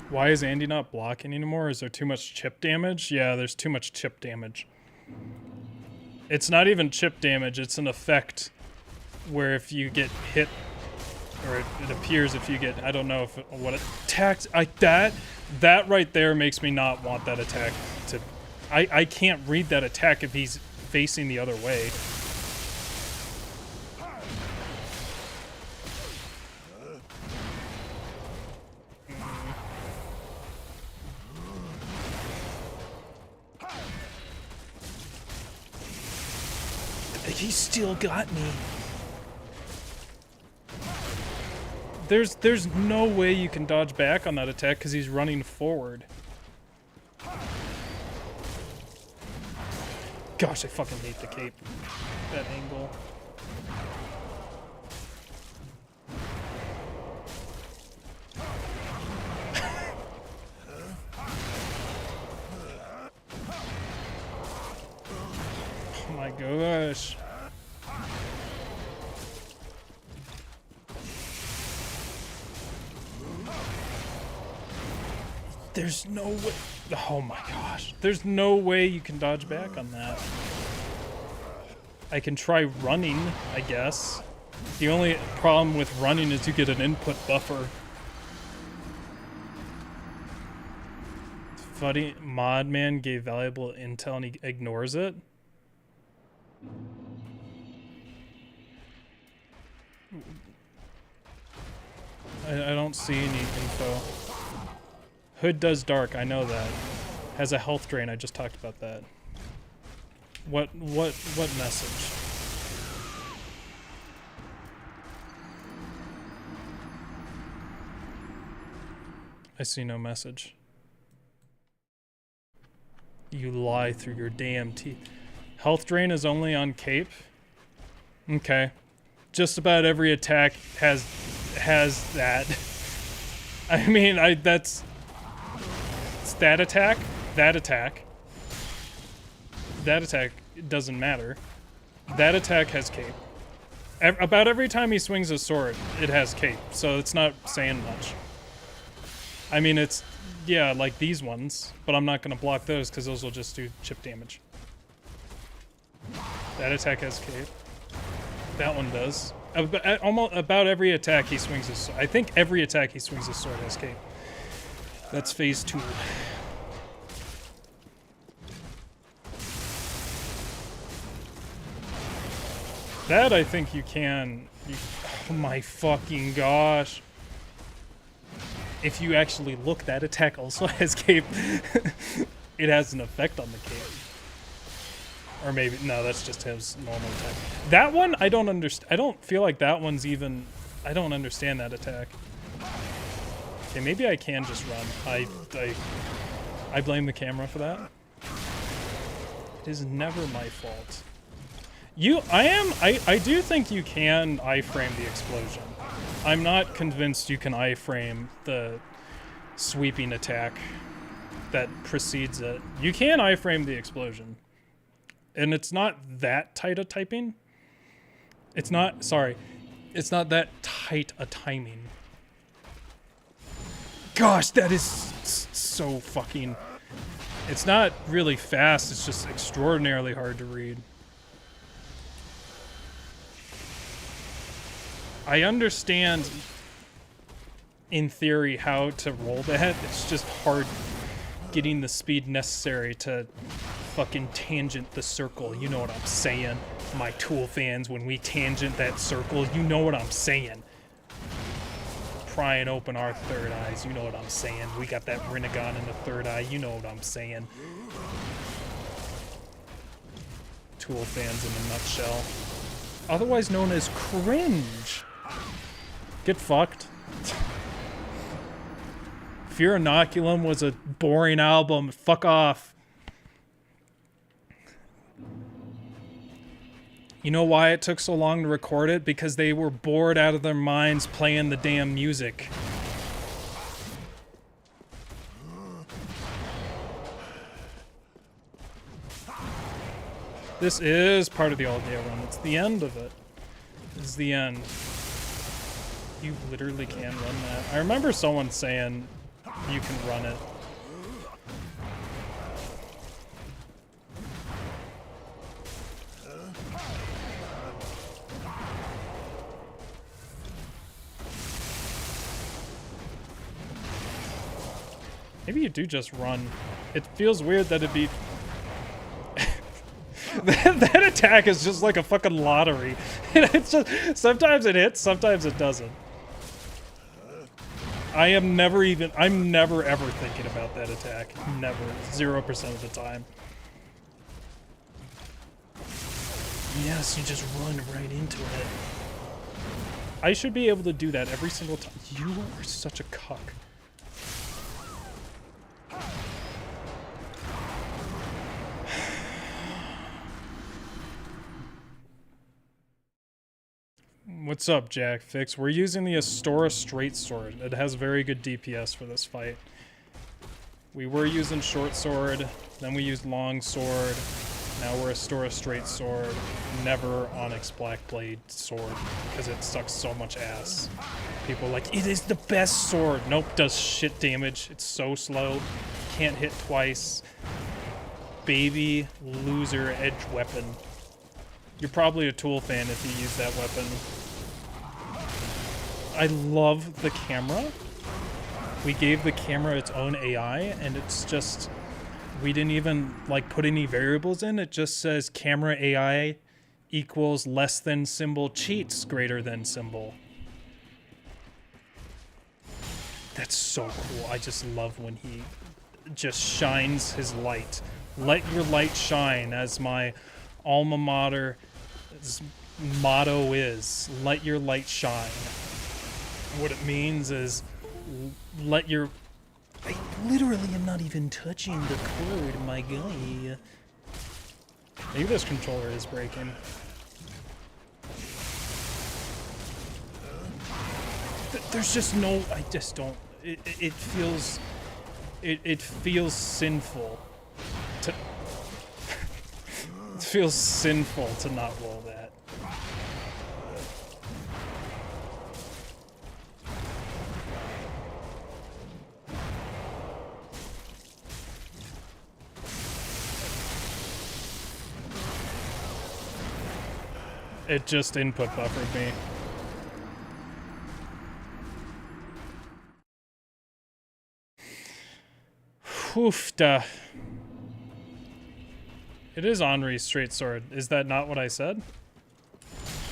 Why is Andy not blocking anymore? Is there too much chip damage? Yeah, there's too much chip damage. It's not even chip damage, it's an effect where if you get hit, or it appears if you get, I don't know if what attacks, that right there makes me not want that attack to, I can't read that attack if he's facing the other way. He still got me. There's no way you can dodge back on that attack because he's running forward. Gosh, I fucking hate the cape. That angle. Oh my gosh. There's no way. Oh my gosh. There's no way you can dodge back on that. I can try running, I guess. The only problem with running is you get an input buffer. Funny, Modman gave valuable intel and he ignores it. I don't see any info. Hood does dark, I know that. Has a health drain, I just talked about that. What message? I see no message. You lie through your damn teeth. Health drain is only on cape? Okay. Just about every attack has that. I mean, it's that attack, that attack. That attack, it doesn't matter. That attack has cape. About every time he swings his sword, it has cape, so it's not saying much. I mean, it's, yeah, like these ones, but I'm not going to block those because those will just do chip damage. That attack has cape. That one does. About every attack he swings his sword. I think every attack he swings his sword has cape. That's phase 2. That I think you can. Oh my fucking gosh. If you actually look, that attack also has cape. it has an effect on the king. Or maybe, no, that's just his normal attack. That one, I don't understand. I don't feel like that one's even, I don't understand that attack. Okay, maybe I can just run. I blame the camera for that. It is never my fault. I do think you can iframe the explosion. I'm not convinced you can iframe the sweeping attack that precedes it. You can iframe the explosion. And it's not that tight a typing. It's not that tight a timing. Gosh, that is so fucking... It's not really fast, it's just extraordinarily hard to read. I understand, in theory, how to roll that. It's just hard getting the speed necessary to fucking tangent the circle. You know what I'm saying, my Tool fans, when we tangent that circle, you know what I'm saying. Pry and open our third eyes, you know what I'm saying. We got that Renegon in the third eye, you know what I'm saying. Tool fans in a nutshell. Otherwise known as cringe. Get fucked. Fear Inoculum was a boring album. Fuck off. You know why it took so long to record it? Because they were bored out of their minds playing the damn music. This is part of the All Gael Run. It's the end of it. This is the end. You literally can run that. I remember someone saying you can run it. Maybe you do just run. It feels weird that it'd be... that attack is just like a fucking lottery. It's just, sometimes it hits, sometimes it doesn't. I'm never ever thinking about that attack. Never. 0% of the time. Yes, you just run right into it. I should be able to do that every single time. You are such a cuck. What's up, Jack Fix? We're using the Astora Straight Sword. It has very good DPS for this fight. We were using Short Sword, then we used Long Sword, now we're Astora Straight Sword, never Onyx Blackblade Sword, because it sucks so much ass. People are like, it is the best sword! Nope, does shit damage, it's so slow, can't hit twice. Baby loser edge weapon. You're probably a Tool fan if you use that weapon. I love the camera. We gave the camera its own AI, and it's just... We didn't even, like, put any variables in. It just says camera AI equals less than symbol cheats greater than symbol. That's so cool. I just love when he just shines his light. Let your light shine, as my alma mater motto is. Let your light shine. What it means is let your... I literally am not even touching the cord, my guy. Maybe this controller is breaking. There's just no... I just don't... It feels... It feels sinful to... It feels sinful to not roll that. It just input buffered me. Oofda. It is Henri's straight sword. Is that not what I said?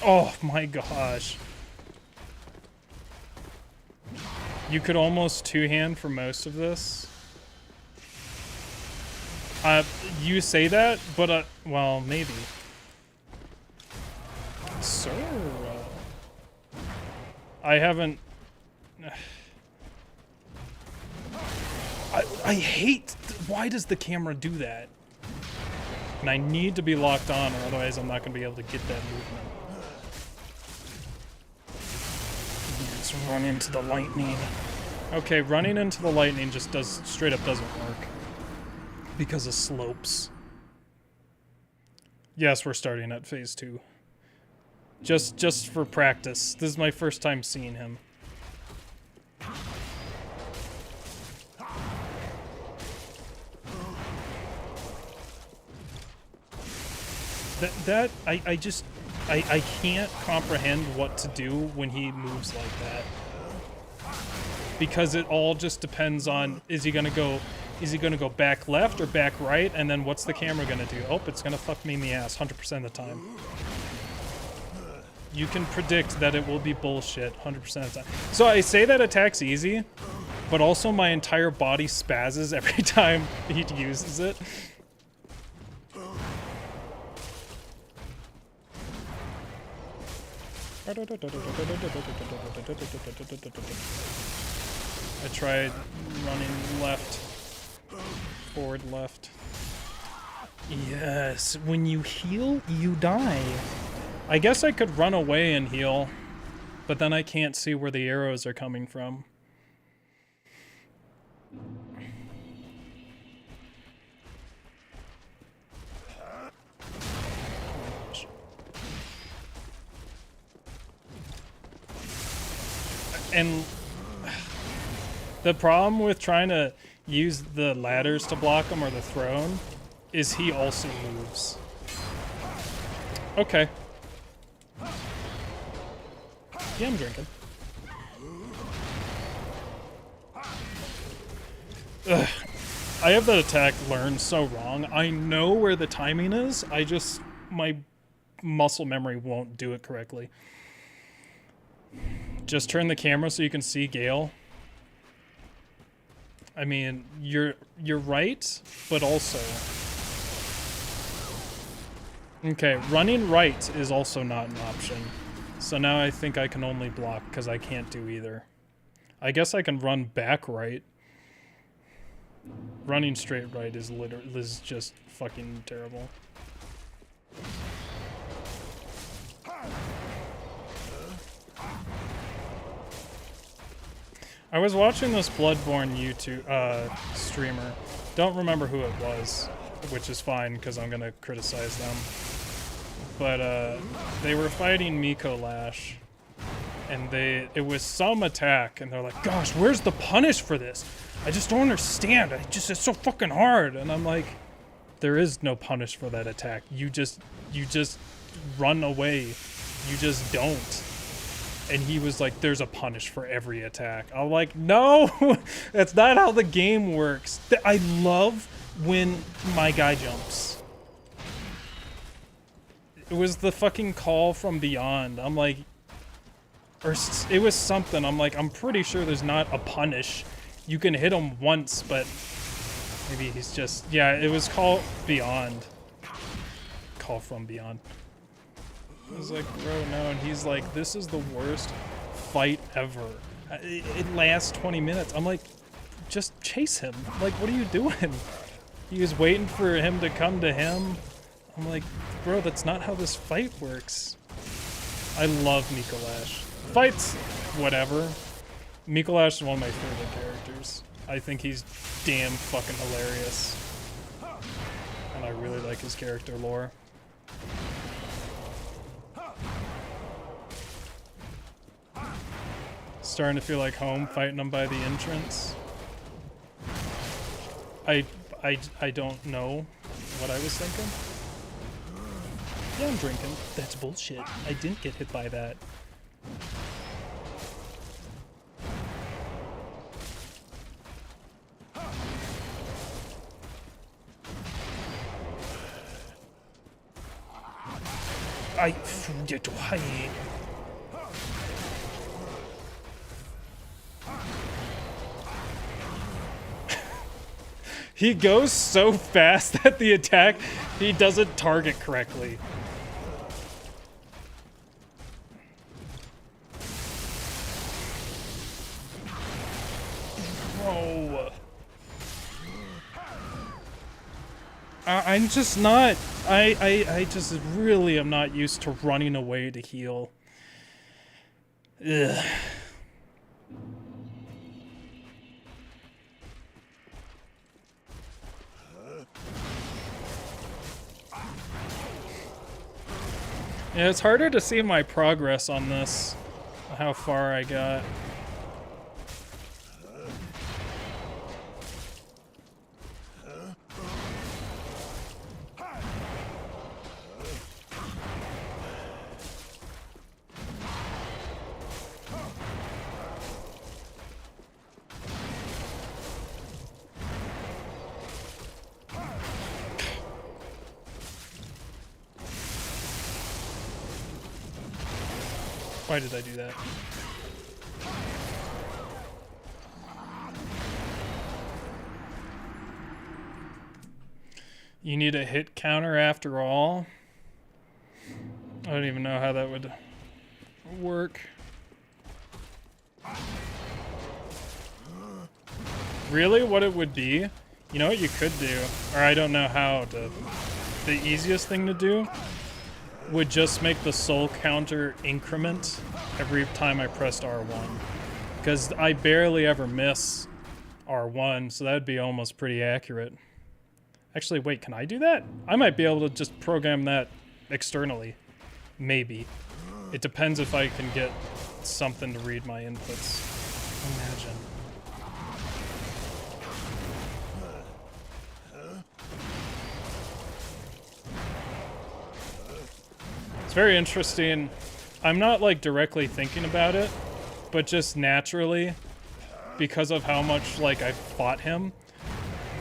Oh my gosh. You could almost two-hand for most of this. You say that, but well, maybe. Sir, I haven't. I hate. Why does the camera do that? And I need to be locked on, or otherwise I'm not going to be able to get that movement. Let's run into the lightning. Okay, running into the lightning just straight up doesn't work. Because of slopes. Yes, we're starting at phase 2. Just for practice. This is my first time seeing him. I can't comprehend what to do when he moves like that. Because it all just depends on, is he gonna go back left or back right, and then what's the camera gonna do? Oh, it's gonna fuck me in the ass 100% of the time. You can predict that it will be bullshit 100% of the time. So I say that attack's easy, but also my entire body spazzes every time he uses it. I tried running left, forward left. Yes, when you heal, you die. I guess I could run away and heal, but then I can't see where the arrows are coming from. And the problem with trying to use the ladders to block him or the throne is he also moves. Okay. Yeah, I'm drinking. Ugh. I have that attack learned so wrong. I know where the timing is. My muscle memory won't do it correctly. Just turn the camera so you can see Gael. I mean, you're right, but also... Okay, running right is also not an option. So now I think I can only block because I can't do either. I guess I can run back right. Running straight right is just fucking terrible. I was watching this Bloodborne YouTube streamer. Don't remember who it was, which is fine because I'm gonna criticize them. But they were fighting Miko Lash, and it was some attack, and they're like, "Gosh, where's the punish for this? I just don't understand. It's so fucking hard." And I'm like, there is no punish for that attack. You just run away. You just don't. And he was like, there's a punish for every attack. I'm like, no, that's not how the game works. I love when my guy jumps. It was the fucking call from beyond. I'm like, or it was something. I'm like, I'm pretty sure there's not a punish. You can hit him once, but maybe he's just, yeah, it was call beyond. Call from beyond. I was like, bro, no, and he's like, this is the worst fight ever. It lasts 20 minutes. I'm like, just chase him. Like, what are you doing? He was waiting for him to come to him. I'm like, bro, that's not how this fight works. I love Miko Lash. Fights, whatever. Miko Lash is one of my favorite characters. I think he's damn fucking hilarious. And I really like his character lore. Starting to feel like home fighting them by the entrance. I don't know what I was thinking. Yeah, I'm drinking. That's bullshit. I didn't get hit by that. He goes so fast that the attack, he doesn't target correctly. Bro. I'm just not, I just really am not used to running away to heal. Ugh. Yeah, it's harder to see my progress on this, how far I got. Why did I do that? You need a hit counter after all? I don't even know how that would work. Really? What it would be? You know what you could do? Or I don't know how to... The easiest thing to do would just make the soul counter increment every time I pressed R1. Because I barely ever miss R1, so that would be almost pretty accurate. Actually, wait, can I do that? I might be able to just program that externally. Maybe. It depends if I can get something to read my inputs. Imagine. It's very interesting. I'm not like directly thinking about it, but just naturally, because of how much like I've fought him,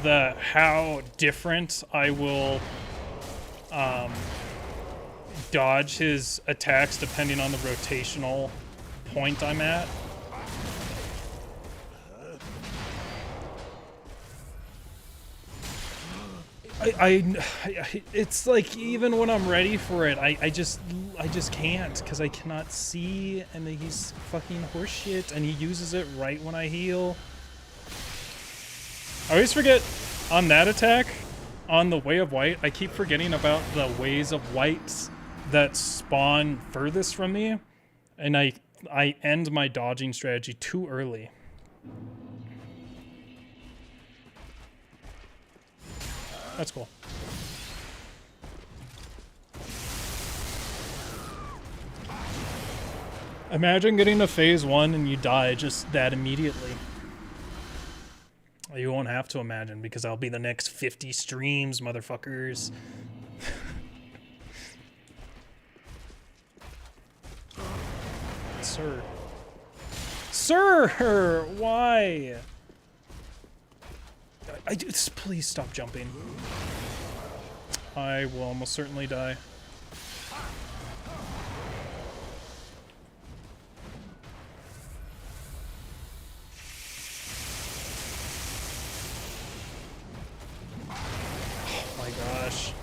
how different I will dodge his attacks depending on the rotational point I'm at. It's like even when I'm ready for it, I just can't, because I cannot see, and he's fucking horseshit, and he uses it right when I heal. I always forget on that attack, on the Way of White, I keep forgetting about the Ways of Whites that spawn furthest from me, and I end my dodging strategy too early. That's cool. Imagine getting to phase 1 and you die just that immediately. You won't have to imagine, because I'll be the next 50 streams, motherfuckers. Sir. Sir! Why? Please stop jumping. I will almost certainly die. Oh my gosh.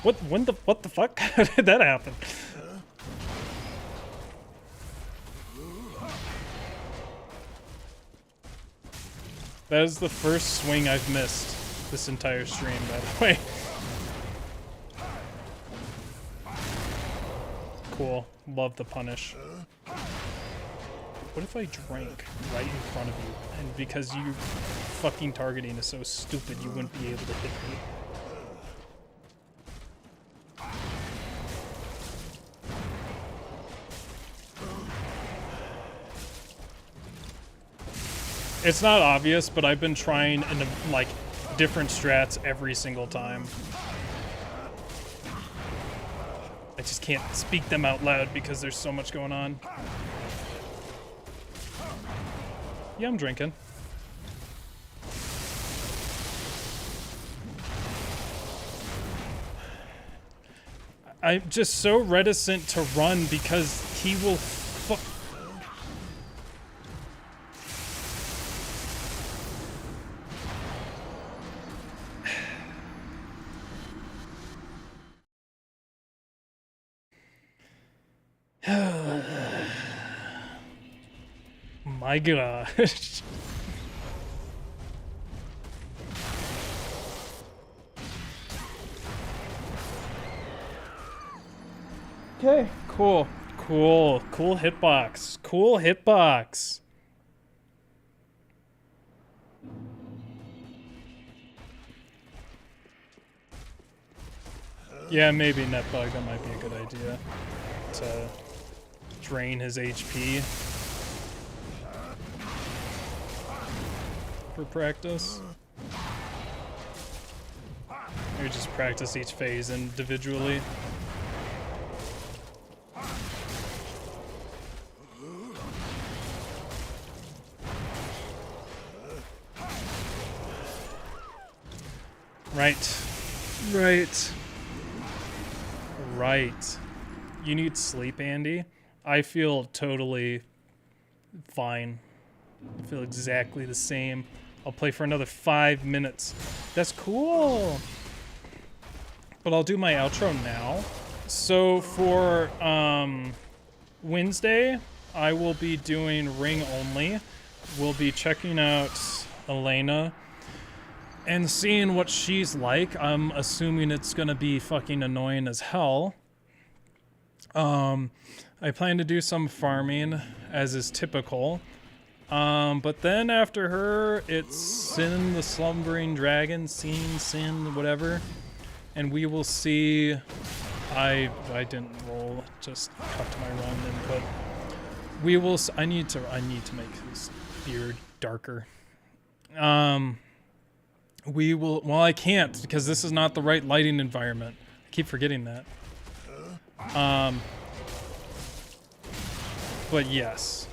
What the fuck? How did that happen? That is the first swing I've missed this entire stream, by the way. Cool. Love the punish. What if I drank right in front of you, and because you fucking targeting is so stupid, you wouldn't be able to hit me? It's not obvious, but I've been trying in like different strats every single time. I just can't speak them out loud because there's so much going on. Yeah, I'm drinking. I'm just so reticent to run because he will my gosh. Okay, cool. Cool hitbox. Cool hitbox. Yeah, maybe Netbug, that might be a good idea. To drain his HP. For practice. Maybe just practice each phase individually. Right. You need sleep, Andy. I feel totally fine. I feel exactly the same. I'll play for another 5 minutes. That's cool. But I'll do my outro now. So for Wednesday, I will be doing ring only. We'll be checking out Elena and seeing what she's like. I'm assuming it's gonna be fucking annoying as hell. I plan to do some farming, as is typical. But then after her, it's Sin the Slumbering Dragon, Sin, whatever. And we will see. I didn't roll, just cut to my run input. We will. I need to make this beard darker. We will. Well, I can't because this is not the right lighting environment. I keep forgetting that. But yes.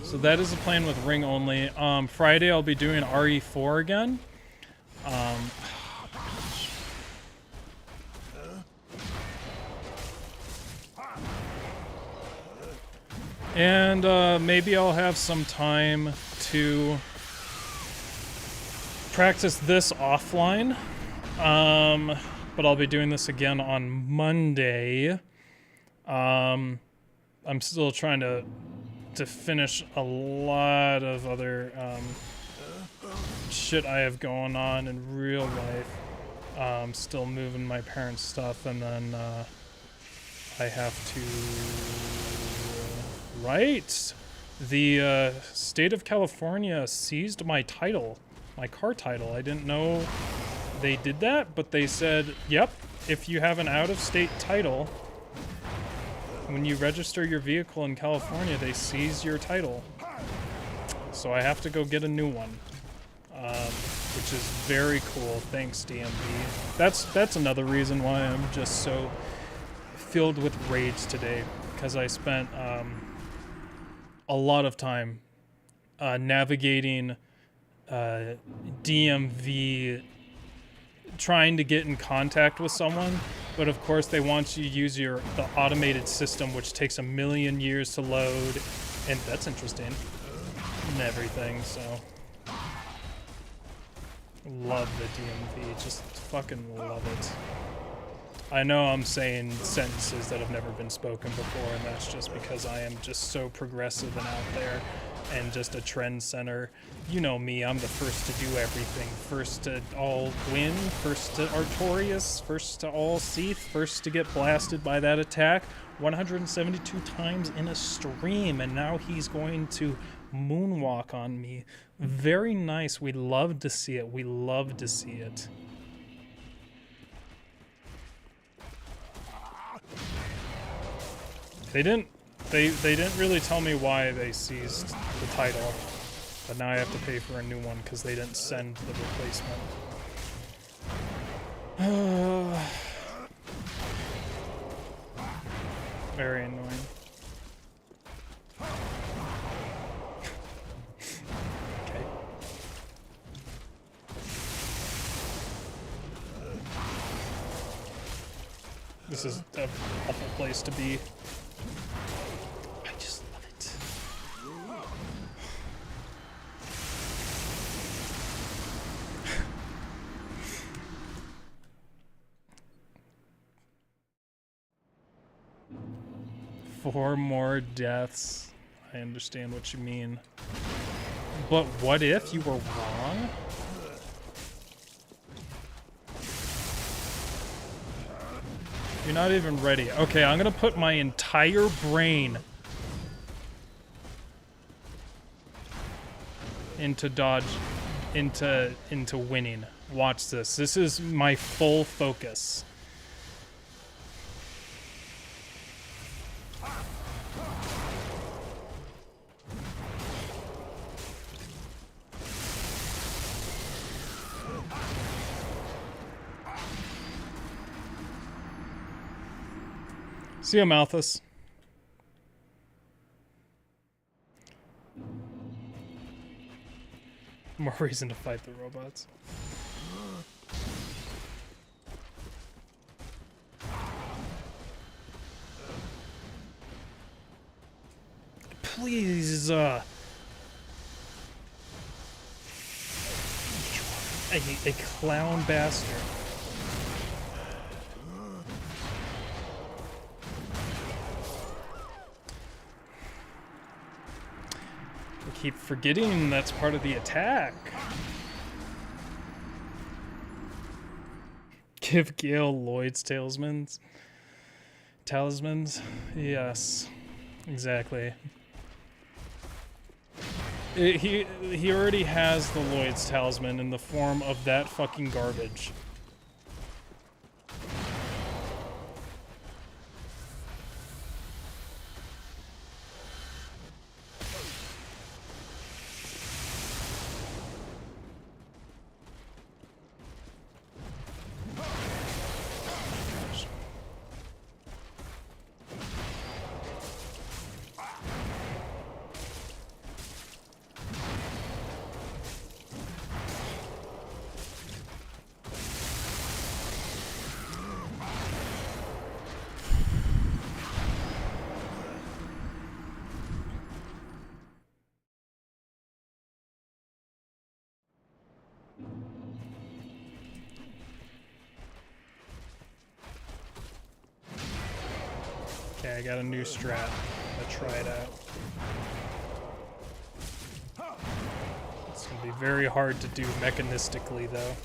So that is the plan with ring only. Friday I'll be doing RE4 again. And maybe I'll have some time to practice this offline. But I'll be doing this again on Monday. I'm still trying to finish a lot of other shit I have going on in real life. Still moving my parents' stuff, and then I have to write. The state of California seized my title, my car title. I didn't know they did that, but they said, yep, if you have an out-of-state title, when you register your vehicle in California, they seize your title. So I have to go get a new one, which is very cool. Thanks, DMV. That's another reason why I'm just so filled with rage today, because I spent a lot of time navigating DMV, trying to get in contact with someone, but of course they want you to use the automated system, which takes 1,000,000 years to load, and that's interesting and everything. So love the DMV, just fucking love it. I know I'm saying sentences that have never been spoken before, and that's just because I am just so progressive and out there and just a trend center. You know me, I'm the first to do everything. First to all win, first to Artorias, first to all Seath, first to get blasted by that attack 172 times in a stream, and now he's going to moonwalk on me. Very nice. We love to see it. We love to see it. They didn't really tell me why they seized the title, but now I have to pay for a new one because they didn't send the replacement. Very annoying. Okay. This is an awful place to be. 4 more deaths. I understand what you mean. But what if you were wrong? You're not even ready. Okay, I'm gonna put my entire brain into dodge, into winning. Watch this. This is my full focus. See you, Malthus. More reason to fight the robots. Please, a clown bastard. I keep forgetting that's part of the attack. Give Gael Lloyd's talismans. Talismans? Yes. Exactly. He already has the Lloyd's talisman in the form of that fucking garbage. Okay, I got a new strat. I'll try it out. It's gonna be very hard to do mechanistically, though.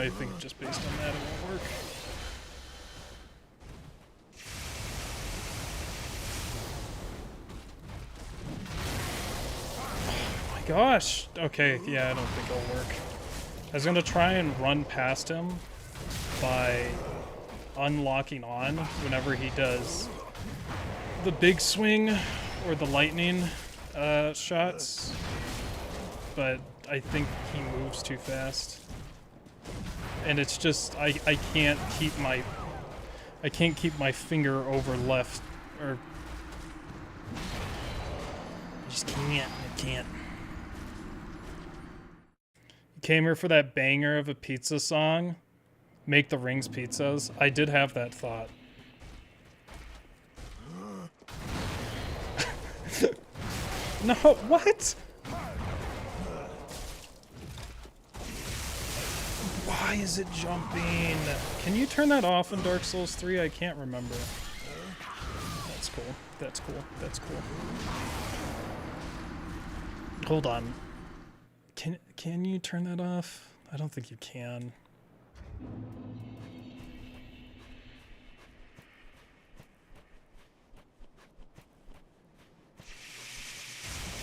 I think just based on that, it won't work. Gosh. Okay, yeah, I don't think it'll work. I was gonna try and run past him by unlocking on whenever he does the big swing or the lightning shots, but I think he moves too fast. And it's just I can't keep my finger over left, or I just can't. I can't. Came here for that banger of a pizza song. Make the rings pizzas. I did have that thought. No, what? Why is it jumping? Can you turn that off in Dark Souls 3? I can't remember. That's cool. That's cool. That's cool. Hold on. Can you turn that off? I don't think you can.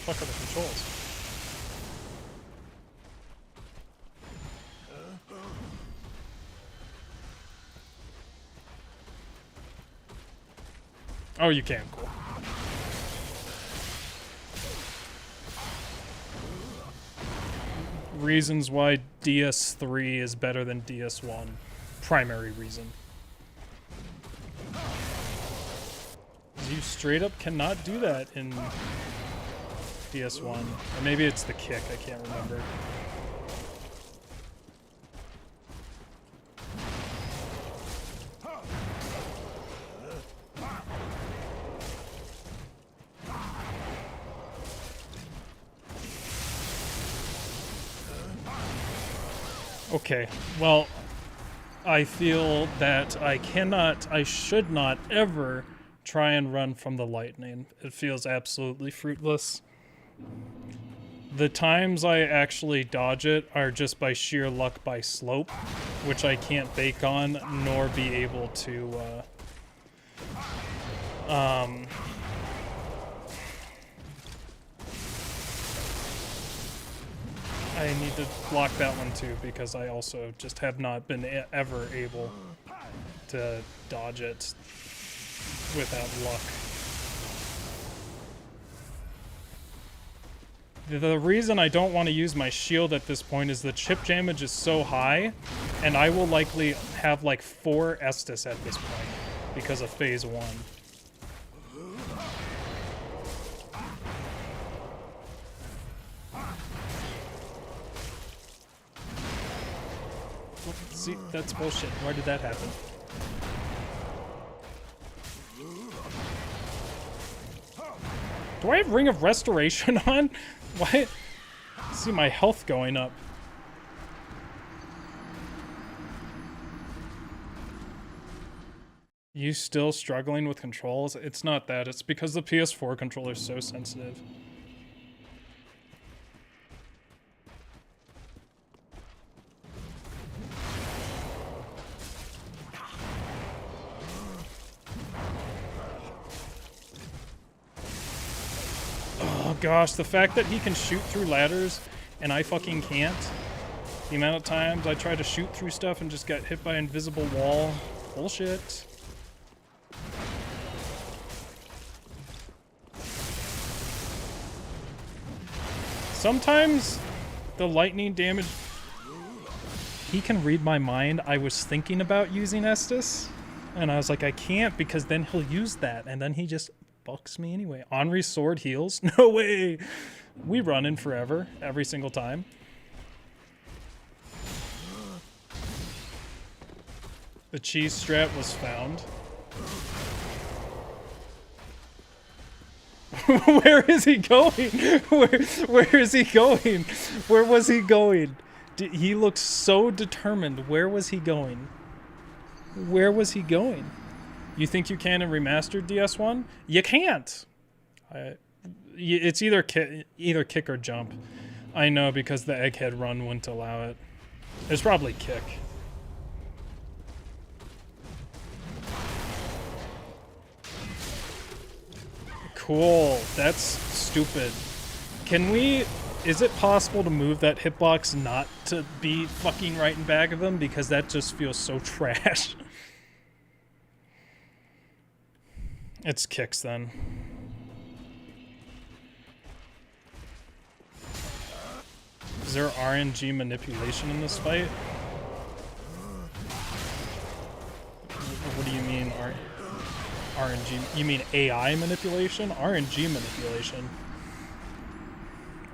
What the fuck are the controls? Oh, you can. Cool. Reasons why DS3 is better than DS1. Primary reason. You straight up cannot do that in DS1. Or maybe it's the kick, I can't remember. Okay, well, I feel that I should not ever try and run from the lightning. It feels absolutely fruitless. The times I actually dodge it are just by sheer luck by slope, which I can't bake on, nor be able to, I need to block that one too, because I also just have not been ever able to dodge it without luck. The reason I don't want to use my shield at this point is the chip damage is so high, and I will likely have like 4 Estus at this point because of phase 1. See, that's bullshit. Why did that happen? Do I have Ring of Restoration on? Why? See my health going up. You still struggling with controls? It's not that. It's because the PS4 controller is so sensitive. Oh gosh, the fact that he can shoot through ladders and I fucking can't. The amount of times I try to shoot through stuff and just get hit by an invisible wall. Bullshit. Sometimes the lightning damage... He can read my mind. I was thinking about using Estus, and I was like, I can't because then he'll use that, and then he just fucks me anyway. Henri's sword heals? No way! We run in forever, every single time. The cheese strat was found. Where is he going? Where is he going? Where was he going? He looked so determined. Where was he going? Where was he going? You think you can in remastered DS1? You can't. It's either kick or jump. I know because the Egghead run wouldn't allow it. It's probably kick. Cool. That's stupid. Can we... Is it possible to move that hitbox not to be fucking right in back of him? Because that just feels so trash. It's kicks then. Is there RNG manipulation in this fight? What do you mean RNG? You mean AI manipulation? RNG manipulation.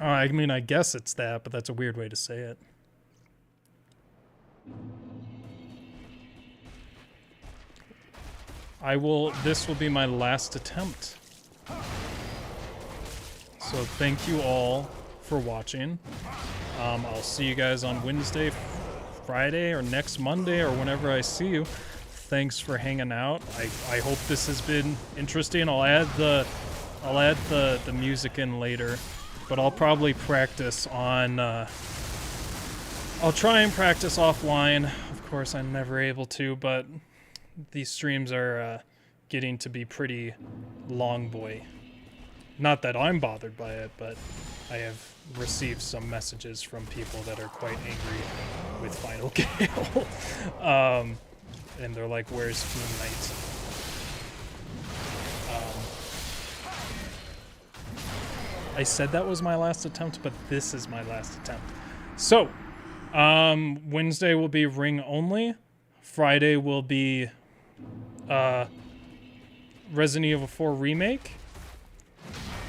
I mean, I guess it's that, but that's a weird way to say it. This will be my last attempt. So thank you all for watching. I'll see you guys on Wednesday, Friday, or next Monday, or whenever I see you. Thanks for hanging out. I hope this has been interesting. I'll add the music in later. But I'll probably practice on, I'll try and practice offline. Of course, I'm never able to, but these streams are getting to be pretty long boy. Not that I'm bothered by it, but I have received some messages from people that are quite angry with Final Gael. And they're like, where's Fume Knight? I said that was my last attempt, but this is my last attempt. So, Wednesday will be ring only. Friday will be Resident Evil 4 Remake.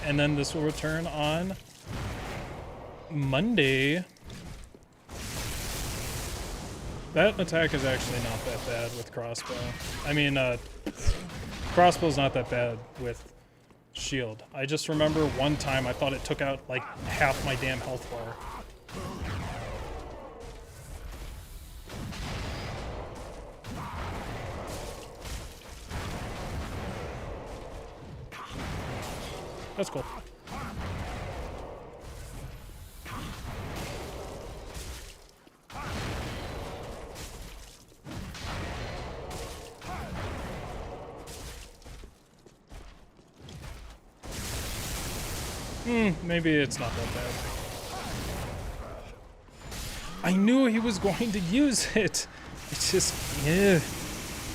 And then this will return on Monday. That attack is actually not that bad with crossbow. I mean, crossbow's not that bad with shield. I just remember one time I thought it took out like half my damn health bar. That's cool. Maybe it's not that bad. I knew he was going to use it. It's just, yeah.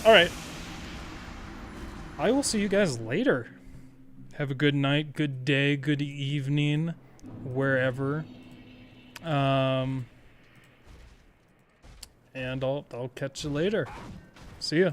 All right. I will see you guys later. Have a good night, good day, good evening, wherever. And I'll catch you later. See ya.